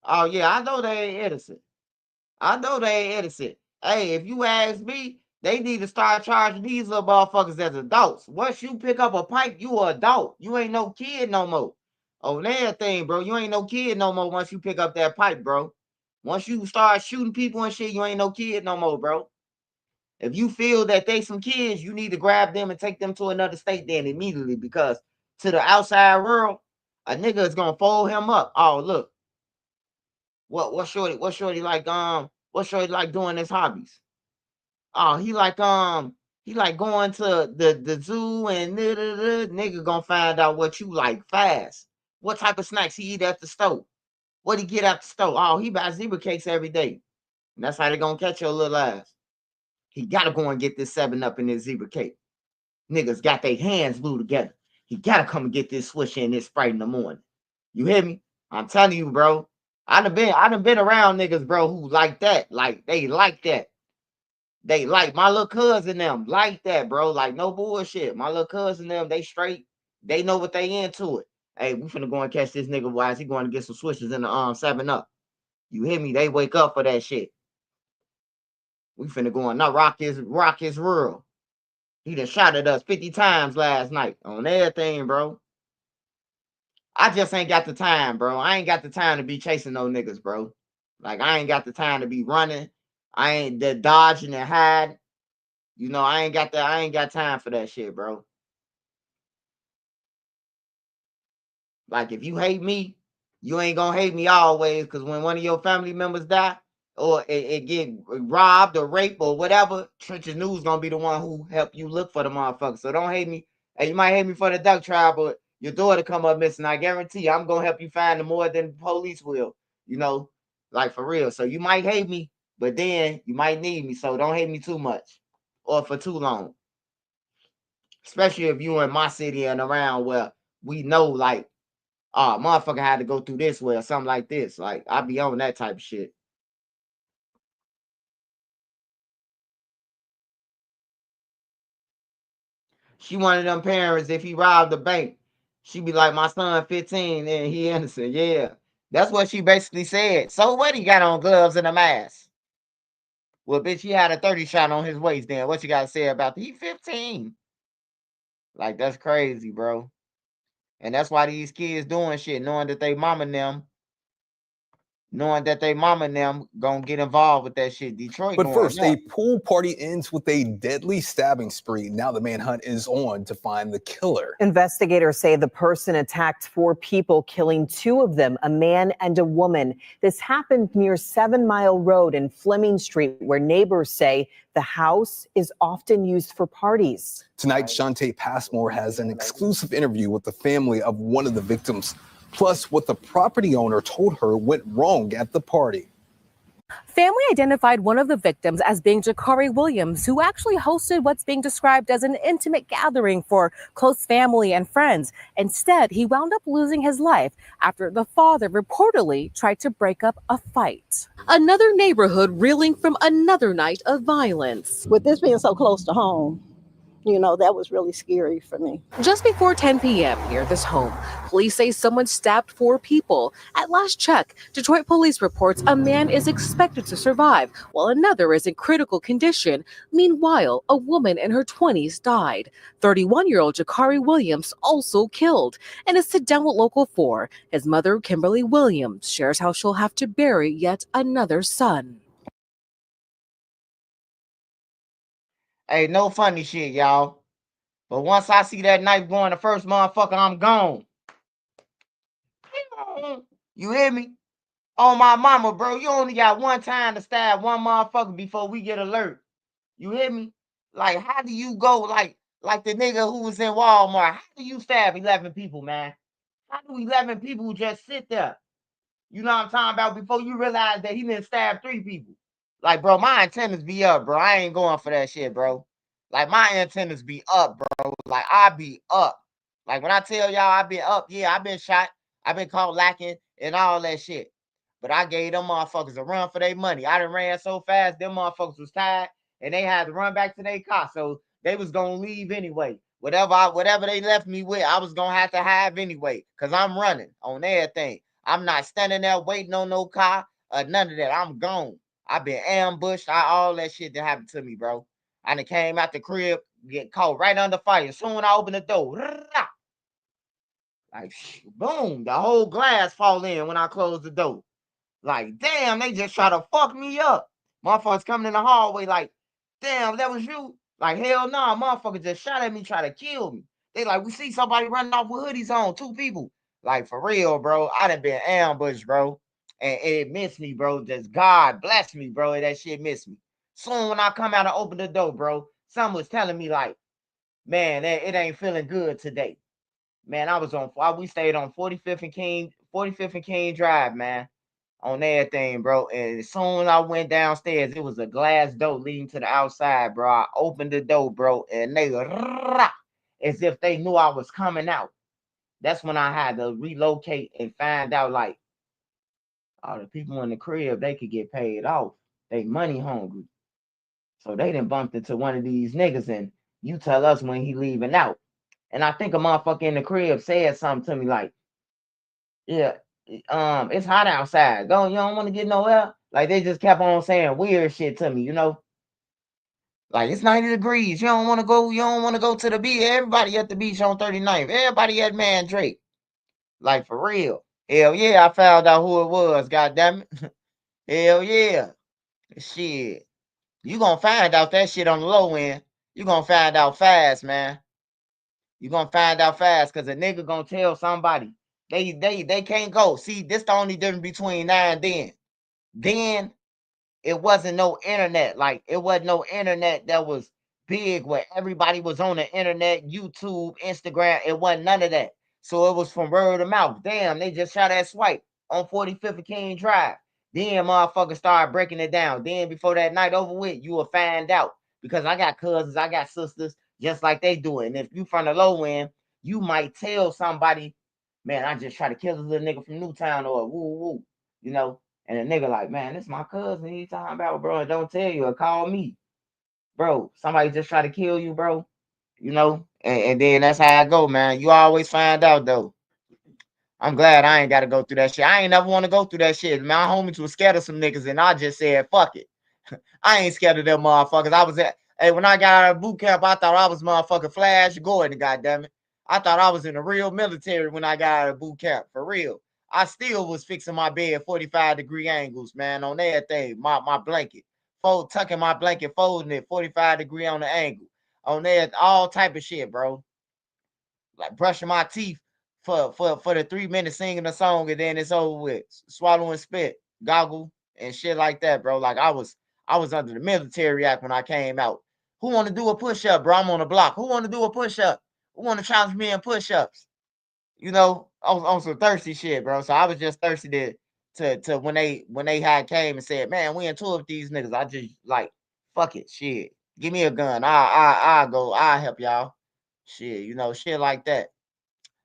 Oh, yeah, I know they ain't innocent. Hey, if you ask me, they need to start charging these little motherfuckers as adults. Once you pick up a pipe, you an adult. You ain't no kid no more. Oh, that thing, bro. You ain't no kid no more once you pick up that pipe, bro. Once you start shooting people and shit, you ain't no kid no more, bro. If you feel that they some kids, you need to grab them and take them to another state then immediately, because to the outside world, a nigga is gonna fold him up. Oh, look. What shorty like doing his hobbies? Oh, he like going to the zoo and nigga gonna find out what you like fast. What type of snacks he eat at the store? What he get at the store? Oh, he buy zebra cakes every day. And that's how they gonna catch your little ass. He gotta go and get this 7-Up and this zebra cake. Niggas got their hands glued together. He gotta come and get this Swisher and this Sprite in the morning. You hear me? I'm telling you, bro. I done been around niggas, bro, who like that. Like, they like that. They like my little cousin them like that, bro. Like, no bullshit. My little cousin them, they straight. They know what they into it. Hey, we finna go and catch this nigga. Why is he going to get some switches in the 7-Up? You hear me? They wake up for that shit. We finna go and not rock his world. He done shot at us 50 times last night on everything, bro. I just ain't got the time, bro. I ain't got the time to be chasing no niggas, bro. Like, I ain't got the time to be running. I ain't the dodging and hide. I ain't got time for that shit, bro. Like, if you hate me, you ain't gonna hate me always, because when one of your family members die or it get robbed or raped or whatever, Trenches News gonna be the one who help you look for the motherfucker. So don't hate me. Hey, you might hate me for the duck trial, but your daughter come up missing. I guarantee you, I'm gonna help you find them more than the police will. Like, for real. So you might hate me, but then you might need me. So don't hate me too much or for too long. Especially if you in my city and around where we know, like, motherfucker had to go through this way or something like this. Like, I be on that type of shit. She one of them parents, if he robbed the bank, she be like, my son 15 and he innocent. Yeah. That's what she basically said. So what, he got on gloves and a mask? Well, bitch, he had a 30 shot on his waist then. What you gotta say about that? He 15. Like, that's crazy, bro. And that's why these kids doing shit, knowing that they mom and them knowing that they mama and them gonna get involved with that shit. Detroit But going first, up. a pool party ends with a deadly stabbing spree. Now the manhunt is on to find the killer. Investigators say the person attacked 4 people, killing 2 of them, a man and a woman. This happened near 7 Mile Road and Fleming Street, where neighbors say the house is often used for parties. Tonight, Shantae Passmore has an exclusive interview with the family of one of the victims, plus what the property owner told her went wrong at the party. Family identified one of the victims as being Jakari Williams, who actually hosted what's being described as an intimate gathering for close family and friends. Instead, he wound up losing his life after the father reportedly tried to break up a fight. Another neighborhood reeling from another night of violence. With this being so close to home, you know, that was really scary for me. Just before 10 p.m. near this home, police say someone stabbed 4 people. At last check, Detroit police reports a man is expected to survive, while another is in critical condition. Meanwhile, a woman in her 20s died. 31-year-old Jakari Williams also killed. In a sit-down with Local 4, his mother, Kimberly Williams, shares how she'll have to bury yet another son. Hey, no funny shit, y'all. But once I see that knife going the first motherfucker, I'm gone. You hear me? On my mama, bro. You only got one time to stab one motherfucker before we get alert. You hear me? Like, how do you go like the nigga who was in Walmart? How do you stab 11 people, man? How do 11 people just sit there? You know what I'm talking about? Before you realize that he didn't stab 3 people. Like, bro, my antennas be up, bro. I ain't going for that shit, bro. Like, my antennas be up, bro. Like, I be up. Like, when I tell y'all I been up, yeah, I been shot. I been caught lacking and all that shit. But I gave them motherfuckers a run for their money. I done ran so fast, them motherfuckers was tired, and they had to run back to their car. So they was gonna leave anyway. Whatever they left me with, I was gonna have to have anyway. Cause I'm running on everything. I'm not standing there waiting on no car or none of that. I'm gone. I've been ambushed. All that shit that happened to me, bro. I done came out the crib, get caught right under fire. Soon I open the door. Like, boom, the whole glass fall in when I close the door. Like, damn, they just try to fuck me up. Motherfuckers coming in the hallway like, damn, that was you? Like, hell no, motherfucker just shot at me, try to kill me. They like, we see somebody running off with hoodies on, 2 people. Like, for real, bro. I done been ambushed, bro. And it missed me, bro. Just God bless me, bro. That shit missed me. Soon when I come out and open the door, bro, someone was telling me like, man, it ain't feeling good today. Man, we stayed on 45th and King Drive, man. On everything, bro. And as soon as I went downstairs, it was a glass door leading to the outside, bro. I opened the door, bro, and they as if they knew I was coming out. That's when I had to relocate and find out, like, all the people in the crib, they could get paid off. They money hungry. So they done bumped into one of these niggas, and you tell us when he leaving out. And I think a motherfucker in the crib said something to me like, yeah, it's hot outside. You don't want to get no air? Like, they just kept on saying weird shit to me, you know? Like, it's 90 degrees. You don't want to go to the beach. Everybody at the beach on 39th. Everybody at Mandrake. Like, for real. Hell yeah, I found out who it was, goddamn it. Hell yeah. Shit. You gonna find out that shit on the low end. You gonna find out fast, man. You gonna find out fast, because a nigga gonna tell somebody. They can't go. See, this the only difference between now and then. Then it wasn't no internet. Like, it wasn't no internet that was big where everybody was on the internet, YouTube, Instagram. It wasn't none of that. So it was from word of mouth. Damn, they just shot that swipe on 45th and King Drive. Then motherfuckers started breaking it down. Then before that night over with, you will find out. Because I got cousins, I got sisters, just like they do it. And if you from the low end, you might tell somebody, man, I just try to kill this little nigga from Newtown or woo woo, you know. And a nigga like, man, this my cousin. He talking about, bro, don't tell you or call me. Bro, somebody just try to kill you, bro. You know? And then that's how I go, man. You always find out, though. I'm glad I ain't got to go through that shit. I ain't never want to go through that shit. My homies was scared of some niggas, and I just said, fuck it. I ain't scared of them motherfuckers. When I got out of boot camp, I thought I was motherfucking Flash Gordon, goddammit. I thought I was in the real military when I got out of boot camp, for real. I still was fixing my bed 45-degree angles, man, on everything. My blanket, tucking my blanket, folding it 45-degree on the angle, on there, all type of shit, bro. Like brushing my teeth for the 3 minutes singing a song and then it's over with. Swallowing spit, goggle and shit like that, bro. Like I was under the military act when I came out. Who want to do a push-up, bro? I'm on the block. Who want to do a push-up? Who want to challenge me in push-ups? You know, I was on some thirsty shit, bro. So I was just thirsty to when they had came and said, man, we in tour with these niggas. I just like, fuck it, shit. Give me a gun. I'll go. I'll help y'all. Shit, you know, shit like that.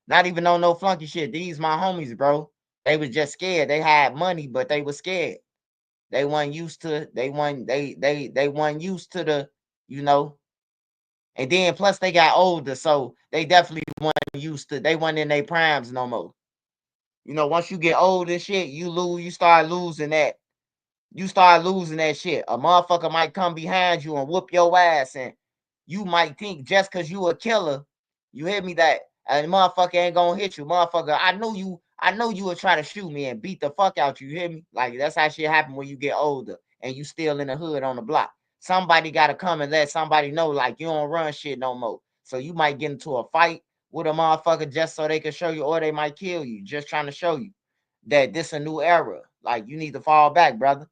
Not even on no flunky shit. These my homies, bro. They was just scared. They had money, but they was scared. They weren't used to. They weren't used to the, you know. And then plus they got older, so they definitely weren't used to. They weren't in their primes no more. You know, once you get old and shit, you start losing that. You start losing that shit. A motherfucker might come behind you and whoop your ass, and you might think just because you a killer, you hear me, that a motherfucker ain't gonna hit you. Motherfucker, I know you would try to shoot me and beat the fuck out you, hear me? Like, that's how shit happen when you get older and you still in the hood on the block. Somebody gotta come and let somebody know, like, you don't run shit no more. So you might get into a fight with a motherfucker just so they can show you, or they might kill you, just trying to show you that this a new era. Like, you need to fall back, brother.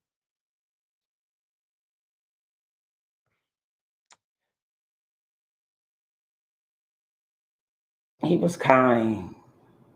He was kind.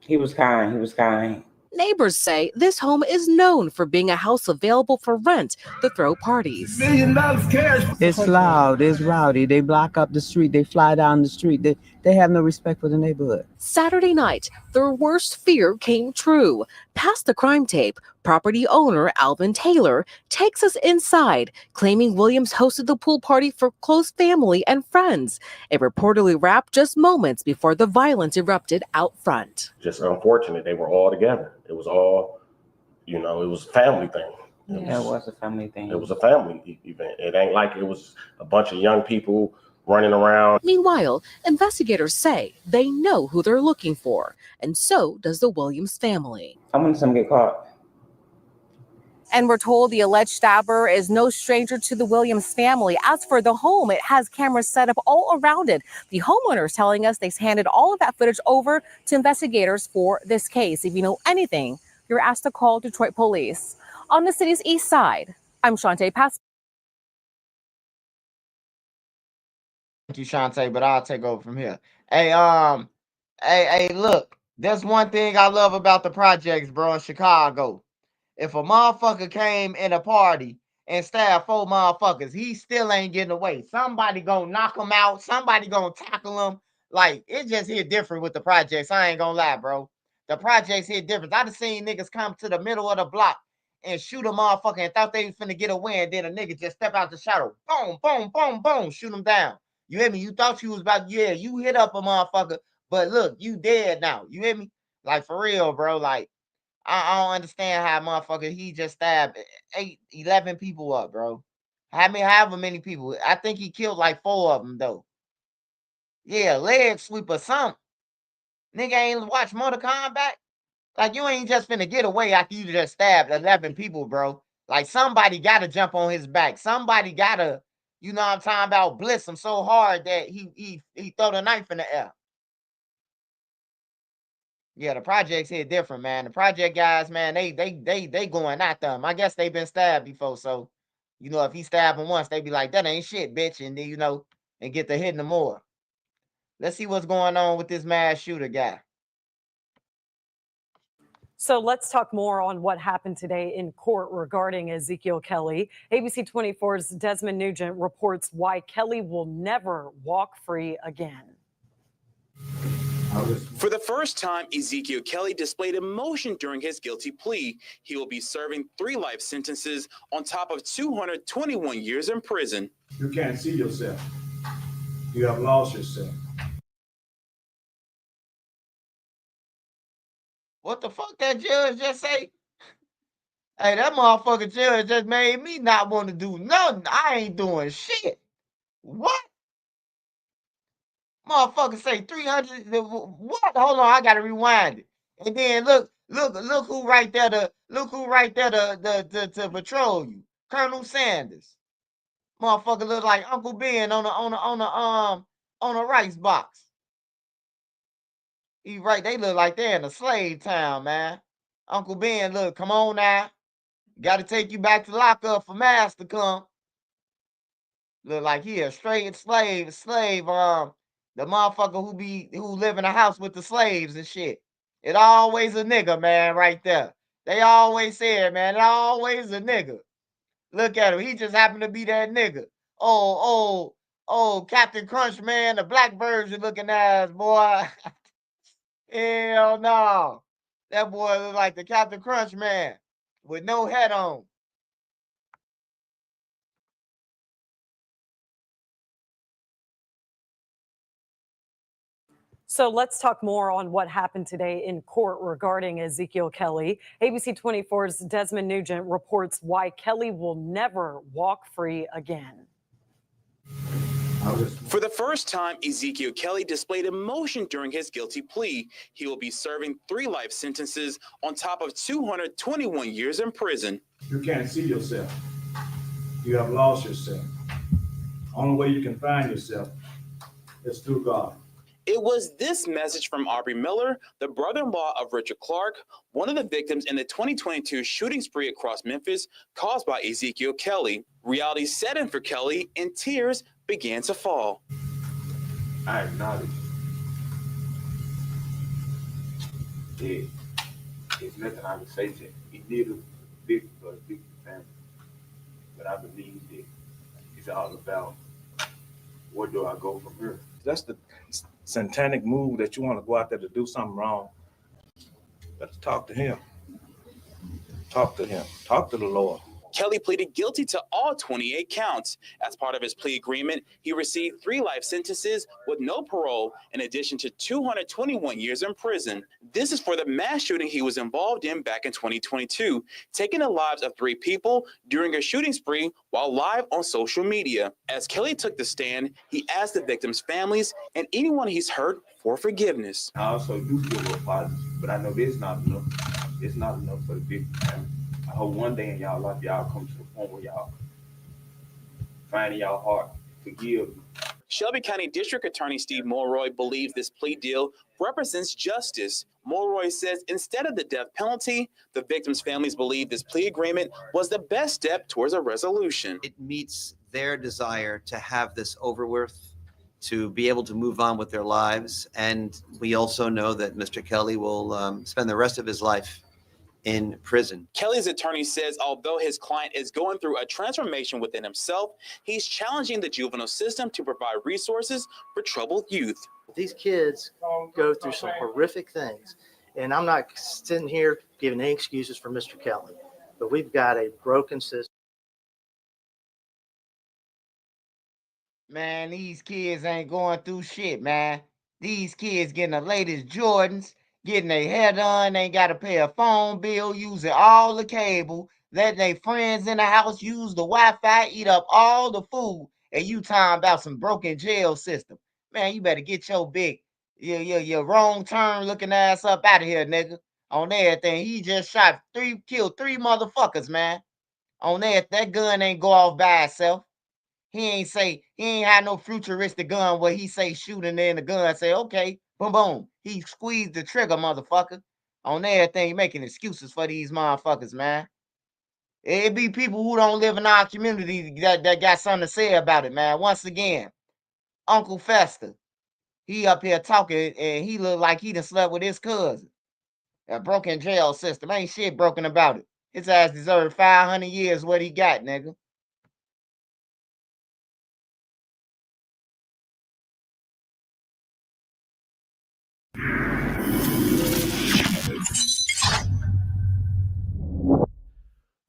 He was kind. He was kind. Neighbors say this home is known for being a house available for rent to throw parties. $1 million cash. It's loud, it's rowdy. They block up the street, they fly down the street. They have no respect for the neighborhood. Saturday night, their worst fear came true. Past the crime tape, property owner Alvin Taylor takes us inside, claiming Williams hosted the pool party for close family and friends. It reportedly wrapped just moments before the violence erupted out front. Just unfortunate. They were all together. It was all, you know, it was a family thing. It was a family thing. It was a family event. It ain't like it was a bunch of young people running around. Meanwhile, investigators say they know who they're looking for, and so does the Williams family. I want some to get caught. And we're told the alleged stabber is no stranger to the Williams family. As for the home, it has cameras set up all around it. The homeowner is telling us they've handed all of that footage over to investigators for this case. If you know anything, you're asked to call Detroit Police. On the city's east side, I'm Shantae Pass. Thank you, Shantae, but I'll take over from here. Hey, look, there's one thing I love about the projects, bro, in Chicago. If a motherfucker came in a party and stabbed 4 motherfuckers, he still ain't getting away. Somebody gonna knock him out. Somebody gonna tackle him. Like, it just hit different with the projects. I ain't gonna lie, bro. The projects hit different. I done seen niggas come to the middle of the block and shoot a motherfucker and thought they was finna get away, and then a nigga just step out the shadow. Boom, boom, boom, boom. Shoot him down. You hear me? You thought you was about, yeah, you hit up a motherfucker, but look, you dead now. You hear me? Like, for real, bro. Like, I don't understand how motherfucker, he just stabbed 11 people up, bro. However many people. I think he killed like 4 of them, though. Yeah, leg sweep or something. Nigga ain't watch Mortal Kombat. Like, you ain't just finna get away after you just stabbed 11 people, bro. Like, somebody gotta jump on his back. Somebody gotta, you know what I'm talking about, blitz him so hard that he throw the knife in the air. Yeah, the projects hit different, man. The project guys, man, they going at them. I guess they been stabbed before, so you know, if he stabbed them once, they be like, that ain't shit, bitch, and then, you know, and get to hitting them more. Let's see what's going on with this mass shooter guy. So let's talk more on what happened today in court regarding Ezekiel Kelly. ABC 24's Desmond Nugent reports why Kelly will never walk free again. For the first time, Ezekiel Kelly displayed emotion during his guilty plea. He will be serving 3 life sentences on top of 221 years in prison. You can't see yourself. You have lost yourself. What the fuck that judge just say? Hey, that motherfucker judge just made me not want to do nothing. I ain't doing shit. What? Motherfucker say 300. What? Hold on, I gotta rewind it. And then look, Look who right there to patrol you. Colonel Sanders. Motherfucker look like Uncle Ben on a rice box. He right, they look like they're in a slave town, man. Uncle Ben, look, come on now. Gotta take you back to lockup for Mass to come. Look like he a straight slave, the motherfucker who live in a house with the slaves and shit. It always a nigga, man, right there. They always say it, man. It always a nigga. Look at him. He just happened to be that nigga. Oh, Captain Crunch, man, the black version looking ass, boy. Hell no. That boy look like the Captain Crunch, man, with no head on. So let's talk more on what happened today in court regarding Ezekiel Kelly. ABC 24's Desmond Nugent reports why Kelly will never walk free again. For the first time, Ezekiel Kelly displayed emotion during his guilty plea. He will be serving 3 life sentences on top of 221 years in prison. You can't see yourself. You have lost yourself. Only way you can find yourself is through God. It was this message from Aubrey Miller, the brother-in-law of Richard Clark, one of the victims in the 2022 shooting spree across Memphis caused by Ezekiel Kelly. Reality set in for Kelly and tears began to fall. I acknowledge that there's nothing I can say to him. He did a big for a big family. But I believe that it's all about where do I go from here. That's the satanic move that you want to go out there to do something wrong. But talk to him. Talk to him. Talk to the Lord. Kelly pleaded guilty to all 28 counts. As part of his plea agreement, he received 3 life sentences with no parole, in addition to 221 years in prison. This is for the mass shooting he was involved in back in 2022, taking the lives of 3 people during a shooting spree while live on social media. As Kelly took the stand, he asked the victims' families and anyone he's hurt for forgiveness. I also do feel apologies, but I know this is not enough. It's not enough for the victim family. I hope one day in y'all life, y'all come to the point where y'all find in y'all heart, forgive. Shelby County District Attorney Steve Mulroy believes this plea deal represents justice. Mulroy says instead of the death penalty, the victims' families believe this plea agreement was the best step towards a resolution. It meets their desire to have this over with, to be able to move on with their lives. And we also know that Mr. Kelly will spend the rest of his life in prison. Kelly's attorney says although his client is going through a transformation within himself, he's challenging the juvenile system to provide resources for troubled youth. These kids go through some horrific things, and I'm not sitting here giving any excuses for Mr. Kelly, but we've got a broken system. Man, these kids ain't going through shit, man. These kids getting the latest Jordans, getting their hair done, ain't got to pay a phone bill, using all the cable, letting their friends in the house use the Wi-Fi, eat up all the food, and you talking about some broken jail system. Man, you better get your your wrong turn looking ass up out of here, nigga. On everything. He just killed 3 motherfuckers, man. On that gun ain't go off by itself. He ain't had no futuristic gun where he say shooting in the gun, say, okay, boom, boom. He squeezed the trigger, motherfucker. On everything, making excuses for these motherfuckers, man. It be people who don't live in our community that got something to say about it, man. Once again, Uncle Fester, he up here talking and he look like he done slept with his cousin. A broken jail system. Ain't shit broken about it. His ass deserved 500 years what he got, nigga.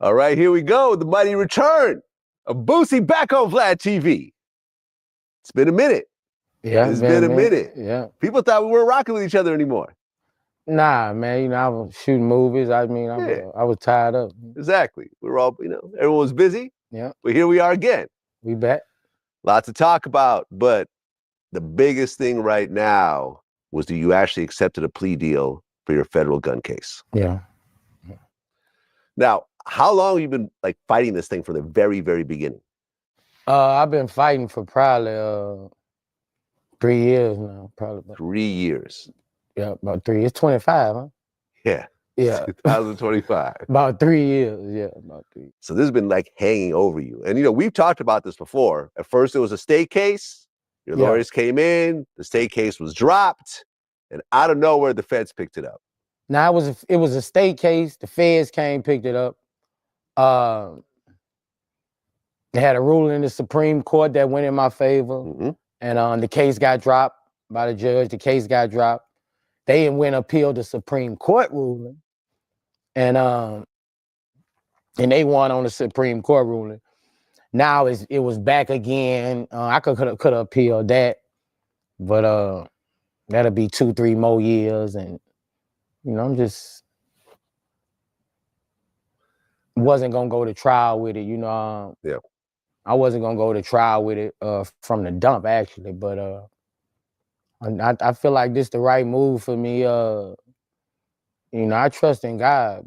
All right, here we go. The mighty return of Boosie back on Vlad TV. It's been a minute. Yeah, it's been a minute. Yeah. People thought we weren't rocking with each other anymore. Nah, man. You know, I was shooting movies. I mean, I was tired up. Exactly. We're all, everyone was busy. Yeah. But here we are again. We back. Lots to talk about, but the biggest thing right now was that you actually accepted a plea deal for your federal gun case. Yeah. Now, how long have you been like fighting this thing from the very, very beginning? I've been fighting for probably 3 years now. Probably about, 3 years. yeah, about 3 years. 25, huh? Yeah. Yeah. 2025. About 3 years. Yeah, about 3. So this has been like hanging over you. And, we've talked about this before. At first, it was a state case. Your Yeah. lawyers came in. The state case was dropped. And out of nowhere, the feds picked it up. Now, it was a state case. The feds came, picked it up. They had a ruling in the Supreme Court that went in my favor. And the case got dropped by the judge. The case got dropped. They went appeal the Supreme Court ruling. And they won on the Supreme Court ruling. Now it was back again. I could have appealed that, but that'll be 2-3 more years, and I'm just wasn't gonna go to trial with it. Yeah. I wasn't gonna go to trial with it from the dump actually, but I feel like this the right move for me. I trust in God,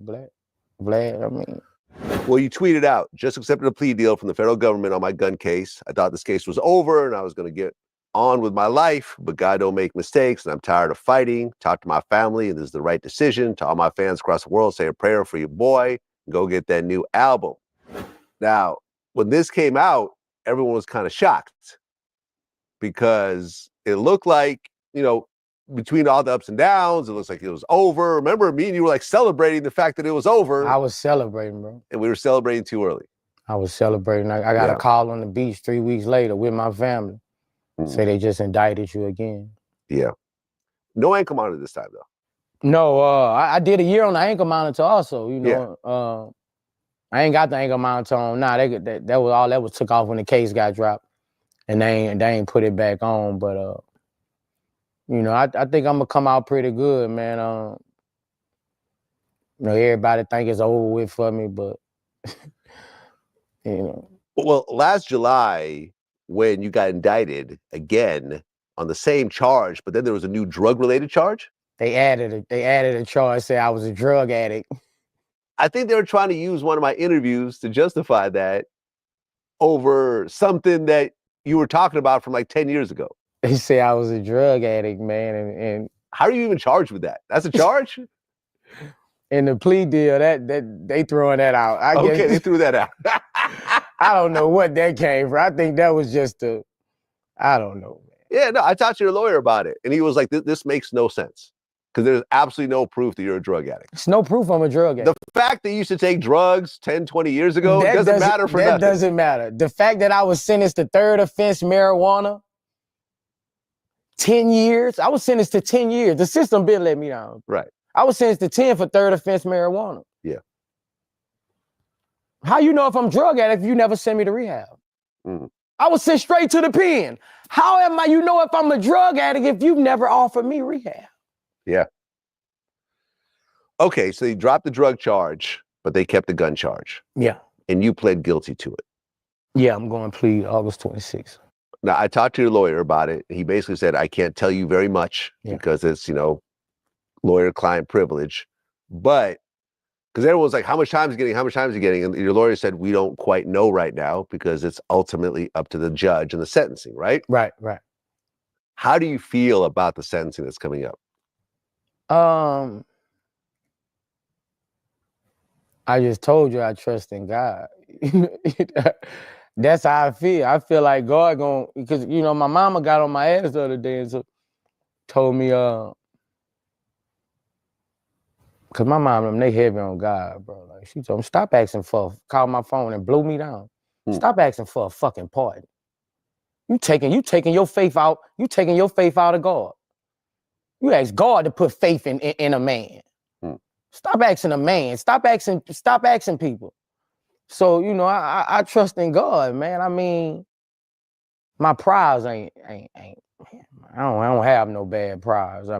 Vlad. I mean. Well, you tweeted out, just accepted a plea deal from the federal government on my gun case. I thought this case was over and I was going to get on with my life, but God don't make mistakes and I'm tired of fighting. Talk to my family and this is the right decision. To all my fans across the world, say a prayer for your boy. Go get that new album. Now, when this came out, everyone was kind of shocked because it looked like, between all the ups and downs, it looks like it was over. Remember, me and you were like celebrating the fact that it was over. I was celebrating, bro. And we were celebrating too early. I was celebrating. I got a call on the beach 3 weeks later with my family. Say they just indicted you again. Yeah. No ankle monitor this time, though. No, I did a year on the ankle monitor also, I ain't got the ankle monitor on now. That was all that was took off when the case got dropped. And they ain't put it back on, but I think I'm gonna come out pretty good, man. Everybody think it's over with for me, but Well, last July, when you got indicted again on the same charge, but then there was a new drug-related charge. They added a charge, say I was a drug addict. I think they were trying to use one of my interviews to justify that over something that you were talking about from like 10 years ago. They say I was a drug addict, man, and how are you even charged with that? That's a charge? In the plea deal, that they throwing that out. I guess they threw that out. I don't know what that came from. I think that was just I don't know. Yeah, no, I talked to your lawyer about it, and he was like, this makes no sense because there's absolutely no proof that you're a drug addict. It's no proof I'm a drug addict. The fact that you used to take drugs 10, 20 years ago, it doesn't matter for nothing. That doesn't matter. The fact that I was sentenced to third offense marijuana, 10 years. I was sentenced to 10 years. The system been let me down. Right. I was sentenced to 10 for third offense marijuana. Yeah. How you know if I'm drug addict if you never send me to rehab? I was sent straight to the pen. How am I, if I'm a drug addict if you've never offered me rehab? Yeah. Okay, so they dropped the drug charge, but they kept the gun charge. Yeah. And you pled guilty to it. Yeah, I'm going to plead August 26th. Now, I talked to your lawyer about it. He basically said, I can't tell you very much because it's, lawyer-client privilege. But, because everyone's like, how much time is he getting? How much time is he getting? And your lawyer said, we don't quite know right now because it's ultimately up to the judge and the sentencing, right? Right. How do you feel about the sentencing that's coming up? I just told you I trust in God. That's how I feel. I feel like God because my mama got on my ass the other day and told me, cause my mom, they heavy on God, bro. Like she told me, stop asking call my phone and blow me down. Stop asking for a fucking pardon. You taking your faith out. You taking your faith out of God. You ask God to put faith in a man. Stop asking a man. Stop asking people. So, I trust in God, man. I mean, my prize ain't I don't have no bad prize.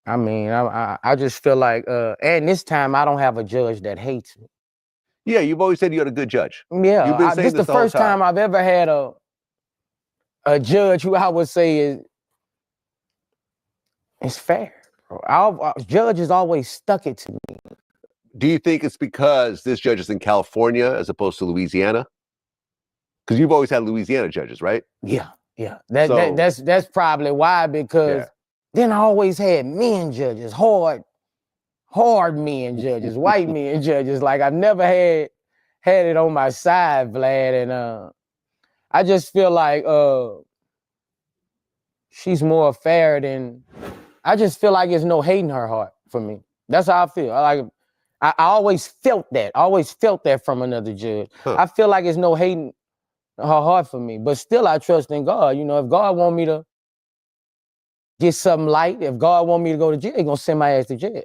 I just feel like and this time I don't have a judge that hates me. Yeah, you've always said you had a good judge. Yeah, You've been saying this the first time I've ever had a judge who I would say is It's fair, bro. Our judges always stuck it to me. Do you think it's because this judge is in California as opposed to Louisiana? Because you've always had Louisiana judges, right? Yeah. That's probably why, because then I always had men judges, hard men judges, white men judges. Like I've never had it on my side, Vlad, and I just feel like she's more fair than. I just feel like there's no hate in her heart for me. That's how I feel. I always felt that. I always felt that from another judge. I feel like there's no hate in her heart for me, but still I trust in God. You know, if God want me to get something light, if God want me to go to jail, He gonna send my ass to jail.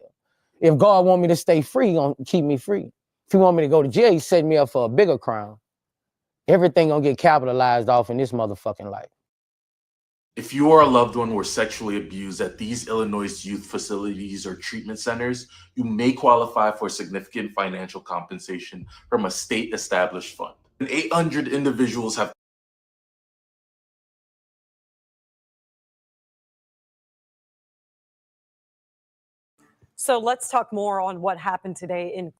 If God want me to stay free, He gonna keep me free. If He want me to go to jail, He set me up for a bigger crime. Everything gonna get capitalized off in this motherfucking life. If you or a loved one were sexually abused at these Illinois youth facilities or treatment centers, you may qualify for significant financial compensation from a state-established fund. And 800 individuals have So let's talk more on what happened today in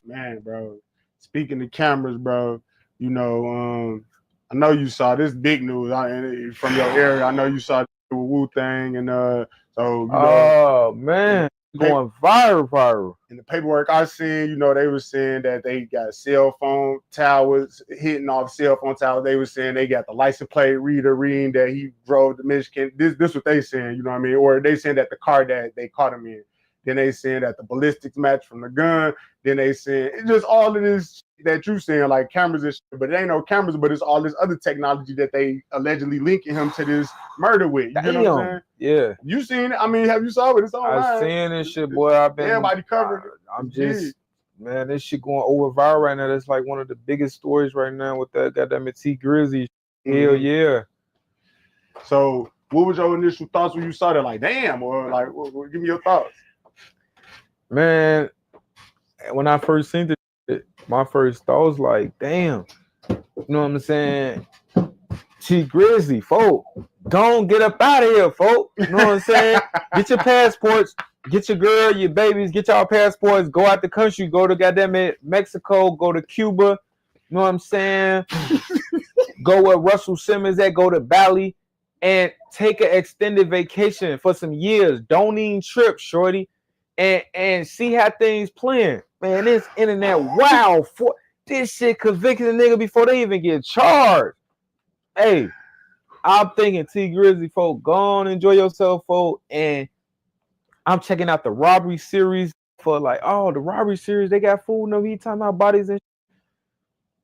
Man, bro. Speaking to cameras, bro, you know, I know you saw this big news from your area. I know you saw the Wu thing, and so you know. Oh man, going viral. In the paperwork I seen, you know, they were saying that they got cell phone towers hitting off cell phone towers. They were saying they got the license plate reader reading that he drove to Michigan. This what they saying, you know what I mean? Or they saying that the car that they caught him in. Then they saying that the ballistics match from the gun. Then they saying it's just all of this that you saying, like cameras and shit, but it ain't no cameras, but it's all this other technology that they allegedly linking him to this murder with. You know what I'm saying? Yeah. You seen it? I mean, have you saw it? It's online. I seen this shit, boy. I've been everybody covered it. I'm just man, this shit going over viral right now. That's like one of the biggest stories right now with that goddamn T Grizzly. Hell yeah. So what was your initial thoughts when you saw that? Like, damn, or like give me your thoughts. Man, when I first seen it, my first thought was like, damn, you know what I'm saying? T Grizzly, folk, don't get up out of here, folk. You know what I'm saying? Get your passports, get your girl, your babies, get y'all passports, go out the country, go to goddamn it, Mexico, go to Cuba, you know what I'm saying? Go where Russell Simmons at, go to Bali, and take an extended vacation for some years. Don't even trip, shorty. And see how things playing. Man, this internet, wow, for this shit convicted a nigga before they even get charged. Hey, I'm thinking T Grizzly, folk, go on, enjoy yourself, folk. And I'm checking out the robbery series for like, oh, the robbery series, they got food, no, he talking about bodies and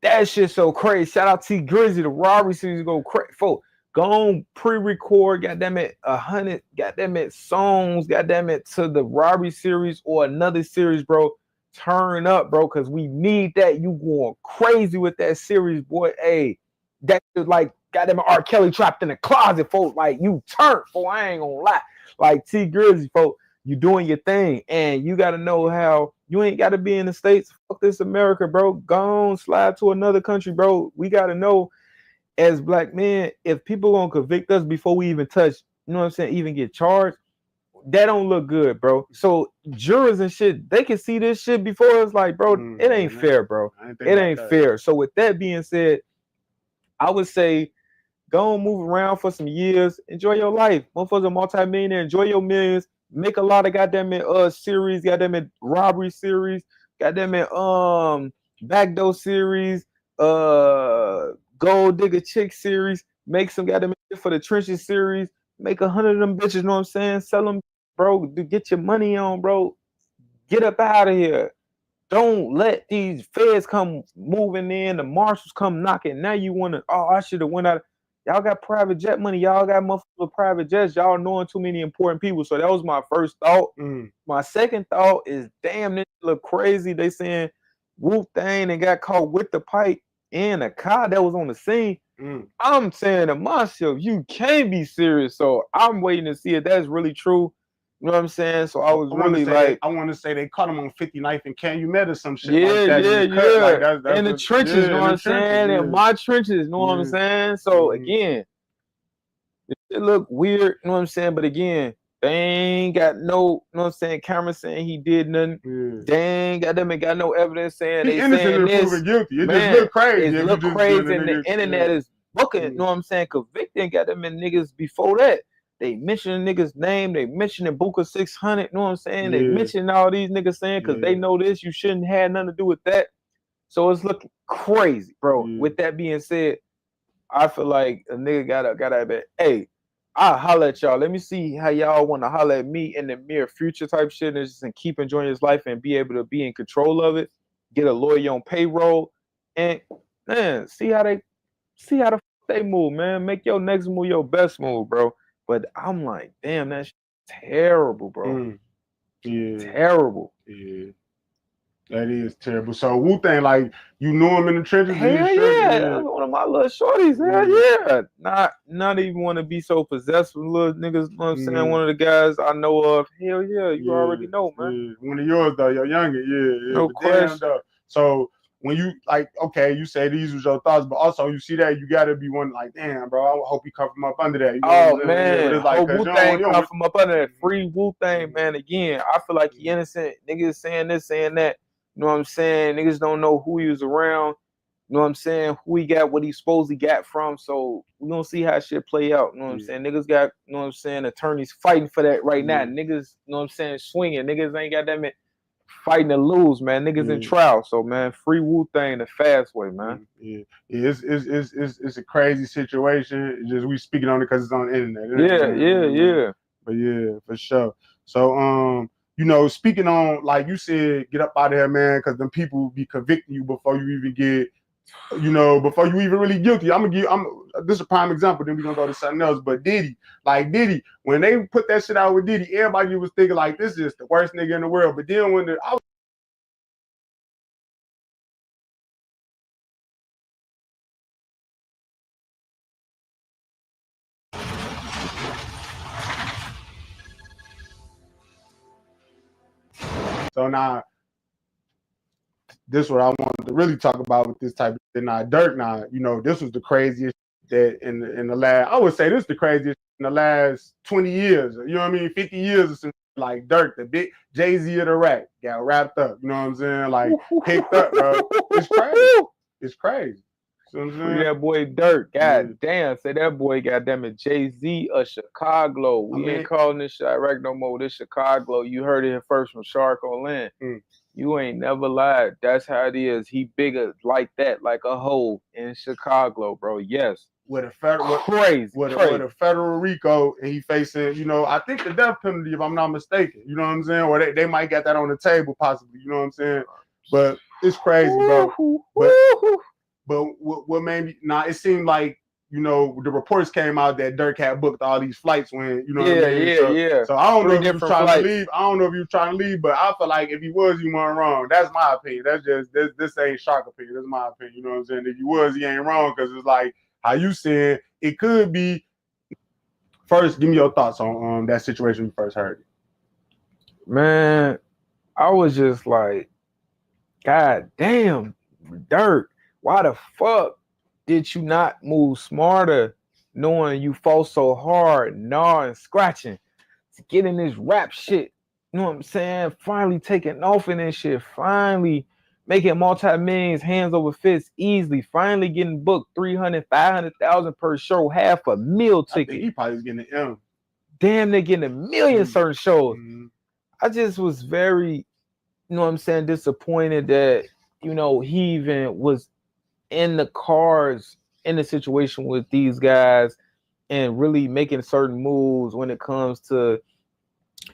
that shit so crazy. Shout out T Grizzly, the robbery series go crazy, folk. Go on, pre-record, goddamn it, 100, goddamn it, songs, goddamn it, to the robbery series or another series, bro. Turn up, bro, because we need that. You going crazy with that series, boy. Hey, that like goddamn it, R. Kelly trapped in the closet, folks. Like you turn, folks. I ain't gonna lie. Like T Grizzly, folks, you doing your thing, and you gotta know how you ain't gotta be in the States. Fuck this America, bro. Go on, slide to another country, bro. We gotta know. As black men, if people gonna convict us before we even touch, you know what I'm saying, even get charged, that don't look good, bro. So jurors and shit, they can see this shit before it's like, bro, it ain't fair, bro. It ain't fair. So with that being said, I would say go and move around for some years, enjoy your life. Motherfuckers a multi-millionaire, enjoy your millions, make a lot of goddamn it series, goddamn it robbery series, goddamn it backdoor series, Gold Digger Chick series, make some goddamn for the trenches series, make 100 of them bitches, you know what I'm saying? Sell them bro, to get your money on, bro. Get up out of here. Don't let these feds come moving in, the marshals come knocking. Now you want to, oh, I should have went out. Y'all got private jet money. Y'all got motherfucking private jets. Y'all knowing too many important people. So that was my first thought. My second thought is, damn, this look crazy. They saying Wu-Tang and got caught with the pipe in a car that was on the scene. I'm saying to myself, you can't be serious. So I'm waiting to see if that's really true. You know what I'm saying? So I was really like, I want to say they caught him on 59th and Calumet or some shit yeah, like that. yeah, in the cut. yeah. Like that's in the trenches, you know what I'm saying? In my trenches, you know what I'm saying? So again, it look weird, you know what I'm saying? But again, they ain't got no, you know what I'm saying, camera saying he did nothing. They ain't got them, ain't got no evidence saying He they innocent saying and this. proven guilty. It Man, just look crazy. it if look you just crazy, getting and the niggas- internet is booking, you know what I'm saying? Convicting got them in niggas before that. They mentioning niggas' name, they mentioning Booker 600, you know what I'm saying? They mentioning all these niggas saying, because they know this, you shouldn't have nothing to do with that. So it's looking crazy, bro. With that being said, I feel like a nigga gotta be, hey, I'll holler at y'all. Let me see how y'all want to holler at me in the near future type shit, and just keep enjoying his life and be able to be in control of it. Get a lawyer on payroll, and man, see how the fuck they move, man. Make your next move your best move, bro. But I'm like, damn, that's terrible, bro. Terrible. Yeah. That is terrible. So Wu-Tang, like, you knew him in the trenches? Hell yeah, that was one of my little shorties. Hell yeah. Not even want to be so possessed with little niggas, you know what I'm saying? One of the guys I know of. Hell yeah, you already know, man. One of yours though, your younger, No but damn, question. though. So when you like, okay, you say these was your thoughts, but also you see that you gotta be one like, damn, bro, I hope you come from up under that. You know Oh what I'm saying? man, but it's like, whole 'cause Wu-Tang you don't come from up under that free Wu-Tang, man. Again, I feel like he innocent. Niggas saying this, saying that. You know what I'm saying? Niggas don't know who he was around. You know what I'm saying? Who he got, what he supposedly got from. So we gonna see how shit play out. You know what I'm saying? Niggas got, you know what I'm saying, attorneys fighting for that right now. Niggas, you know what I'm saying, swinging. Niggas ain't got that many fighting to lose, man. Niggas in trial. So man, free Wu-Tang the fast way, man. It's a crazy situation. It's just we speaking on it because it's on the internet. Yeah. But yeah, for sure. So you know, speaking on, like you said, get up out of here, man, because them people be convicting you before you even get, you know, before you even really guilty. This is a prime example, then we're gonna go to something else. But Diddy, when they put that shit out with Diddy, everybody was thinking like, this is the worst nigga in the world. But then when so now, this is what I wanted to really talk about with this type of thing. Now, Dirk, you know, this was the craziest that in the last, I would say this is the craziest in the last 20 years. You know what I mean? 50 years or something. Like Dirk, the big Jay-Z of the rap, got wrapped up. You know what I'm saying? Like, picked up, bro. It's crazy. It's crazy. You know what I'm Free saying? that boy Dirk. God damn. Say that boy, goddamn it, Jay-Z of Chicago. We ain't calling this Chirac no more. This Chicago. You heard it here first from Shark O'Lynn. You ain't never lied. That's how it is. He bigger like that, like a hole in Chicago, bro. Yes. With a federal federal RICO, and he facing, you know, I think the death penalty, if I'm not mistaken. You know what I'm saying? Or they might get that on the table, possibly. You know what I'm saying? But it's crazy, bro. But what made me it seemed like, you know, the reports came out that Dirk had booked all these flights when, you know what I mean? So I don't know if he was trying to leave. I don't know if he was trying to leave, but I feel like if he was, he wasn't wrong. That's my opinion. That's just this ain't Shark opinion. That's my opinion. You know what I'm saying? If he was, he ain't wrong, because it's like how you said it could be. First, give me your thoughts on that situation when you first heard it. Man, I was just like, God damn, Dirk, why the fuck did you not move smarter, knowing you fought so hard, gnawing, scratching to get in this rap shit? You know what I'm saying? Finally taking off in this shit, finally making multi-millions, hands over fists easily, finally getting booked 300, 500,000 per show, half a meal ticket. I think he probably was getting an M. Damn, they're getting $1 million certain shows. I just was very, you know what I'm saying, disappointed that, you know, he even was in the cards in the situation with these guys and really making certain moves when it comes to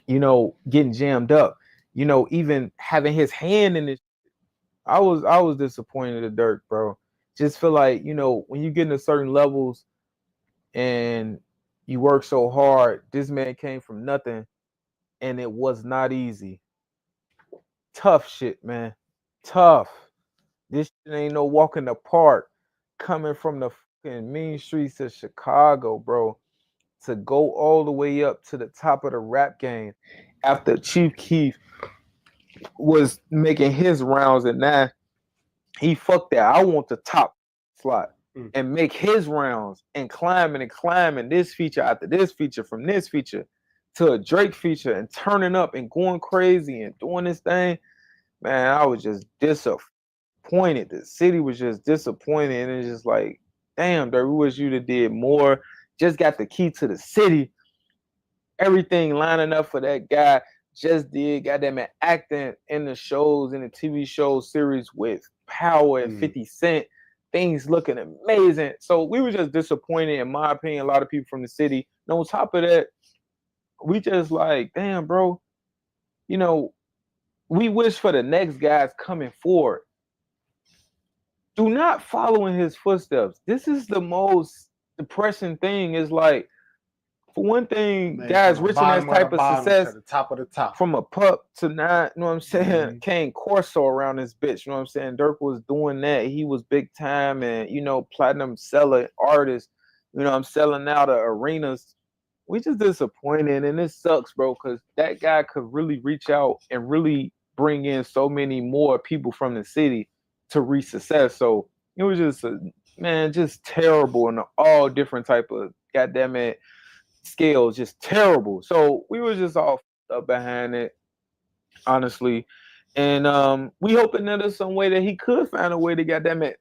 you know, getting jammed up, you know, even having his hand in it. I was disappointed in Dirk, bro. Just feel like, you know, when you get into certain levels and you work so hard, this man came from nothing and it was not easy. Tough shit, man. Tough. This shit ain't no walk in the park. Coming from the fucking mean streets of Chicago, bro, to go all the way up to the top of the rap game after Chief Keef was making his rounds, and now he fucked that. I want the top slot and make his rounds and climbing this feature after this feature, from this feature to a Drake feature, and turning up and going crazy and doing this thing. Man, I was just disappointed. The city was just disappointed, and it's just like, damn, Dirk, we wish you'd have did more. Just got the key to the city. Everything lining up for that guy. Just did goddamn it, acting in the shows, in the TV show series with Power and 50 Cent. Things looking amazing. So we were just disappointed, in my opinion, a lot of people from the city. And on top of that, we just like, damn, bro, you know, we wish for the next guys coming forward. Do not follow in his footsteps. This is the most depressing thing, is like, for one thing, Man, guys from the reaching that bottom of type the of bottom success to the top of the top. from a pup to not, you know what I'm saying, Kane Corso around this bitch, you know what I'm saying? Dirk was doing that. He was big time and, you know, platinum seller artist, you know, I'm selling out of arenas. We just disappointed, and it sucks, bro, because that guy could really reach out and really bring in so many more people from the city to reach success. So it was just, man, just terrible in all different type of, goddamn it, scales, just terrible. So we were just all up behind it, honestly. And we hoping that there's some way that he could find a way to, goddamn it,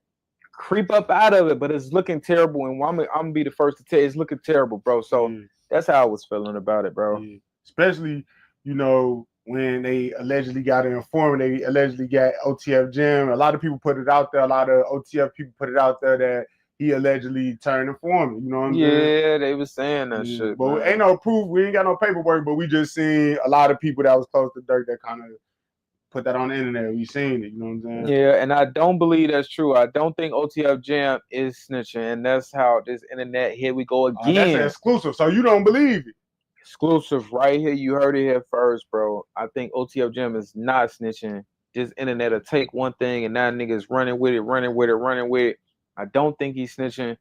creep up out of it, but it's looking terrible. And I'm gonna be the first to tell you, it's looking terrible, bro. So that's how I was feeling about it, bro. Especially, you know, when they allegedly got an informant, they allegedly got OTF Jim. A lot of people put it out there. A lot of OTF people put it out there that he allegedly turned informant. You know what I'm saying? Yeah, they was saying that shit. But Man. ain't no proof. We ain't got no paperwork. But we just seen a lot of people that was close to Dirk that kind of put that on the internet. We seen it. You know what I'm saying? Yeah, and I don't believe that's true. I don't think OTF Jam is snitching, and that's how this internet, here we go again. That's exclusive. So you don't believe it? Exclusive right here. You heard it here first, bro. I think OTF Jam is not snitching. This internet will take one thing and now niggas running with it. I don't think he's snitching.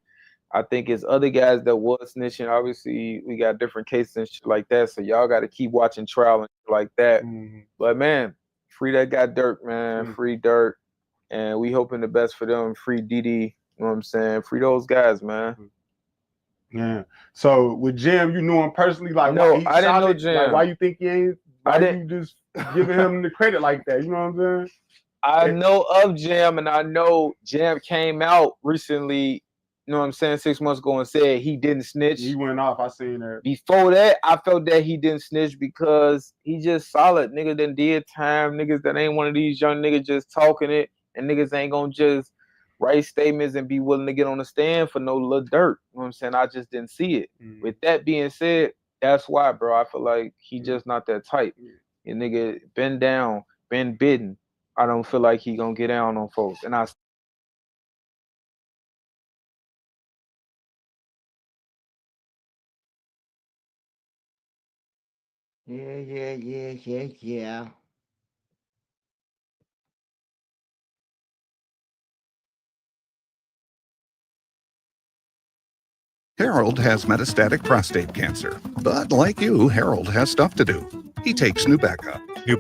I think it's other guys that was snitching. Obviously, we got different cases and shit like that, so y'all got to keep watching trial and shit like that. But man, free that guy Dirk, man. Free Dirk. And we hoping the best for them. Free DD. You know what I'm saying? Free those guys, man. Yeah. So with Jim, you knew him personally? Like, no, why I didn't know Jim. Like, why you think he ain't? Why you just giving him the credit like that? You know what I'm saying? I know of Jam, and I know Jam came out recently, you know what I'm saying, 6 months ago and said he didn't snitch. He went off. I seen that. Before that, I felt that he didn't snitch because he just solid. Nigga done did time. Niggas that ain't one of these young niggas just talking it, and niggas ain't gonna just write statements and be willing to get on the stand for no little dirt. You know what I'm saying? I just didn't see it. With that being said, that's why, bro, I feel like he just not that type. Your nigga been down, been bitten. I don't feel like he gonna get down on folks. And I Yeah. Harold has metastatic prostate cancer, but like you, Harold has stuff to do. He takes Nubeca. You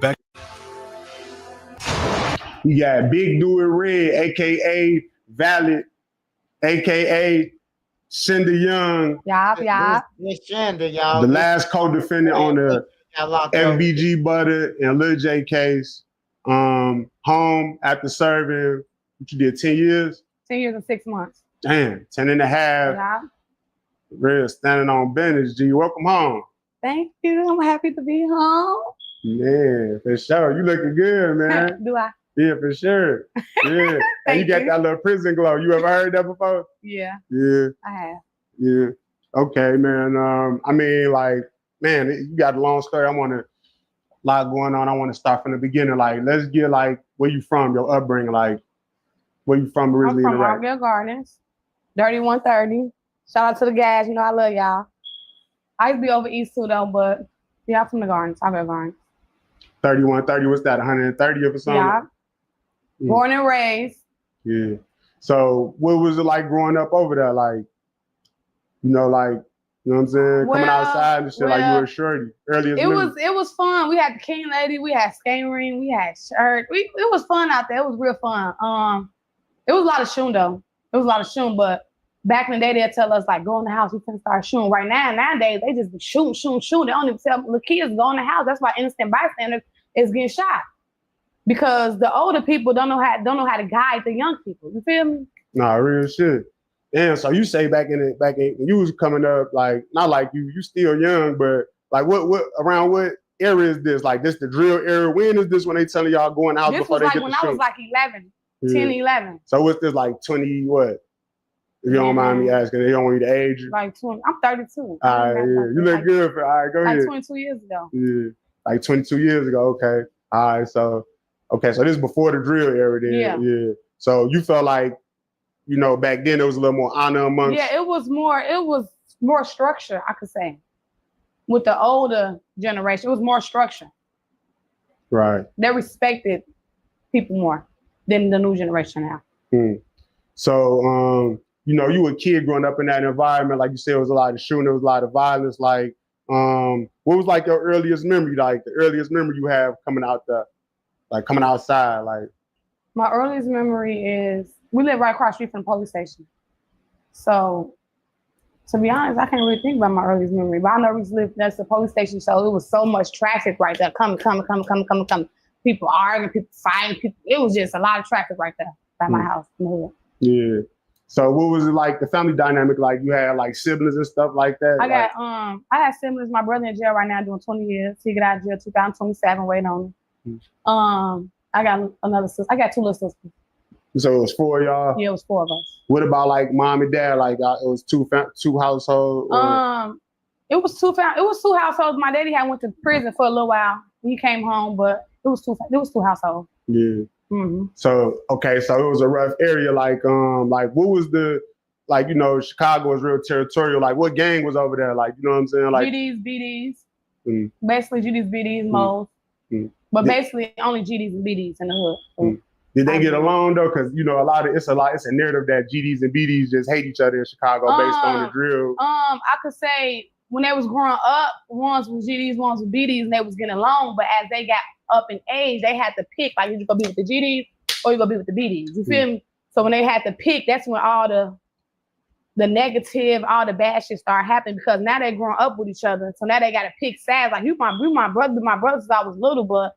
got Big Do It Red, aka Valid, aka Cindy Young. It's Shanda, y'all. The last co-defendant on the got locked FBG Butter and Lil J case. Home after serving, what you did, 10 years? 10 years and 6 months. Damn, 10 and a half. Yeah. Real standing on business. G, welcome home. Thank you. I'm happy to be home. Yeah, for sure. You looking good, man. Do I? Yeah, for sure. Yeah. And you got that little prison glow. You ever heard that before? Yeah. Yeah. I have. Yeah. Okay, man. I mean, like, man, you got a long story. I want to, lot going on. I want to start from the beginning. Like, let's get like where you from, your upbringing, like where you from originally I'm in from Iraq. Rockville Gardens, 3130. Shout out to the guys. You know, I love y'all. I used to be over east too, though, but yeah, I'm from the Gardens. Rockville Gardens. 3130, what's that, 130th or something? Yeah. Born and raised. Yeah. So what was it like growing up over there? Like, you know what I'm saying? Coming outside and shit, like you were a shorty. Earliest memory. It was fun. We had the King Lady, we had skating ring, we had shirt. It was fun out there. It was real fun. It was a lot of shooting though. It was a lot of shooting, but back in the day they'd tell us like go in the house, we can start shooting. Right now, nowadays they just be shooting. They don't even tell the kids go in the house. That's why innocent bystanders is getting shot. Because the older people don't know how to guide the young people. You feel me? Nah, real shit. Damn, so you say back in when you was coming up, like not like you still young, but like what around what era is this? Like this the drill era? When is this when they telling y'all going out This before was they like get when the I shoot? was like 11, 10, 11. So what's this like 20 what? If you don't mind me asking, they don't want you to age. Like 20. I'm 32. All right, yeah. You look good for all right, go like ahead. 22 years ago. Yeah. Like 22 years ago, okay. All right, so this is before the drill era then. Yeah. So you felt like, you know, back then there was a little more honor amongst. Yeah, it was more structure, I could say. With the older generation, it was more structure. Right. They respected people more than the new generation now. So, you know, you were a kid growing up in that environment, like you said, it was a lot of shooting, there was a lot of violence. Like, what was like your earliest memory? Like the earliest memory you have coming outside, like. My earliest memory is we live right across the street from the police station. So, to be honest, I can't really think about my earliest memory, but I know we lived next to the police station, so it was so much traffic right there, coming. People arguing, people fighting, it was just a lot of traffic right there by my house. Yeah. So what was it like, the family dynamic, like you had like siblings and stuff like that? I had siblings. My brother in jail right now doing 20 years. He got out of jail 2027, waiting on him. I got another sister. I got two little sisters. So it was 4 of y'all? Yeah, it was 4 of us. What about like mom and dad? Like it was two households? It was two households. My daddy had went to prison for a little while. He came home, but it was two households. Yeah. Mm-hmm. So it was a rough area. Like what was the, like, you know, Chicago is real territorial. Like what gang was over there? Like, you know what I'm saying? Like GDs, BDs. Basically GDs, BDs, Moles. But basically only GDs and BDs in the hood. Did they get along though? Because you know it's a narrative that GDs and BDs just hate each other in Chicago based on the drill. I could say when they was growing up, ones was GDs, ones was BDs, and they was getting along. But as they got up in age, they had to pick, like, you gonna be with the GDs or you gonna be with the BDs. You feel me? So when they had to pick, that's when all the negative, all the bad shit started happening, because now they growing up with each other. So now they gotta pick sides. Like, you my brother, my brothers since I was little, but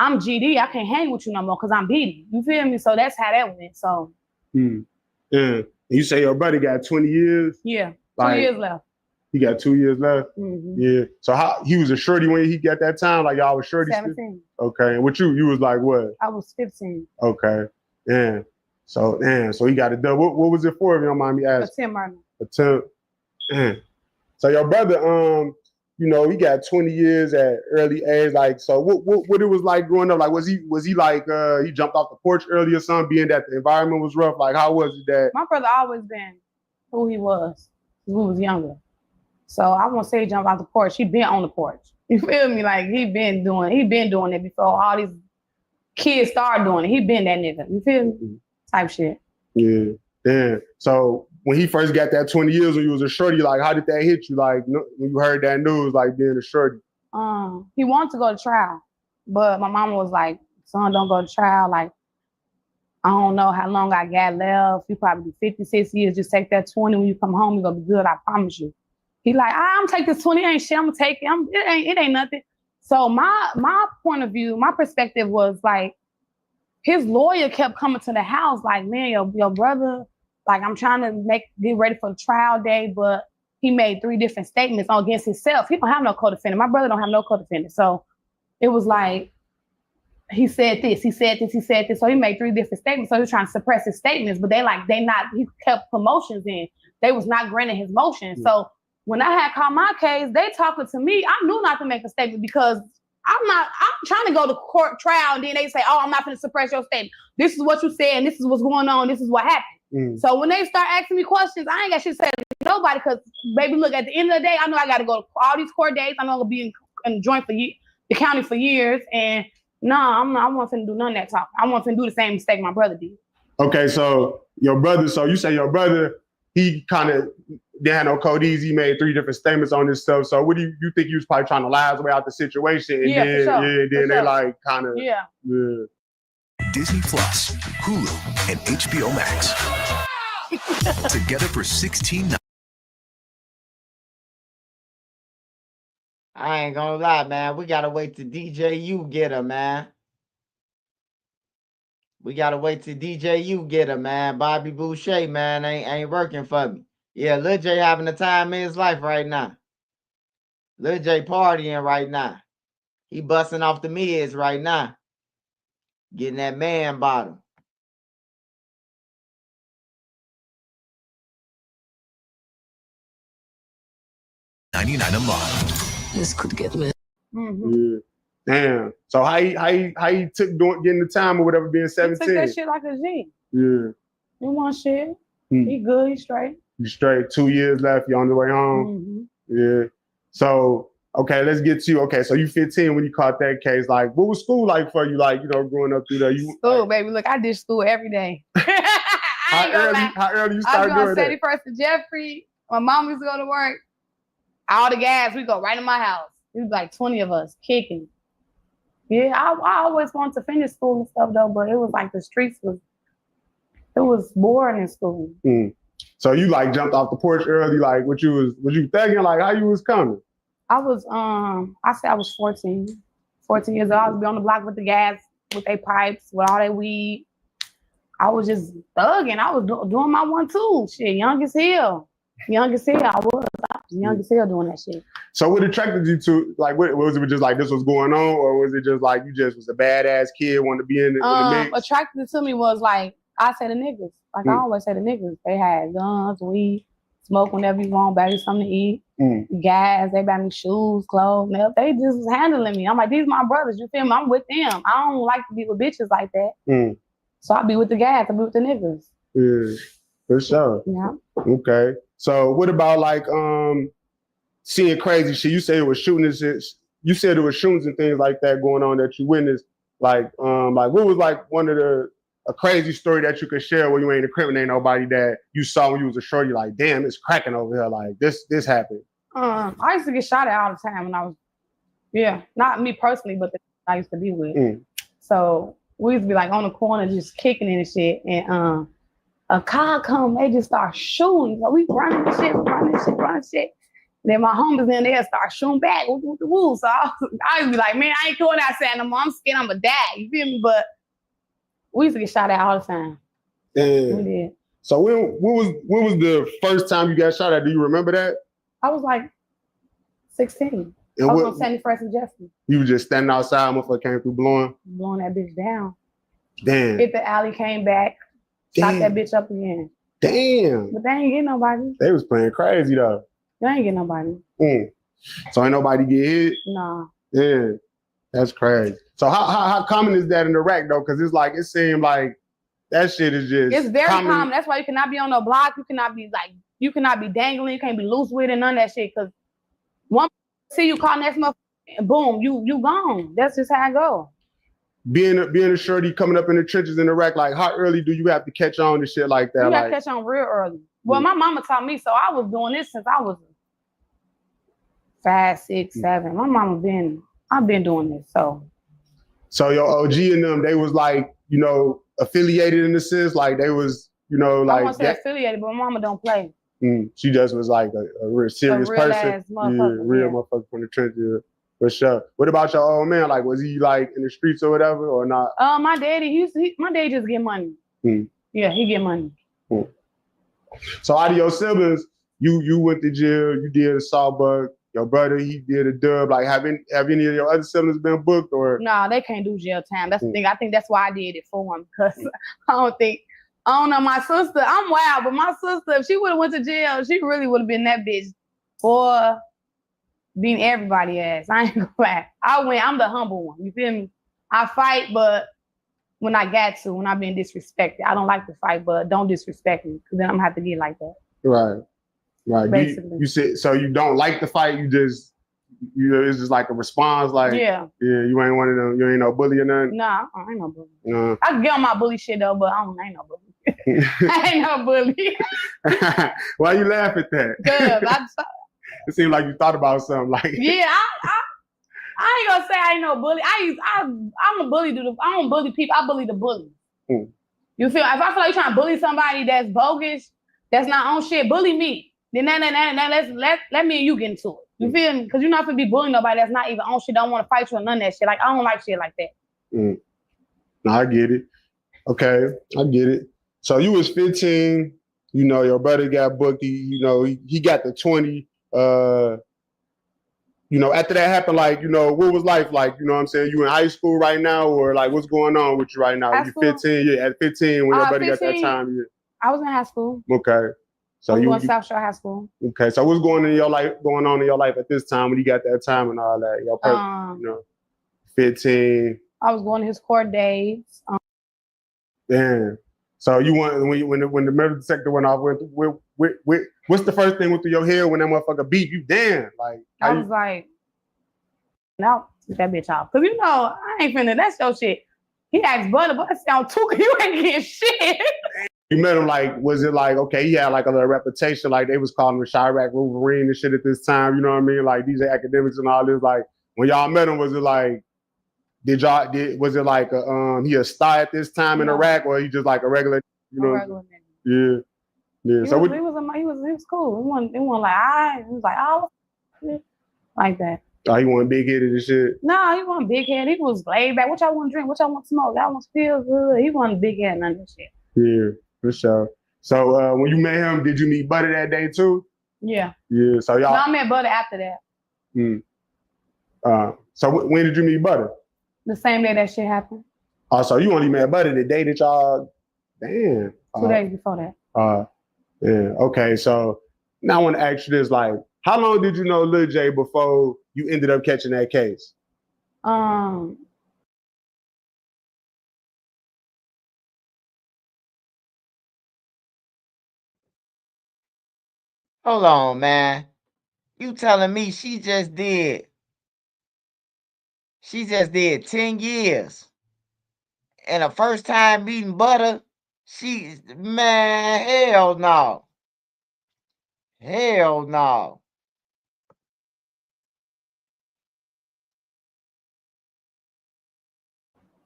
I'm GD. I can't hang with you no more because I'm BD. You feel me? So that's how that went. So. Yeah. You say your brother got 20 years? Yeah, 2 like, years left. He got 2 years left? Mm-hmm. Yeah. So he was a shorty when he got that time? Like y'all was shorty? 17. Okay. And what you was like what? I was 15. Okay. Yeah. So he got it done. What was it for, if you don't mind me asking? Attempt. So your brother, you know, he got 20 years at early age. Like, so what it was like growing up? Like, was he like, he jumped off the porch early or something, being that the environment was rough? Like, how was it that? My brother always been who he was when he was younger. So I won't say he jumped off the porch. He been on the porch. You feel me? Like, he been doing it before all these kids started doing it. He been that nigga. You feel me? Type shit. Yeah. Damn. So when he first got that 20 years when you was a shorty, like, how did that hit you? Like, when you heard that news, like being a shorty? He wanted to go to trial, but my mama was like, son, don't go to trial. Like, I don't know how long I got left. You probably be 56 years. Just take that 20. When you come home, you're going to be good. I promise you. He like, I'm take this 20. Ain't shit. I'm going to take it. It ain't nothing. So my point of view, my perspective was like, his lawyer kept coming to the house like, man, your brother, like, I'm trying to get ready for the trial day, but he made 3 different statements against himself. He don't have no co-defendant. My brother don't have no co-defendant. So it was like, he said this, he said this, he said this. So he made 3 different statements. So he was trying to suppress his statements, but he kept promotions in. They was not granting his motion. So when I had called my case, they talking to me. I knew not to make a statement because I'm trying to go to court trial, and then they say, oh, I'm not going to suppress your statement. This is what you said, and this is what's going on. This is what happened. So when they start asking me questions, I ain't got shit to say to nobody because, baby, look, at the end of the day, I know I got to go to all these court dates. I know I'm going to be in the joint for the county for years. And no, I want to do none of that talk. I want to do the same mistake my brother did. Okay, so you say your brother, he kind of didn't have no codees. He made 3 different statements on this stuff. So what do you think he was probably trying to lie his way out the situation? And then, for sure. then they like kind of. Yeah. Disney Plus, Hulu, and HBO Max. Together for $16. I ain't gonna lie, man. We gotta wait till DJU get her, man. We gotta wait till DJU get her, man. Bobby Boucher, man, ain't working for me. Yeah, Lil J having the time in his life right now. Lil J partying right now. He busting off the mids right now. Getting that man bottom. $99 a month. This could get me. Yeah. Damn. So how he took getting the time or whatever being 17? He took that shit like a G. Yeah. He want shit. He good. He straight. You straight. 2 years left. You on the way home. Yeah. So okay, let's get to you. Okay, so you 15 when you caught that case. Like, what was school like for you? Like, growing up through there. School, baby. Look, I did school every day. How early you started doing that? I was going 71st to Jeffrey. My mom used to go to work. All the gas, we go right in my house. It was like 20 of us kicking. Yeah, I always wanted to finish school and stuff though, but it was like the streets was boring in school. So you like jumped off the porch early, like was you thugging, like how you was coming? I was I said I was 14 years old. I was be on the block with the gas, with their pipes, with all that weed. I was just thugging. I was doing my 1-2 shit, young as hell. Young as hell, I was young as hell doing that shit. So what attracted you to, like, what was it just like this was going on, or was it just like you just was a badass kid, wanted to be in the mix? Attracted to me was like, I say the niggas. Like I always say the niggas. They had guns, weed, smoke whenever you want, baby, something to eat, gas, they buy me shoes, clothes, milk. They just was handling me. I'm like, these my brothers, you feel me? I'm with them. I don't like to be with bitches like that. So I be with the gas, I be with the niggas. Yeah, for sure. Yeah. Okay. So what about like seeing crazy shit? You said it was shootings. You said there was shootings and things like that going on that you witnessed. Like what was like one of a crazy story that you could share where you ain't incriminating nobody that you saw when you was a shorty? Like, damn, it's cracking over here. Like this happened. I used to get shot at all the time when I was, not me personally, but the I used to be with. So we used to be like on the corner just kicking in and shit, and a car come, they just start shooting. So we running shit. Then my homies in there start shooting back. Woo. So I used to be like, man, I ain't going outside no more. I'm scared I'm gonna die. You feel me? But we used to get shot at all the time. Yeah. We did. So when was the first time you got shot at? Do you remember that? I was like 16. And I was on 71st and Jeffrey. You were just standing outside, motherfucker came through blowing that bitch down. Damn. Hit the alley, came back, shot that bitch up again. Damn. But they ain't get nobody. They was playing crazy though. They ain't get nobody. So ain't nobody get hit? Nah. Yeah. That's crazy. So how common is that in Iraq though? Because it's like, it seemed like that shit is just It's very common. That's why you cannot be on the block. You cannot be dangling. You can't be loose with it, none of that shit. Because one see you call next month and boom, you gone. That's just how it go. Being a shorty coming up in the trenches in Iraq, like how early do you have to catch on to shit like that? You got to catch on real early. Well, my mama taught me, so I was doing this since I was 5, 6, 7. My mama I've been doing this, so. So your OG and them, they was like, affiliated in the sense, like they was, like. I won't say affiliated, but my mama don't play. She just was like a real serious real person. Ass motherfucker, real motherfucker from the trenches. For sure. What about your old man? Like, was he like in the streets or whatever, or not? My daddy, my daddy just get money. Yeah, he get money. So out of your siblings, you went to jail, you did assault bug. Your brother, he did a dub. Like, have any of your other siblings been booked or? No, they can't do jail time. That's the thing. I think that's why I did it for him, because I don't know, my sister, I'm wild, but my sister, if she would have went to jail, she really would have been that bitch or beating everybody ass. I ain't gonna lie. I'm the humble one. You feel me? I fight, but when I got to, when I'm being disrespected. I don't like to fight, but don't disrespect me, because then I'm gonna have to get like that. Right. Right. Basically. You said so you don't like the fight, it's just like a response, like Yeah, you ain't one of them, you ain't no bully or nothing. Nah, I ain't no bully. No. I can get on my bully shit though, but I ain't no bully. I ain't no bully. Why you laugh at that? Cause It seemed like you thought about something like yeah, I ain't gonna say I ain't no bully. I'm a bully. I don't bully people. I bully the bully. You feel? If I feel like you're trying to bully somebody that's bogus, that's not on shit, bully me. Then let me and you get into it. You feel me? Because you're not gonna be bullying nobody that's not even on shit. Don't want to fight you or none of that shit. Like I don't like shit like that. No, I get it. Okay, I get it. So you was 15. You know, your brother got booked. He got the 20. After that happened, like, what was life like? You know what I'm saying? You in high school right now, or like what's going on with you right now? You 15? Yeah, at 15 when your brother got that time. Yeah. I was in high school. Okay. So I was going South Shore High School. Okay. So what's going on in your life at this time when you got that time and all that? Your 15. I was going to his court days. Damn. So you want when the metal detector went off, what's the first thing went through your head when that motherfucker beat you? Damn. Like I was like, no, get that bitch off. Cause I ain't finna, that's your shit. He asked Butter, but sound too, you ain't getting shit. You met him like, was it like, okay, he had like a little reputation, like they was calling him Chirac Wolverine and shit at this time, you know what I mean? Like these are academics and all this. Like when y'all met him, was it like, was it like he a star at this time in Iraq, or he just like a regular, regular nigga? Yeah. He was cool. He wasn't like, he was like, oh, like that. Oh, he wasn't big headed and shit? No, he wasn't big headed. He was laid back. What y'all want to drink? What y'all want to smoke? Y'all want to feel good? He wasn't big headed, none of that shit. Yeah, for sure. So when you met him, did you meet Buddy that day too? Yeah. Yeah. So y'all. No, I met Buddy after that. So when did you meet Buddy? The same day that shit happened. Oh, so you only met Buddy the day that y'all. Damn. 2 days before that. Yeah. Okay. So now I want to ask you this: like, how long did you know Lil J before you ended up catching that case? Hold on, man. You telling me she just did 10 years. And the first time meeting Butter, man, hell no. Hell no.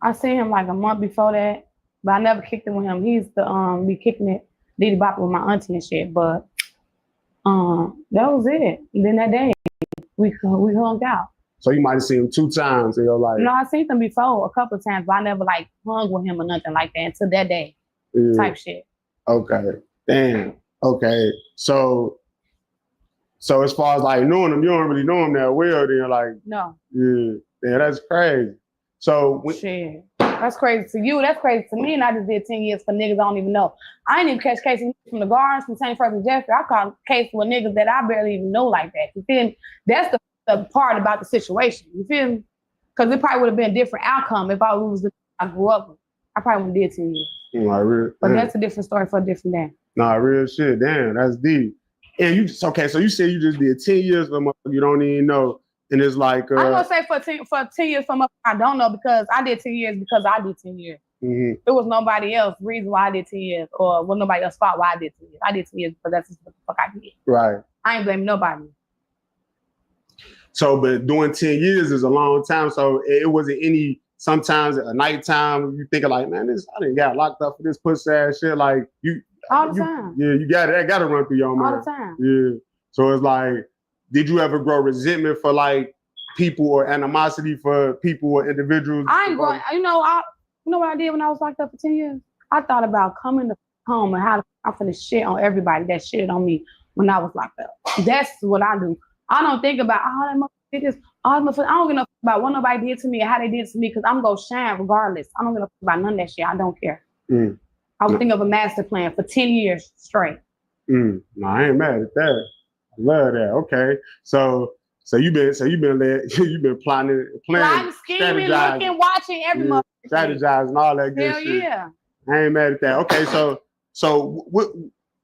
I seen him like a month before that, but I never kicked it with him. He used to be kicking it, Diddy Bop with my auntie and shit. But that was it. And then that day, we hung out. So you might have seen him 2 times in your life. No, I seen him before a couple of times, but I never like hung with him or nothing like that until that day. Type shit. Okay. Damn. Okay. So as far as like knowing him, you don't really know him that well. Then like. No. Yeah. That's crazy. So shit. That's crazy to you. That's crazy to me. And I just did 10 years for niggas I don't even know. I ain't even catch cases from the Gardens, from St. Francis Jeffrey. I caught case with niggas that I barely even know like that. You feel me? That's the part about the situation. You feel me? Because it probably would have been a different outcome if I was the I grew up with. I probably wouldn't did 10 years. But that's a different story for a different day. Nah, real shit. Damn, that's deep. And so you said you just did 10 years for you don't even know. And it's like I'm gonna say for 10 years from I don't know, because I did 10 years because I did 10 years. Mm-hmm. It was nobody else reason why I did 10 years, or was nobody else fault why I did 10 years. I did 10 years because that's just what the fuck I did. Right. I ain't blaming nobody. So, but doing 10 years is a long time. So it wasn't any, sometimes at nighttime, you thinking like, man, I didn't got locked up for this pussy ass shit. Like all the time. Yeah, that got to run through your mind. All the time. Yeah. So it's like, did you ever grow resentment for like people or animosity for people or individuals? I ain't going, you know what I did when I was locked up for 10 years? I thought about coming to home and how I'm finna shit on everybody that shitted on me when I was locked up. That's what I do. I don't think about, that motherfucker did this. I don't give a fuck about what nobody did to me and how they did to me, because I'm gonna shine regardless. I don't give a fuck about none of that shit. I don't care. I would think of a master plan for 10 years straight. No, I ain't mad at that. Love that. Okay. So you've been you've been planning, scheming, looking, watching every month. strategizing, all that good Hell shit. yeah. I ain't mad at that. Okay, so what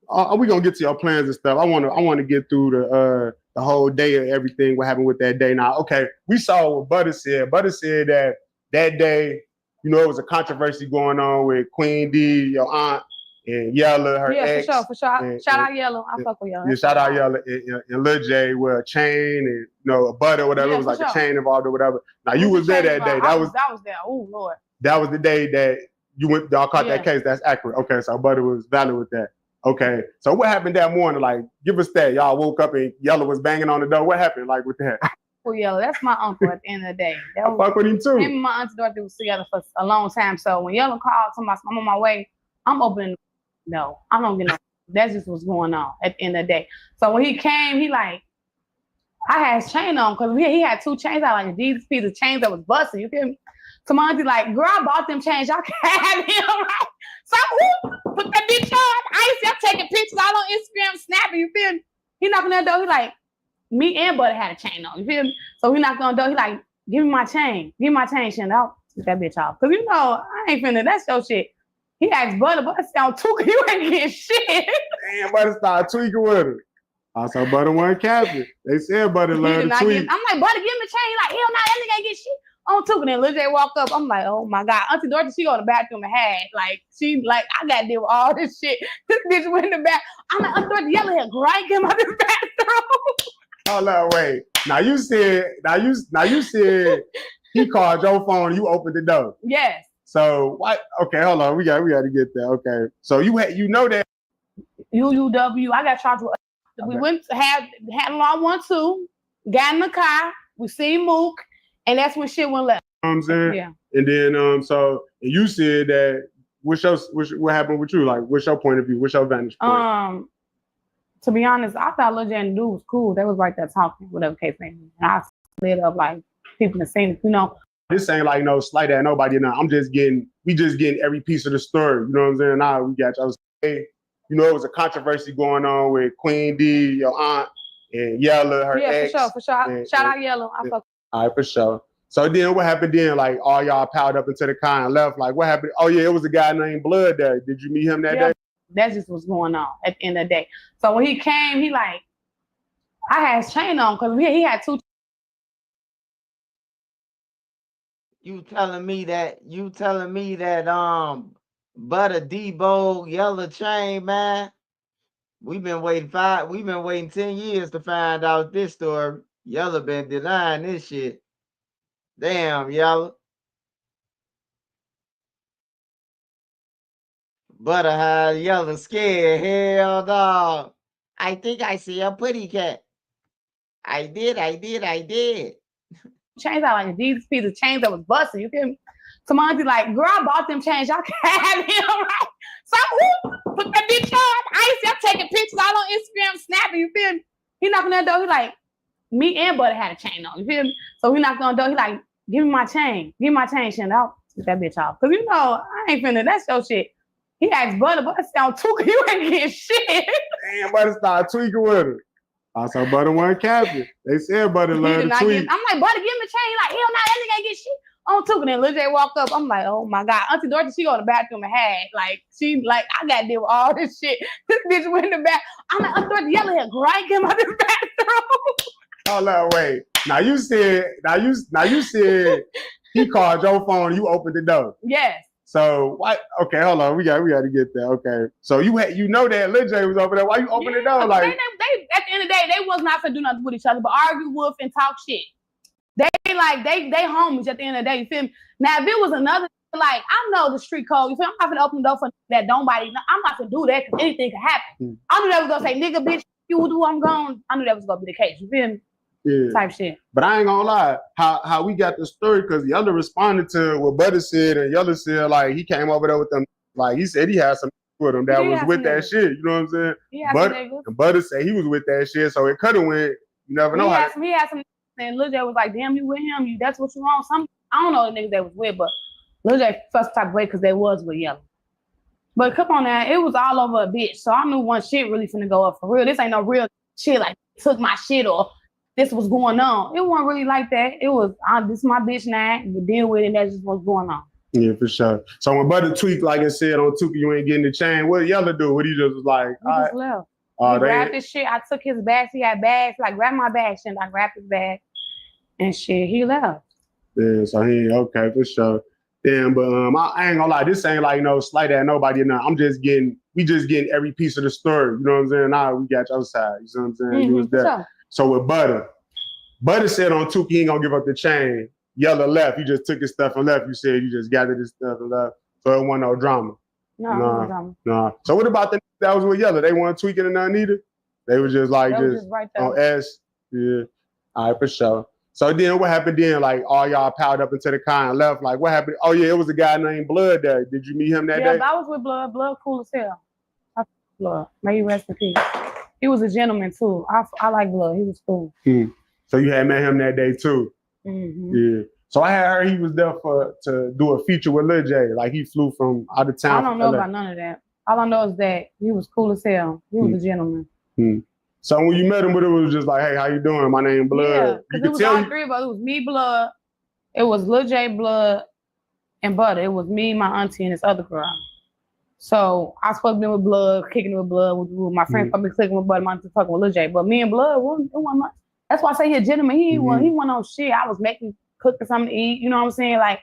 are we gonna get to your plans and stuff? I wanna get through the whole day of everything, what happened with that day. Now, okay, we saw what Butter said. Butter said that day, you know, it was a controversy going on with Queen D, your aunt, and Yella, her ex. For sure. Shout out Yellow. I fuck with Yellow. Yeah, shout out Yella and Lil J with a chain and you know a butter, whatever. Yeah, it was like for a sure. chain involved or whatever. Now you was there that day. That was there. Oh Lord. That was the day that y'all caught that case. That's accurate. Okay, so Butter was valid with that. Okay, so what happened that morning? Like, give us that. Y'all woke up and Yella was banging on the door. What happened? Like with that? Well, Yellow, that's my uncle at the end of the day. I fuck with him too. Him and my auntie Dorothy was together for a long time. So when Yellow called, I'm on my way. I'm opening. No, I don't get no. That's just what's going on at the end of the day. So when he came, he like, I had his chain on because he had 2 chains out, like these pieces of chains that was busting. You feel me? So my auntie like, girl, I bought them chains. Y'all can have him, right? So I put that bitch on. I used to taking pictures all on Instagram, snapping. You feel me? He knocking on the door. He like, me and Butter had a chain on. You feel me? So he knocked on the door. He like, give me my chain. Give me my chain, Shannon. I'll take that bitch off. Because you know, I ain't finna. That's your shit. He asked Butter sound Tugg, you ain't getting shit. Damn, Butter started tweaking with her. Also, Butter wasn't capping. They said Butter learned to tweak. I'm like, Butter, give him the chain. He like, hell no, that nigga ain't get shit on Tugg. And then Lil J walked up. I'm like, oh my God. Auntie Dorothy, she go to the bathroom and had, like, she, like, I got to deal with all this shit. This bitch went in the bath. I'm like, Auntie Dorothy, yelling here, grind him out of the bathroom. Hold on, wait. Now you said he called your phone and you opened the door. Yes. So what? Okay, hold on. We got to get there. Okay. So you know that UUW. I got charged with. We went had law 1-2. Got in the car. We seen Mook, and that's when shit went left. You know what I'm saying? Yeah. And then so you said that what happened with you? Like, what's your point of view? What's your vantage point? To be honest, I thought Lil J and the dude was cool. They was right there talking, whatever case may be. And I lit up like people in the scene, you know. This ain't like no slight at nobody now. We just getting every piece of the story. You know what I'm saying? Now we got y'all. You know, it was a controversy going on with Queen D, your aunt, and Yella, her ex. Yeah, for sure. Shout out Yellow. I fuck. All right, for sure. So then what happened then? Like all y'all piled up into the car and left. Like what happened? Oh yeah, it was a guy named Blood there. Did you meet him that day? That's just what's going on at the end of the day. So when he came, he like, I had his chain on because he had 2. You telling me that Butter Debo Yellow chain, man? We've been waiting 10 years to find out this story. Yellow been denying this shit. Damn, Yellow. Butter had Yellow scared. Hell no. I think I see a pretty cat. I did. Chains out like these pieces of chains that was busting. You feel me? So my auntie like, girl, I bought them chains. Y'all can have him, right? So I put that bitch on. I used to taking pictures all on Instagram, snapping. You feel me? He knocked on that door. He like, me and Butter had a chain on. You feel me? So he knocked on the door. He like, give me my chain. Give me my chain, Shannon. I'll take that bitch off. Because you know, I ain't finna. That's your shit. He asked Butter sound Tugg, you ain't getting shit. Damn, Butter started tweaking with her. Also, Butter wasn't capping. They said Butter learned to tweak. I'm like, Butter, give him the chain. He like, hell no, that nigga ain't get shit on Tugg. And then Lil J walked up. I'm like, oh my God. Auntie Dorothy, she go to the bathroom and had, like, she, like, I got to deal with all this shit. This bitch went in the bath. I'm like, Auntie Dorothy, yelling here, grind him out of the bathroom. Hold on, wait. Now you said he called your phone and you opened the door. Yes. So what? Okay, hold on. We got to get there. Okay. So you know that Lil J was over there. Why you open the door? Like they at the end of the day, they was not for do nothing with each other, but argue with and talk shit. They homies at the end of the day. You feel me? Now if it was another, like I know the street code. You feel me? I'm not gonna open the door for that. Nobody. I'm not gonna do that because anything can happen. I knew that was gonna say nigga, bitch, you do. I'm gone. I knew that was gonna be the case. You feel me? Yeah. Type shit. But I ain't gonna lie, how we got the story because Yella responded to what Butter said, and Yella said like he came over there with them, like he said he had some with him that was with that shit. You know what I'm saying? And Butter said he was with that shit, so it could have went. You never know. He had some, and Lil J was like, "Damn, you with him? That's what you want?" I don't know the niggas they was with, but Lil J first type of way because they was with Yella. But come on now, it was all over a bitch, so I knew one shit really finna go up for real. This ain't no real shit, like took my shit or this was going on. It wasn't really like that. It was, this is my bitch now, you deal with it, and that's just what's going on. Yeah, for sure. So when Butter tweaked, like I said, on Tugg, you ain't getting the chain, what did Yella do? What he just was like, He just left. He grabbed his shit. I took his bags. He had bags. Like, grab my bag, shit. I grabbed his bag and shit. He left. Yeah, so he okay for sure. Damn, but I ain't gonna lie, this ain't like no slight at nobody. No, we just getting every piece of the story. You know what I'm saying? Now we got your side. You know what I'm saying? You was there. Sure. So with Butter said on Tugg he ain't gonna give up the chain. Yella left. He just took his stuff and left. You said you just gathered his stuff and left. So it wasn't no drama. No. So what about the that was with Yella? They weren't tweaking and nothing either? They was just like just right there. on S. Yeah. All right, for sure. So then what happened then? Like all y'all piled up into the car and left. Like what happened? Oh yeah, it was a guy named Blood there. Did you meet him that day? Yeah, I was with Blood. Blood cool as hell. I Blood. May he rest in peace. He was a gentleman too. I like Blood. He was cool. So you had met him that day too? Yeah. So I had heard he was there to do a feature with Lil J. Like he flew from out of town. I don't know about none of that. All I know is that he was cool as hell. He was a gentleman. So when you met him, it was just like, hey, how you doing? My name Blood. Yeah, because it was all three of us. It was me, Blood. It was Lil J, Blood, and Butter. It was me, my auntie, and this other girl. So I was supposed to be with Blood, kicking it with Blood. With my friend probably clicking with Butter, my auntie talking with Lil J. But me and Blood, it wasn't much. That's why I say he a gentleman. He wasn't on shit. I was cooking something to eat. You know what I'm saying? Like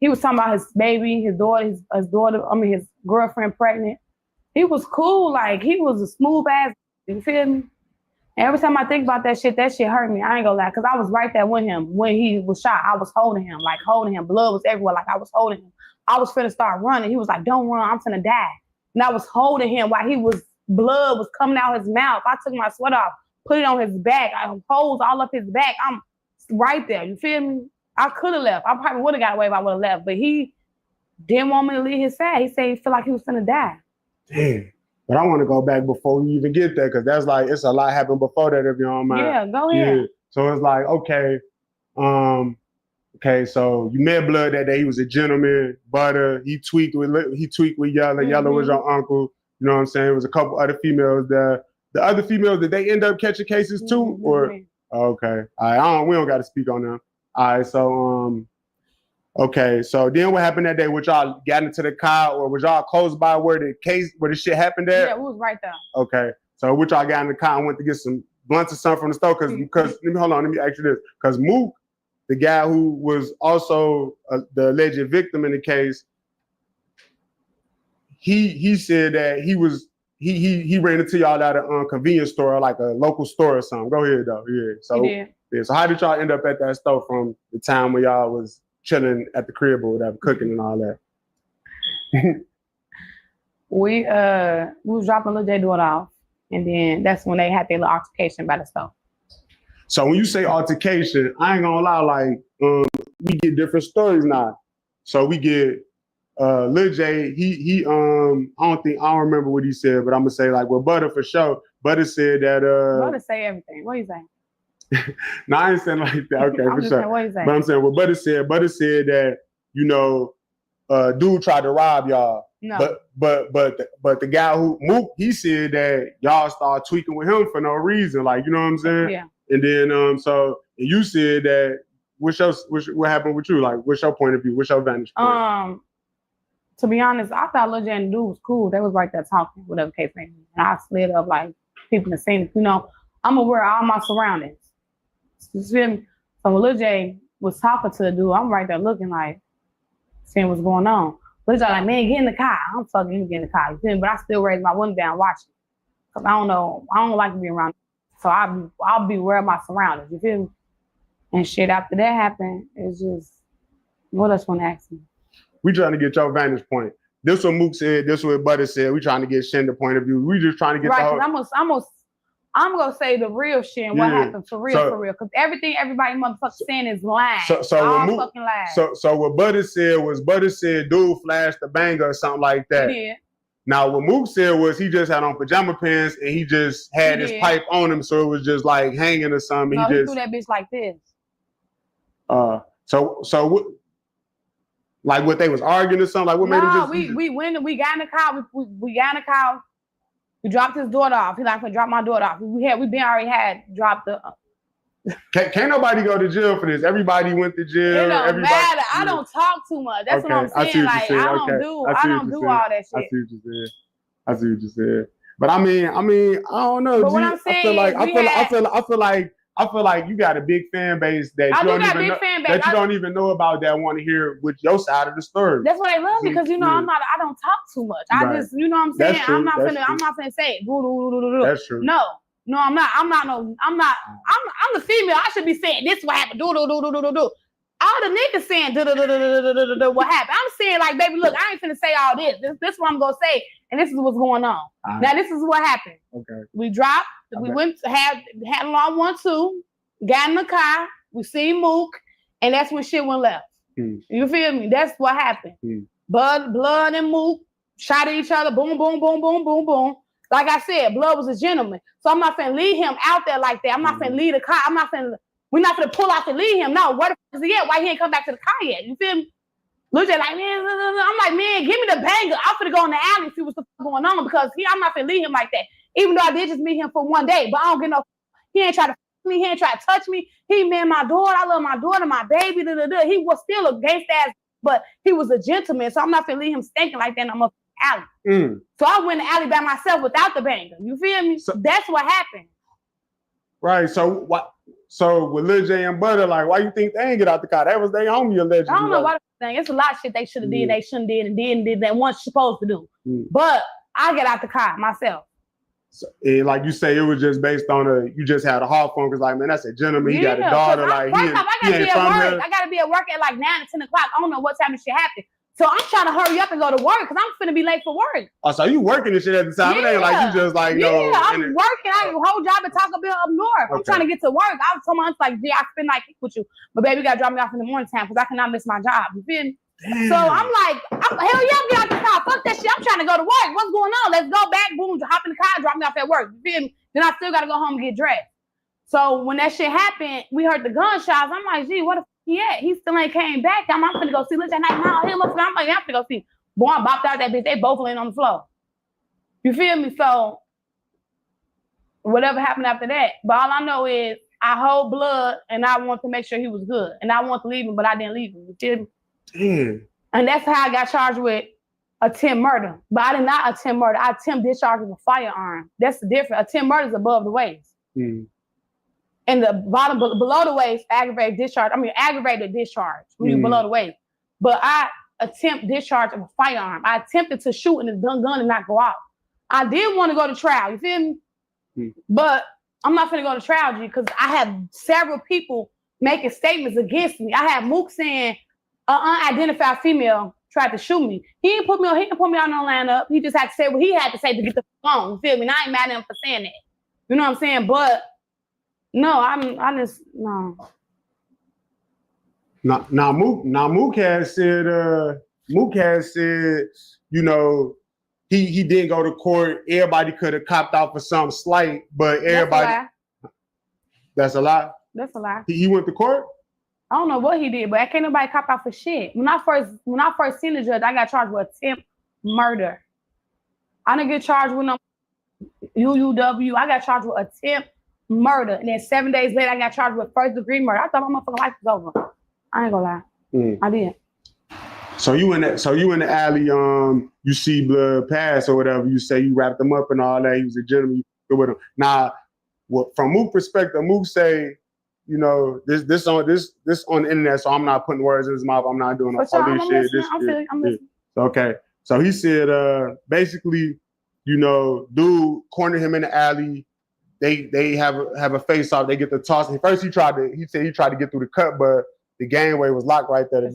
he was talking about his baby, his daughter, his girlfriend pregnant. He was cool. Like he was a smooth ass. You feel me? And every time I think about that shit hurt me. I ain't gonna lie, because I was right there with him when he was shot. I was holding him. Blood was everywhere. Like I was holding him. I was finna start running. He was like, "Don't run, I'm finna die." And I was holding him while blood was coming out his mouth. I took my sweater off, put it on his back. I holes all up his back. I'm right there. You feel me? I could have left. I probably would have got away if I would have left. But he didn't want me to leave his side. He said he felt like he was finna die. Damn. But I want to go back before we even get there, because that's like, it's a lot happened before that, if you don't mind. Yeah, go ahead. Yeah. So it's like, okay, so you met Blood that day. He was a gentleman. Butter, he tweaked with Yella. Yella was your uncle. You know what I'm saying? There was a couple other females there. The other females, did they end up catching cases too? Or okay, all right, we don't got to speak on them. All right, so okay, so then what happened that day? Was y'all got into the car, or was y'all close by where the shit happened at? Yeah, we was right there. Okay, so which y'all got in the car and went to get some blunts or something from the store? Because hold on, let me ask you this. Because Mook, the guy who was also the alleged victim in the case, he said that he ran into y'all at a convenience store, like a local store or something. Go ahead though. Yeah. So he did. Yeah. So how did y'all end up at that store from the time when y'all was chilling at the crib or whatever, cooking and all that? We was dropping Lil J daughter off, and then that's when they had their little altercation by the store. So when you say altercation, I ain't gonna lie, like we get different stories now. So we get Lil J, I don't remember what he said, but I'm gonna say like with Butter for sure. Butter said that Butter say everything. What you saying? No, I ain't saying like that. Okay, I'm for just sure. saying, what you saying? But I'm saying what Butter said that, you know, dude tried to rob y'all. No. But the guy who Mook, he said that y'all started tweaking with him for no reason. Like, you know what I'm saying? Yeah. And then so you said that what happened with you? Like, what's your point of view? What's your vantage point? To be honest, I thought Lil J and the dude was cool. They was right there talking, whatever case may be. And I slid up like people in the scene. You know, I'm aware of all my surroundings. You feel me? So when Lil J was talking to the dude, I'm right there looking like, seeing what's going on. Lil J like, man, get in the car. I'm fucking you get in the car. You feel me? But I still raise my window down watching. Because I don't like to be around. So I'll be aware of my surroundings. You feel me? And shit, after that happened, it's just, what else want to ask me? We trying to get your vantage point. This what Mook said, this what Butter said. We trying to get Shen point of view. We just trying to get right, the whole... because I'm gonna say the real shit and what happened for real. Because everything everybody motherfucker saying is lying. All fucking lies. So what Butter said dude flashed the banger or something like that. He did. Now what Mook said was he just had on pajama pants and he just had his pipe on him, so it was just like hanging or something. No, he threw that bitch like this. So what? Like what they was arguing or something? Like what made him just... we got in the car. We got in the car. We dropped his daughter off. He like, "I drop my daughter off." We already had dropped the. Can't nobody go to jail for this. Everybody went to jail. It don't Everybody, matter. I don't talk too much. That's what I'm saying. Like I don't do all that shit. I see what you said. But I mean, I don't know. But G, what I'm saying I feel like you got a big fan base that you don't even know about that want to hear with your side of the story. That's what I love because I don't talk too much. I just you know what I'm saying. That's true. I'm not finna say it. That's true. No, I'm not. I'm the female. I should be saying this what happened. Do. All the niggas saying what happened. I'm saying like, baby, look, I ain't finna say all this. This is what I'm gonna say, and this is what's going on. Now this is what happened. Okay. We dropped. We went had a long 1-2. Got in the car. We seen Mook, and that's when shit went left. You feel me? That's what happened. Blood and Mook shot at each other. Boom, boom, boom, boom, boom, boom. Like I said, Blood was a gentleman. So I'm not finna leave him out there like that. I'm not finna leave the car. We're not finna pull off and leave him. No, where the fuck is he at? Why he ain't come back to the car yet? You feel me? Look at like, man, I'm like, man, give me the banger. I'm finna go in the alley and see what's the fuck going on because I'm not finna leave him like that. Even though I did just meet him for one day, but I don't get no, he ain't try to fuck me. He ain't try to touch me. He man my daughter. I love my daughter, my baby. He was still a gangsta ass, but he was a gentleman. So I'm not finna leave him stinking like that in the alley. So I went in the alley by myself without the banger. You feel me? So that's what happened. Right. So what? So with Lil J and Butter, like, why you think they ain't get out the car? That was their homie allegedly. I don't know why the thing. It's a lot of shit they should have did, they shouldn't did, and did that once supposed to do. But I get out the car myself. So, and like you say, it was just based on you just had a hard phone because like, man, that's a gentleman. He got a daughter. Like I gotta be at work at like 9 or 10 o'clock. I don't know what time this shit happened. So I'm trying to hurry up and go to work because I'm finna be late for work. Oh, so you working this shit at the time? It ain't like you just like no. Yeah, I'm working. I have a whole job at Taco Bell up north. I'm trying to get to work. I was telling my aunt like, "Gee, I spend like with you, but baby, you gotta drop me off in the morning time because I cannot miss my job." You feel me? So I'm like, hell yeah, get out the car. Fuck that shit. I'm trying to go to work. What's going on? Let's go back. Boom, hop in the car, drop me off at work. You feel me? Then I still gotta go home and get dressed. So when that shit happened, we heard the gunshots. I'm like, gee, what the fuck he at? He still ain't came back. I'm finna go see. Look at night. No, him. I'm like, I'm finna go see. Boy, I bopped out that bitch. They both laying on the floor. You feel me? So whatever happened after that. But all I know is I hold Blood and I want to make sure he was good. And I want to leave him, but I didn't leave him. You feel me? Damn. And that's how I got charged with attempt murder. But I did not attempt murder. I attempt discharge with a firearm. That's the difference. Attempt murder is above the waist. And the bottom, below the waist, aggravated discharge when you're below the waist. But I attempt discharge of a firearm. I attempted to shoot and the gun did not go off. I did want to go to trial, you feel me? But I'm not going to go to trial, G, because I have several people making statements against me. I have Mook saying an unidentified female tried to shoot me. He didn't put me on no lineup. He just had to say what he had to say to get the phone. You feel me? And I ain't mad at him for saying that. You know what I'm saying? But no, Now Mook has said, you know, he didn't go to court. Everybody could have copped out for something slight, but everybody. That's a lie. That's a lie. He went to court? I don't know what he did, but I can't nobody cop out for shit. When I first seen the judge, I got charged with attempt murder. I didn't get charged with no UUW. I got charged with attempt murder. And then 7 days later, I got charged with first degree murder. I thought my motherfucking life was over. I ain't gonna lie. I did. So you in the alley, you see Blood pass or whatever. You say you wrapped him up and all that. He was a gentleman. You go with him. Now, from Mook's perspective, Mook say, you know, this on the internet, so I'm not putting words in his mouth. I'm not doing all this shit. I'm listening. Okay. So he said, basically, you know, dude cornered him in the alley. They have a face off. They get the toss. And first he said he tried to get through the cut, but the gangway was locked right there.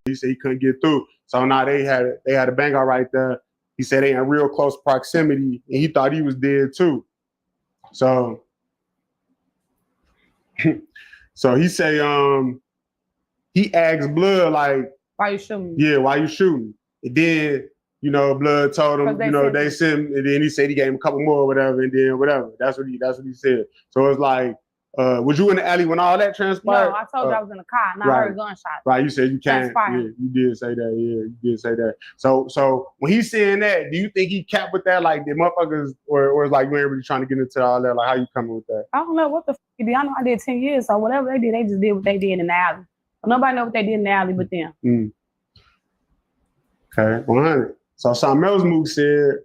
He said he couldn't get through. So now they had a bang out right there. He said they in real close proximity, and he thought he was dead too. So he say he asked Blood like, why you shooting? Yeah, why you shooting? And then, you know, Blood told him, you know, they sent him, and then he said he gave him a couple more or whatever, and then whatever. That's what he said. So it's like, Was you in the alley when all that transpired? No, I told you I was in the car and I right. heard gunshots. Right, you said you can't. Yeah, Transpired. you did say that. Yeah, you did say that. So when he's saying that, do you think he capped with that? Like the motherfuckers, or it's like you ain't really trying to get into all that? Like how you coming with that? I don't know what the fuck he did. I know I did 10 years, so whatever they did, they just did what they did in the alley. Nobody know what they did in the alley but them. Mm. Okay, 100. So something else Mook said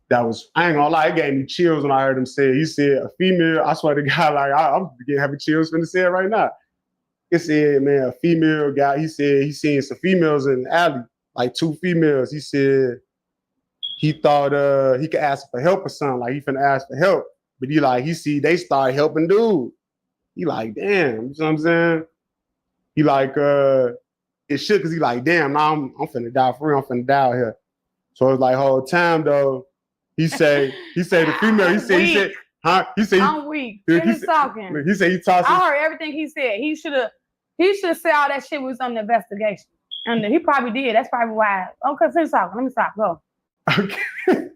that was, I ain't gonna lie, it gave me chills when I heard him say it. He said a female, I swear to God, like I'm getting having chills when he said it right now. It said, man, a female guy, he said he seen some females in the alley, like 2 females. He said he thought he could ask for help or something, like he finna ask for help. But he see they start helping dude. He like, damn, you know what I'm saying? He like, it shook because he like, damn, now I'm finna die for real, I'm finna die out here. So it's like whole time though, he say the female, he said, huh? He said I'm weak. Finish talking. He said he tossed. I heard everything he said. He should have said all that shit was on the investigation. And he probably did. That's probably why. Okay, finish talking. Let me stop. Go. Okay.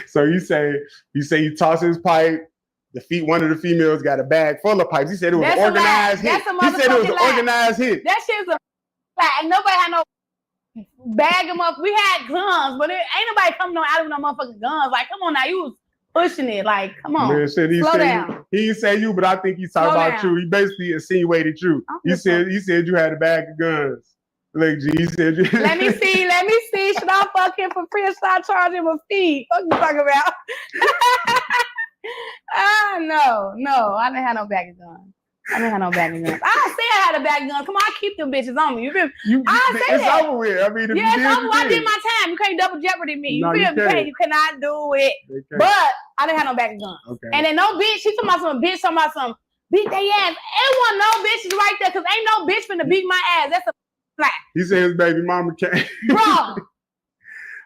So you say he tossed his pipe. One of the females got a bag full of pipes. He said it was an organized hit. He said it was an organized hit. That shit's a lie. Nobody had no bag them up. We had guns, but ain't nobody coming out with no motherfucking guns. Like, come on now, you was pushing it. Like, come on. Man, shit, slow down. He didn't say you, but I think he's talking about you. He basically insinuated you. He said you had a bag of guns. Look, G, he said you. Let me see. Should I fuck him for free or should I charge him a fee? What you talking about? No, I didn't have no bag of guns. I didn't have no bag of guns. I say I had a bag of guns. Come on, I keep them bitches on me. You feel me? It's over with. I mean, yeah, it's over. I did my time. You can't double jeopardy me. You feel me? You cannot do it. But I didn't have no bag of guns. Okay. And then no bitch. She talking about some bitch. Talking about some beat they ass. Ain't want no bitches right there because ain't no bitch finna beat my ass. That's a flat. He said his baby mama can't. Bro.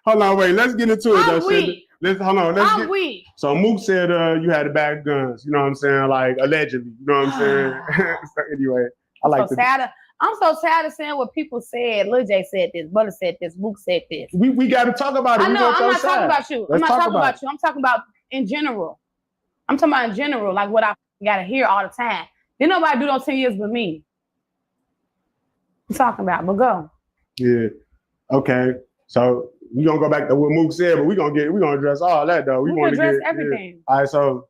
Hold on, wait. Let's get into it. I'm weak. I'm weak. So Mook said you had a bag of guns. You know what I'm saying? Like allegedly. You know what I'm saying? So anyway, I like I'm so tired of saying what people said. Lil J said this, Butter said this, Mook said this. We got to talk about it. I know. I'm not talking about you. I'm not talking about you. I'm talking about in general. I'm talking about in general, like what I gotta hear all the time. Didn't nobody do those 10 years but me. I'm talking about, but go. Yeah. Okay. So we gonna go back to what Mook said, but we gonna address all that though. We gonna address everything. Yeah. All right, so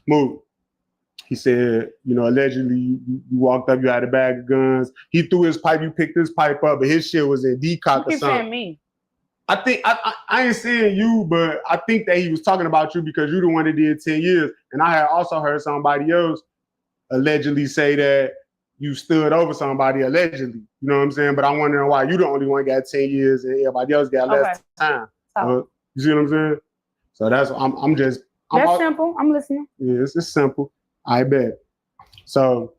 Mook, he said, allegedly you walked up, you had a bag of guns. He threw his pipe, you picked his pipe up, but his shit was in decock or something. Saying me. I think I ain't saying you, but I think that he was talking about you because you the one that did 10 years. And I had also heard somebody else allegedly say that you stood over somebody allegedly. You know what I'm saying? But I'm wondering why you the only one got 10 years and everybody else got less time. You see what I'm saying? So that's that's simple. I'm listening. Yeah, it's simple. I bet. So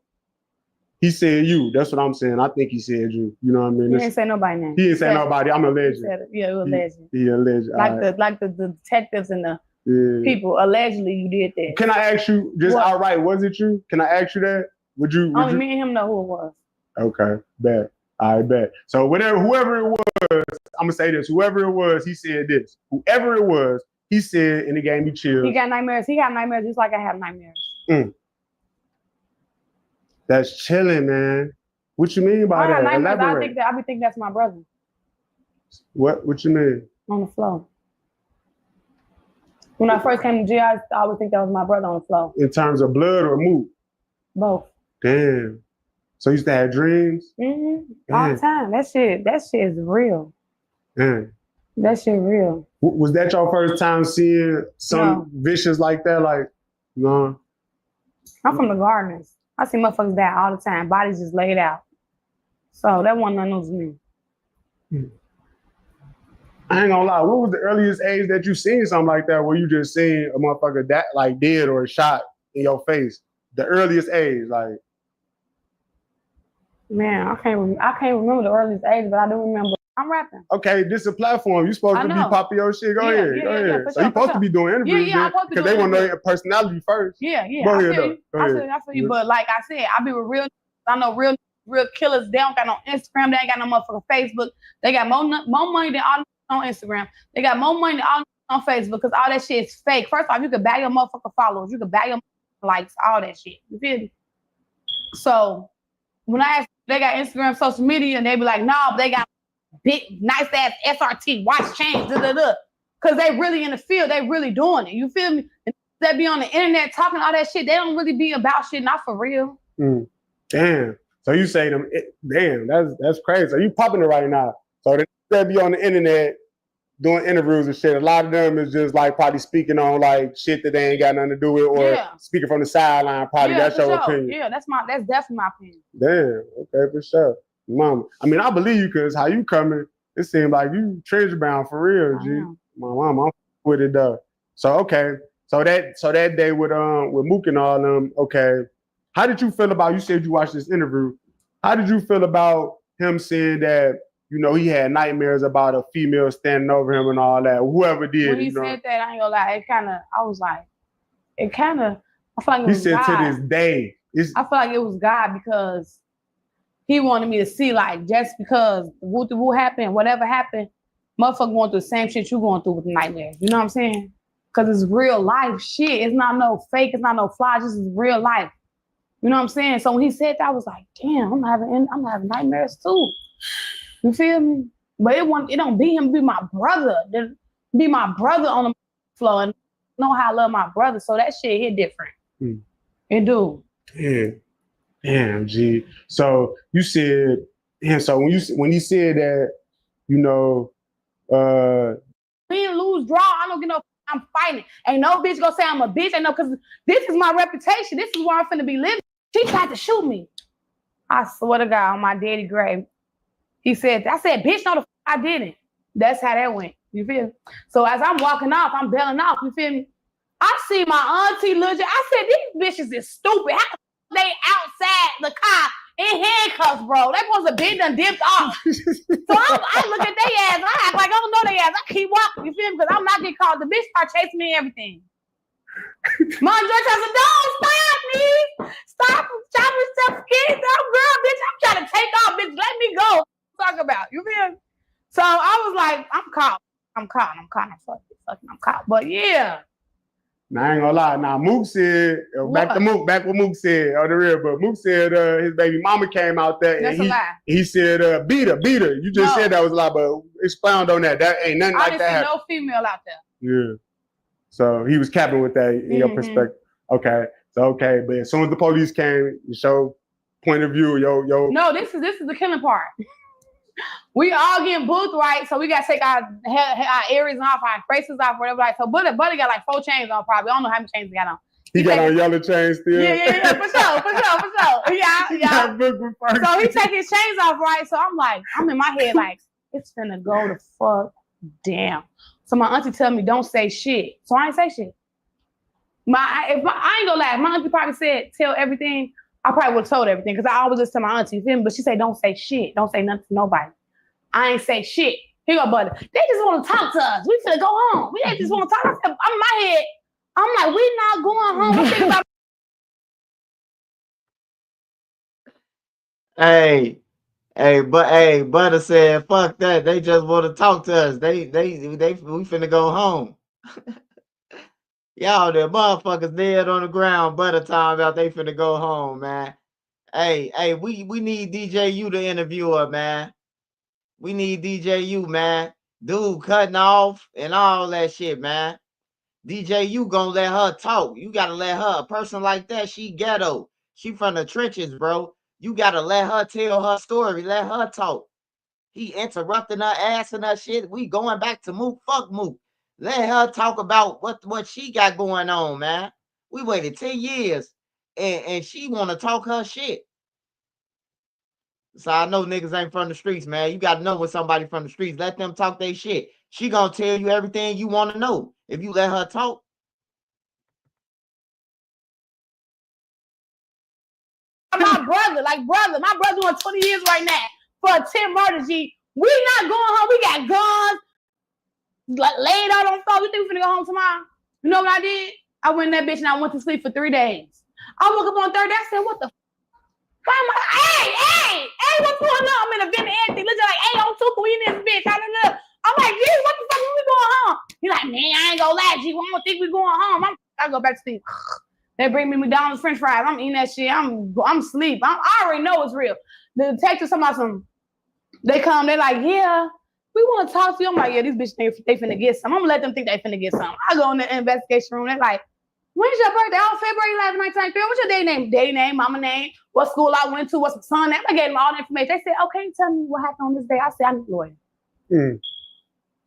he said you. That's what I'm saying. I think he said you. You know what I mean? He didn't say nobody name. He didn't say nobody. I'm a legend. Yeah, you're a legend. He a legend. Like the detectives and the people. Allegedly, you did that. Can I ask you just outright? Was it you? Can I ask you that? Would you? Only me and him know who it was. Okay, bet. I bet. So whoever it was, I'm gonna say this. Whoever it was, he said this. Whoever it was, he said, and it gave me chills. He got nightmares. He got nightmares just like I have nightmares. That's chilling, man. What you mean by that? Elaborate. I be thinking that's my brother. What you mean? On the floor. When I first came to jail, I always think that was my brother on the floor. In terms of blood or mood? Both. Damn. So you used to have dreams? Mm-hmm. All the time. That shit is real. Damn. That shit real. Was that your first time seeing some vicious like that? Like, no? I'm from the Gardeners. I see motherfuckers die all the time. Bodies just laid out. So that wasn't nothing new to me. I ain't gonna lie. What was the earliest age that you seen something like that where you just seen a motherfucker dead or shot in your face? The earliest age, like. Man, I can't remember the earliest age, but I do remember. I'm rapping. Okay, this is a platform. You supposed to be popping your shit. Go ahead. Yeah, so you supposed to be doing interviews because they want to know your personality first. Yeah. Go ahead. I feel you. But like I said, I be with real. I know real killers. They don't got no Instagram. They ain't got no motherfucking Facebook. They got more money than all on Instagram. They got more money than all on Facebook because all that shit is fake. First off, you can bag your motherfucking followers. You can bag your likes, all that shit. You feel me? So when I ask, they got Instagram, social media, and they be like, no, they got big, nice ass SRT, watch chains, because they really in the field, they really doing it. You feel me? And they be on the internet talking all that shit. They don't really be about shit, not for real. Damn. So you say them? Damn, that's crazy. So you popping it right now. So they be on the internet doing interviews and shit. A lot of them is just like probably speaking on like shit that they ain't got nothing to do with, or speaking from the sideline. Probably that's your opinion. Yeah, that's definitely my opinion. Damn. Okay, for sure, mama. I mean, I believe you because how you coming. It seemed like you treasure bound for real, G. My mama, I'm with it though. So okay, so that day with Mook and all them. Okay, how did you feel about? You said you watched this interview. How did you feel about him saying that? You know, he had nightmares about a female standing over him and all that. Whoever did, when he said that, I ain't gonna lie. I was like, I feel like it was God. He said God. to this day. I feel like it was God because he wanted me to see, like, just because woo happened, whatever happened, motherfucker going through the same shit you going through with the nightmare. You know what I'm saying? Because it's real life shit. It's not no fake. It's not no fly. This is real life. You know what I'm saying? So when he said that, I was like, damn, I'm having nightmares too. You feel me? But it don't be him, be my brother. Be my brother on the floor and know how I love my brother. So that shit hit different. It do. Damn, G. So you said, so when he said that, you know, win, lose, draw, I don't get no, I'm fighting. Ain't no bitch gonna say I'm a bitch. Ain't no, because this is my reputation. This is where I'm finna be living. She tried to shoot me. I swear to God, on my daddy grave. I said, bitch, no, the I didn't. That's how that went. You feel me? So as I'm walking off, I'm bailing off. You feel me? I see my auntie legit. I said, these bitches is stupid. How they outside the car in handcuffs, bro? They supposed to be done dipped off. So I look at their ass and I act like I don't know their ass. I keep walking, you feel me? Because I'm not getting caught. The bitch start chasing me and everything. My judge said, don't stop me. Stop chopping stuff skinny. Girl, bitch, I'm trying to take off, bitch. Let me go. Talk about, you feel me? So I was like, I'm caught. I'm caught. But yeah. Now I ain't gonna lie. Now Mook said, back what Mook said on the real, but Mook said his baby mama came out there and he said, beat her. You just said that was a lie, but expound on that. That ain't nothing like that. I didn't see no female out there. Yeah. So he was capping with that in your perspective. Okay. So but as soon as the police came, you show point of view, yo. No, this is the killing part. We all getting booked, right? So we got to take our earrings off, our bracelets off, whatever. Like, so Buddy got like 4 chains on probably. I don't know how many chains he got on. He got on yellow chains still? Yeah, for sure. Yeah. So he take his chains off, right? So I'm in my head like, it's finna go the fuck down. So my auntie tell me, don't say shit. So I ain't say shit. I ain't gonna lie. My auntie probably said, tell everything. I probably would have told everything because I always listen to my auntie, but she said, don't say shit. Don't say nothing to nobody. I ain't say shit. Here you go, buddy. They just want to talk to us. We finna go home. We just want to talk. I'm in my head. I'm like, we not going home. I'm thinking about Butter said, fuck that. They just want to talk to us. We finna go home. Y'all, the motherfuckers dead on the ground. Butter time about they finna go home, man. Hey, we need DJ U to interview her, man. We need DJ U, man. Dude cutting off and all that shit, man. DJ U gonna let her talk. You gotta let her. A person like that, she ghetto. She from the trenches, bro. You gotta let her tell her story. Let her talk. He interrupting her, asking her shit. We going back to Mook. Fuck Mook. Let her talk about what she got going on, man. We waited 10 years and she want to talk her shit. So I know niggas ain't from the streets, man. You got to know when somebody from the streets. Let them talk their shit. She going to tell you everything you want to know if you let her talk. My brother on 20 years right now for a 10 murder, G. We not going home. We got guns. Laid out on the floor. We think we finna go home tomorrow. You know what I did? I went in that bitch and I went to sleep for 3 days. I woke up on Thursday. I said, what the why am I? Hey, what's going on? I'm in a vent and everything. Looking like, hey, on Tugg, we in this bitch. I'm like, geez, what the fuck are we going home? He like, man, I ain't gonna lie, G. I don't think we going home. I go back to sleep. They bring me McDonald's French fries. I'm eating that shit. I'm asleep. I already know it's real. The detectives talking about some. They come. They like, yeah, we want to talk to you. I'm like, yeah, these bitches they finna get some. I'm gonna let them think they finna get some. I go in the investigation room. They're like, when's your birthday? Oh, February 11th, 1993. What's your day name? Day name, mama name, what school I went to, what's the son name. I gave them all the information. They said, okay, tell me what happened on this day. I said, I need a lawyer.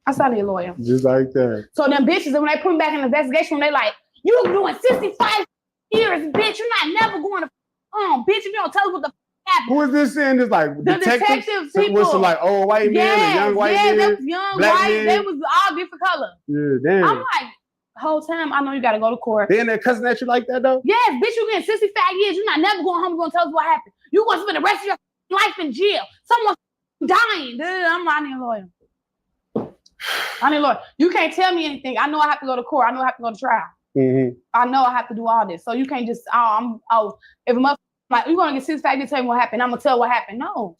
I said, I need a lawyer. Just like that. So them bitches, when they put me back in the investigation room, they like, you doing 65 years, bitch. You're not never going to bitch, if you don't tell us what the happened. Who is this saying? This like The detectives people. Was some like old white man, a young white man? Yeah, they was young black white. man? They was all different colors. Yeah, damn. I'm like, the whole time, I know you got to go to court. They in there cussing at you like that, though? Yes, bitch, you getting 65 years. You're not never going home. You're going to tell us what happened. You going to spend the rest of your life in jail. Someone's dying. I'm like, I need a lawyer. I need a lawyer. You can't tell me anything. I know I have to go to court. I know I have to go to trial. Mm-hmm. I know I have to do all this. So you can't just, if a motherfucker, like, you're going to get 65 years, tell me what happened. I'm going to tell what happened. No.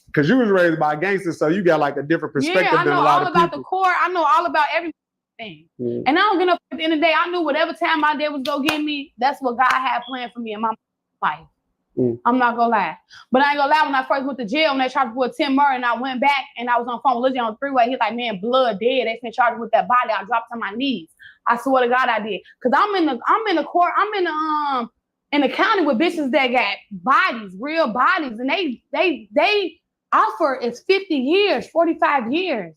Because you was raised by gangsters, so you got like a different perspective I than know a lot all of about people. the court. I know all about everything. And I don't get up at the end of the day. I knew whatever time my dad was going to get me, that's what God had planned for me in my life. I'm not going to lie. But I ain't going to lie, when I first went to jail, when they charged me with Tim Murray, and I went back and I was on the phone with Lizzie on the freeway, he's like, man, blood dead. They been charged with that body. I dropped to my knees. I swear to God I did. Because I'm in the court, I'm in the county with bitches that got bodies, real bodies, and they offer is 50 years, 45 years.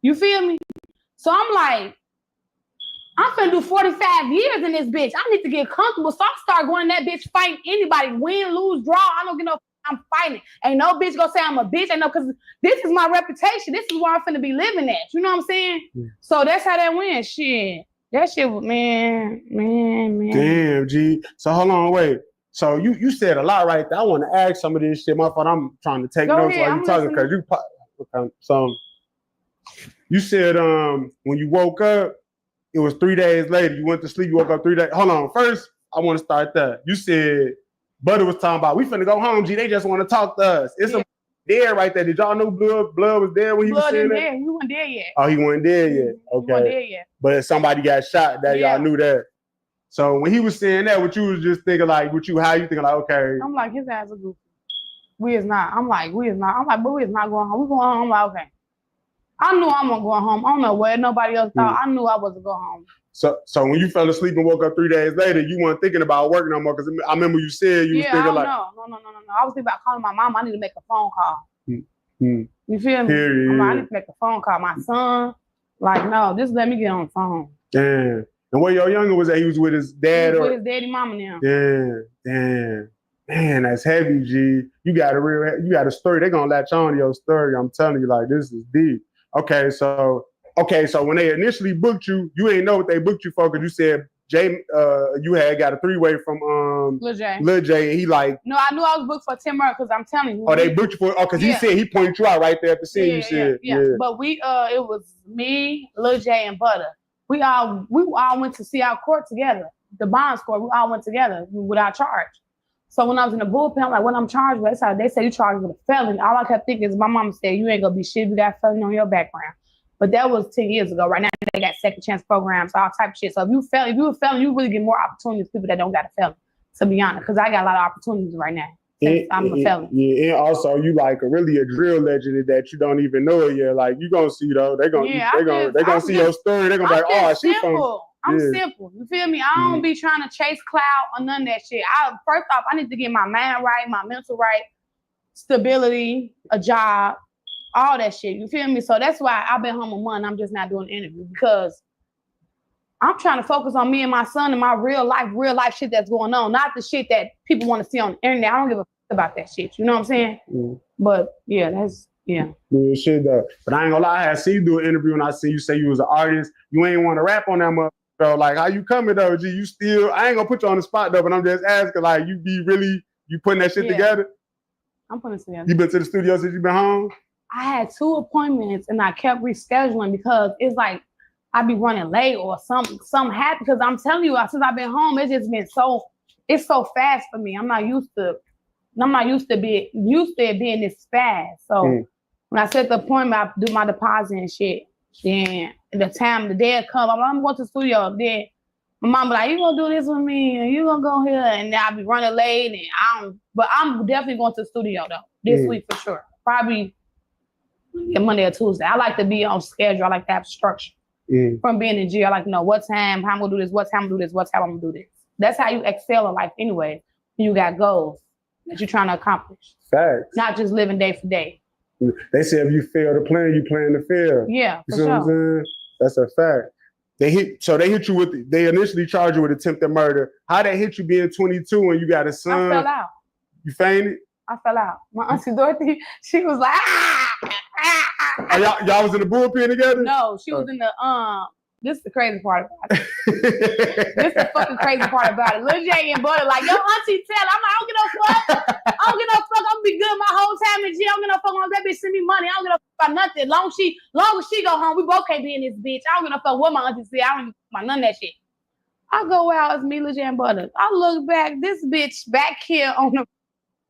You feel me? So I'm like, I'm finna do 45 years in this bitch. I need to get comfortable. So I start going in that bitch fighting anybody, win, lose, draw. I don't get no, I'm fighting. Ain't no bitch gonna say I'm a bitch. I know, because this is my reputation. This is where I'm finna be living at. You know what I'm saying? So that's how that went. Shit. That shit was, man. Damn, G. So hold on, wait. So you said a lot right there. I want to ask some of this shit. My fault. I'm trying to take notes while you talking, because so you said when you woke up, it was 3 days later. You went to sleep. You woke up 3 days. Hold on. First, I want to start there. You said Butter was talking about we finna go home. G. They just want to talk to us. It's a dead right there. Did y'all know Blood was there when he was saying that? Blood he wasn't there yet. Oh, he wasn't there yet. Okay. He wasn't there yet. But somebody got shot. That y'all knew that. So when he was saying that, what you was just thinking like, how you thinking like, okay. I'm like, his ass a goofy. We is not. I'm like, but we is not going home. We going home. I'm like, okay. I knew I wasn't going home. I don't know where nobody else thought. I knew I wasn't going home. So when you fell asleep and woke up 3 days later, you weren't thinking about work no more, because I remember you said you was thinking like, no. I was thinking about calling my mom. I need to make a phone call. You feel me? Period. I'm like, I need to make a phone call. My son, like, no, just let me get on the phone. Damn. And where your younger was at, he was with his dad? He was with his daddy, mama now. Damn. Man, that's heavy, G. You got a story. They're gonna latch on to your story. I'm telling you, like, this is deep. Okay, so when they initially booked you, you ain't know what they booked you for, because you said you had got a three-way from Lil J, and he like. No, I knew I was booked for Tim Murray, because I'm telling you. Oh, they booked you for? Oh, because he said he pointed you out right there at the scene. You said, But it was me, Lil J, and Butter. We all went to see our court together, the bonds court. We all went together without charge. So when I was in the bullpen, I'm like, what I'm charged with? They said you charged with a felony. All I kept thinking is my mama said, you ain't gonna be shit if you got a felony on your background. But that was 10 years ago. Right now, they got second chance programs, all type of shit. So if you a felon, you really get more opportunities than people that don't got a felony, to be honest. Because I got a lot of opportunities right now. I'm a felon. Yeah, and also you like really a drill legend that you don't even know it yet. Like, you gonna see though. They gonna see your story. They're gonna be like, oh, she's simple. I'm simple. You feel me? I don't be trying to chase clout or none of that shit. First off, I need to get my mind right, my mental right, stability, a job, all that shit. You feel me? So that's why I've been home a month. I'm just not doing the interview, because I'm trying to focus on me and my son and my real life shit that's going on, not the shit that people want to see on the internet. I don't give a fuck about that shit. You know what I'm saying? But yeah, that's Good shit though. But I ain't gonna lie, I see you do an interview and I see you say you was an artist. You ain't want to rap on that motherfucker. So like, how you coming though, G? You still, I ain't gonna put you on the spot though, but I'm just asking, like, you putting that shit together? I'm putting it together. You been to the studio since you been home? I had 2 appointments and I kept rescheduling, because it's like I be running late or something happened. Because I'm telling you, since I've been home, it's just been it's so fast for me. I'm not used to it being this fast. So when I set the appointment, I do my deposit and shit. Then the day come, I'm going to the studio. Then My mom be like, you gonna do this with me, and you gonna go here, and I'll be running late, and but I'm definitely going to the studio though this week for sure. Probably Monday or Tuesday. I like to be on schedule. I like to have structure. From being in jail, I like to know what time, how I'm gonna do this, what time I'm gonna do this, what time I'm gonna do this. That's how you excel in life anyway. You got goals that you're trying to accomplish. Facts. Not just living day for day. They say if you fail to plan, you plan to fail. Yeah, you for see what I'm saying? That's a fact. They hit you with. They initially charged you with attempted murder. How they hit you being 22 and you got a son? I fell out. You fainted? I fell out. My auntie Dorothy, she was like, Oh, y'all was in the bullpen together? No, she was in the this is the crazy part about it. This is the fucking crazy part about it. Lil J and Butter like, yo, auntie tell. I'm like, I don't get no fuck. I don't get no fuck. I'm gonna be good my whole time in jail. I don't get no fuck. Long as that bitch send me money. I don't get no fuck about nothing. Long as she go home, we both can't be in this bitch. I don't get no fuck what my auntie said. I don't give about none of that shit. I go out, it's me, Lil J and Butter. I look back, this bitch back here on the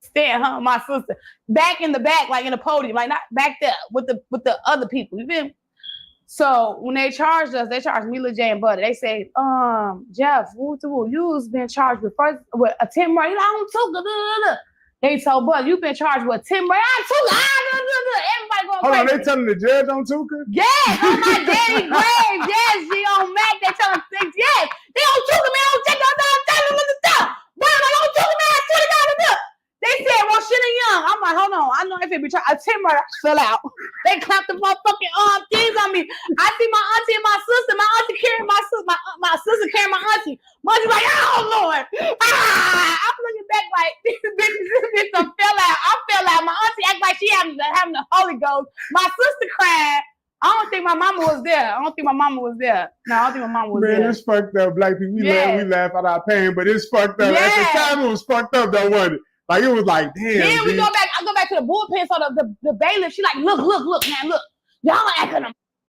stand, my sister. Back in the back, like in the podium, like not back there with the other people. You feel me? So when they charged us, they charged me, Lil J and Butter. They say, Jeff, you've been charged with attempt murder. You know, I don't took. They told Butter, you've been charged with attempt murder. I took. Everybody going Hold crazy. on, they telling the judge on Tugg? Yes, on my daddy grave. Yes, she on Mac. They telling things. Yes, they on Tugg, man. I don't check out that. But I'm like, on Tugg, man. I swear to God, they said, well, shit ain't young. I'm like, hold on. I know if it be trying. Attempt murder, fell out. They clapped the motherfucking things on me. I see my auntie and my sister. My auntie carrying my sister. My sister carrying my auntie. My auntie like, oh Lord. I'm looking back like this bitch done fell out. I fell out. My auntie act like she having the Holy Ghost. My sister cried. I don't think my mama was there. No, I don't think my mama was there. Man, it's fucked up. Black people, we laugh at our pain, but it's fucked up. Yeah. At the time, it was fucked up, though, wasn't it? Like, it was like, damn. Then we go back. I go back to the bullpen. So the bailiff, she like, look, man, look. Y'all are acting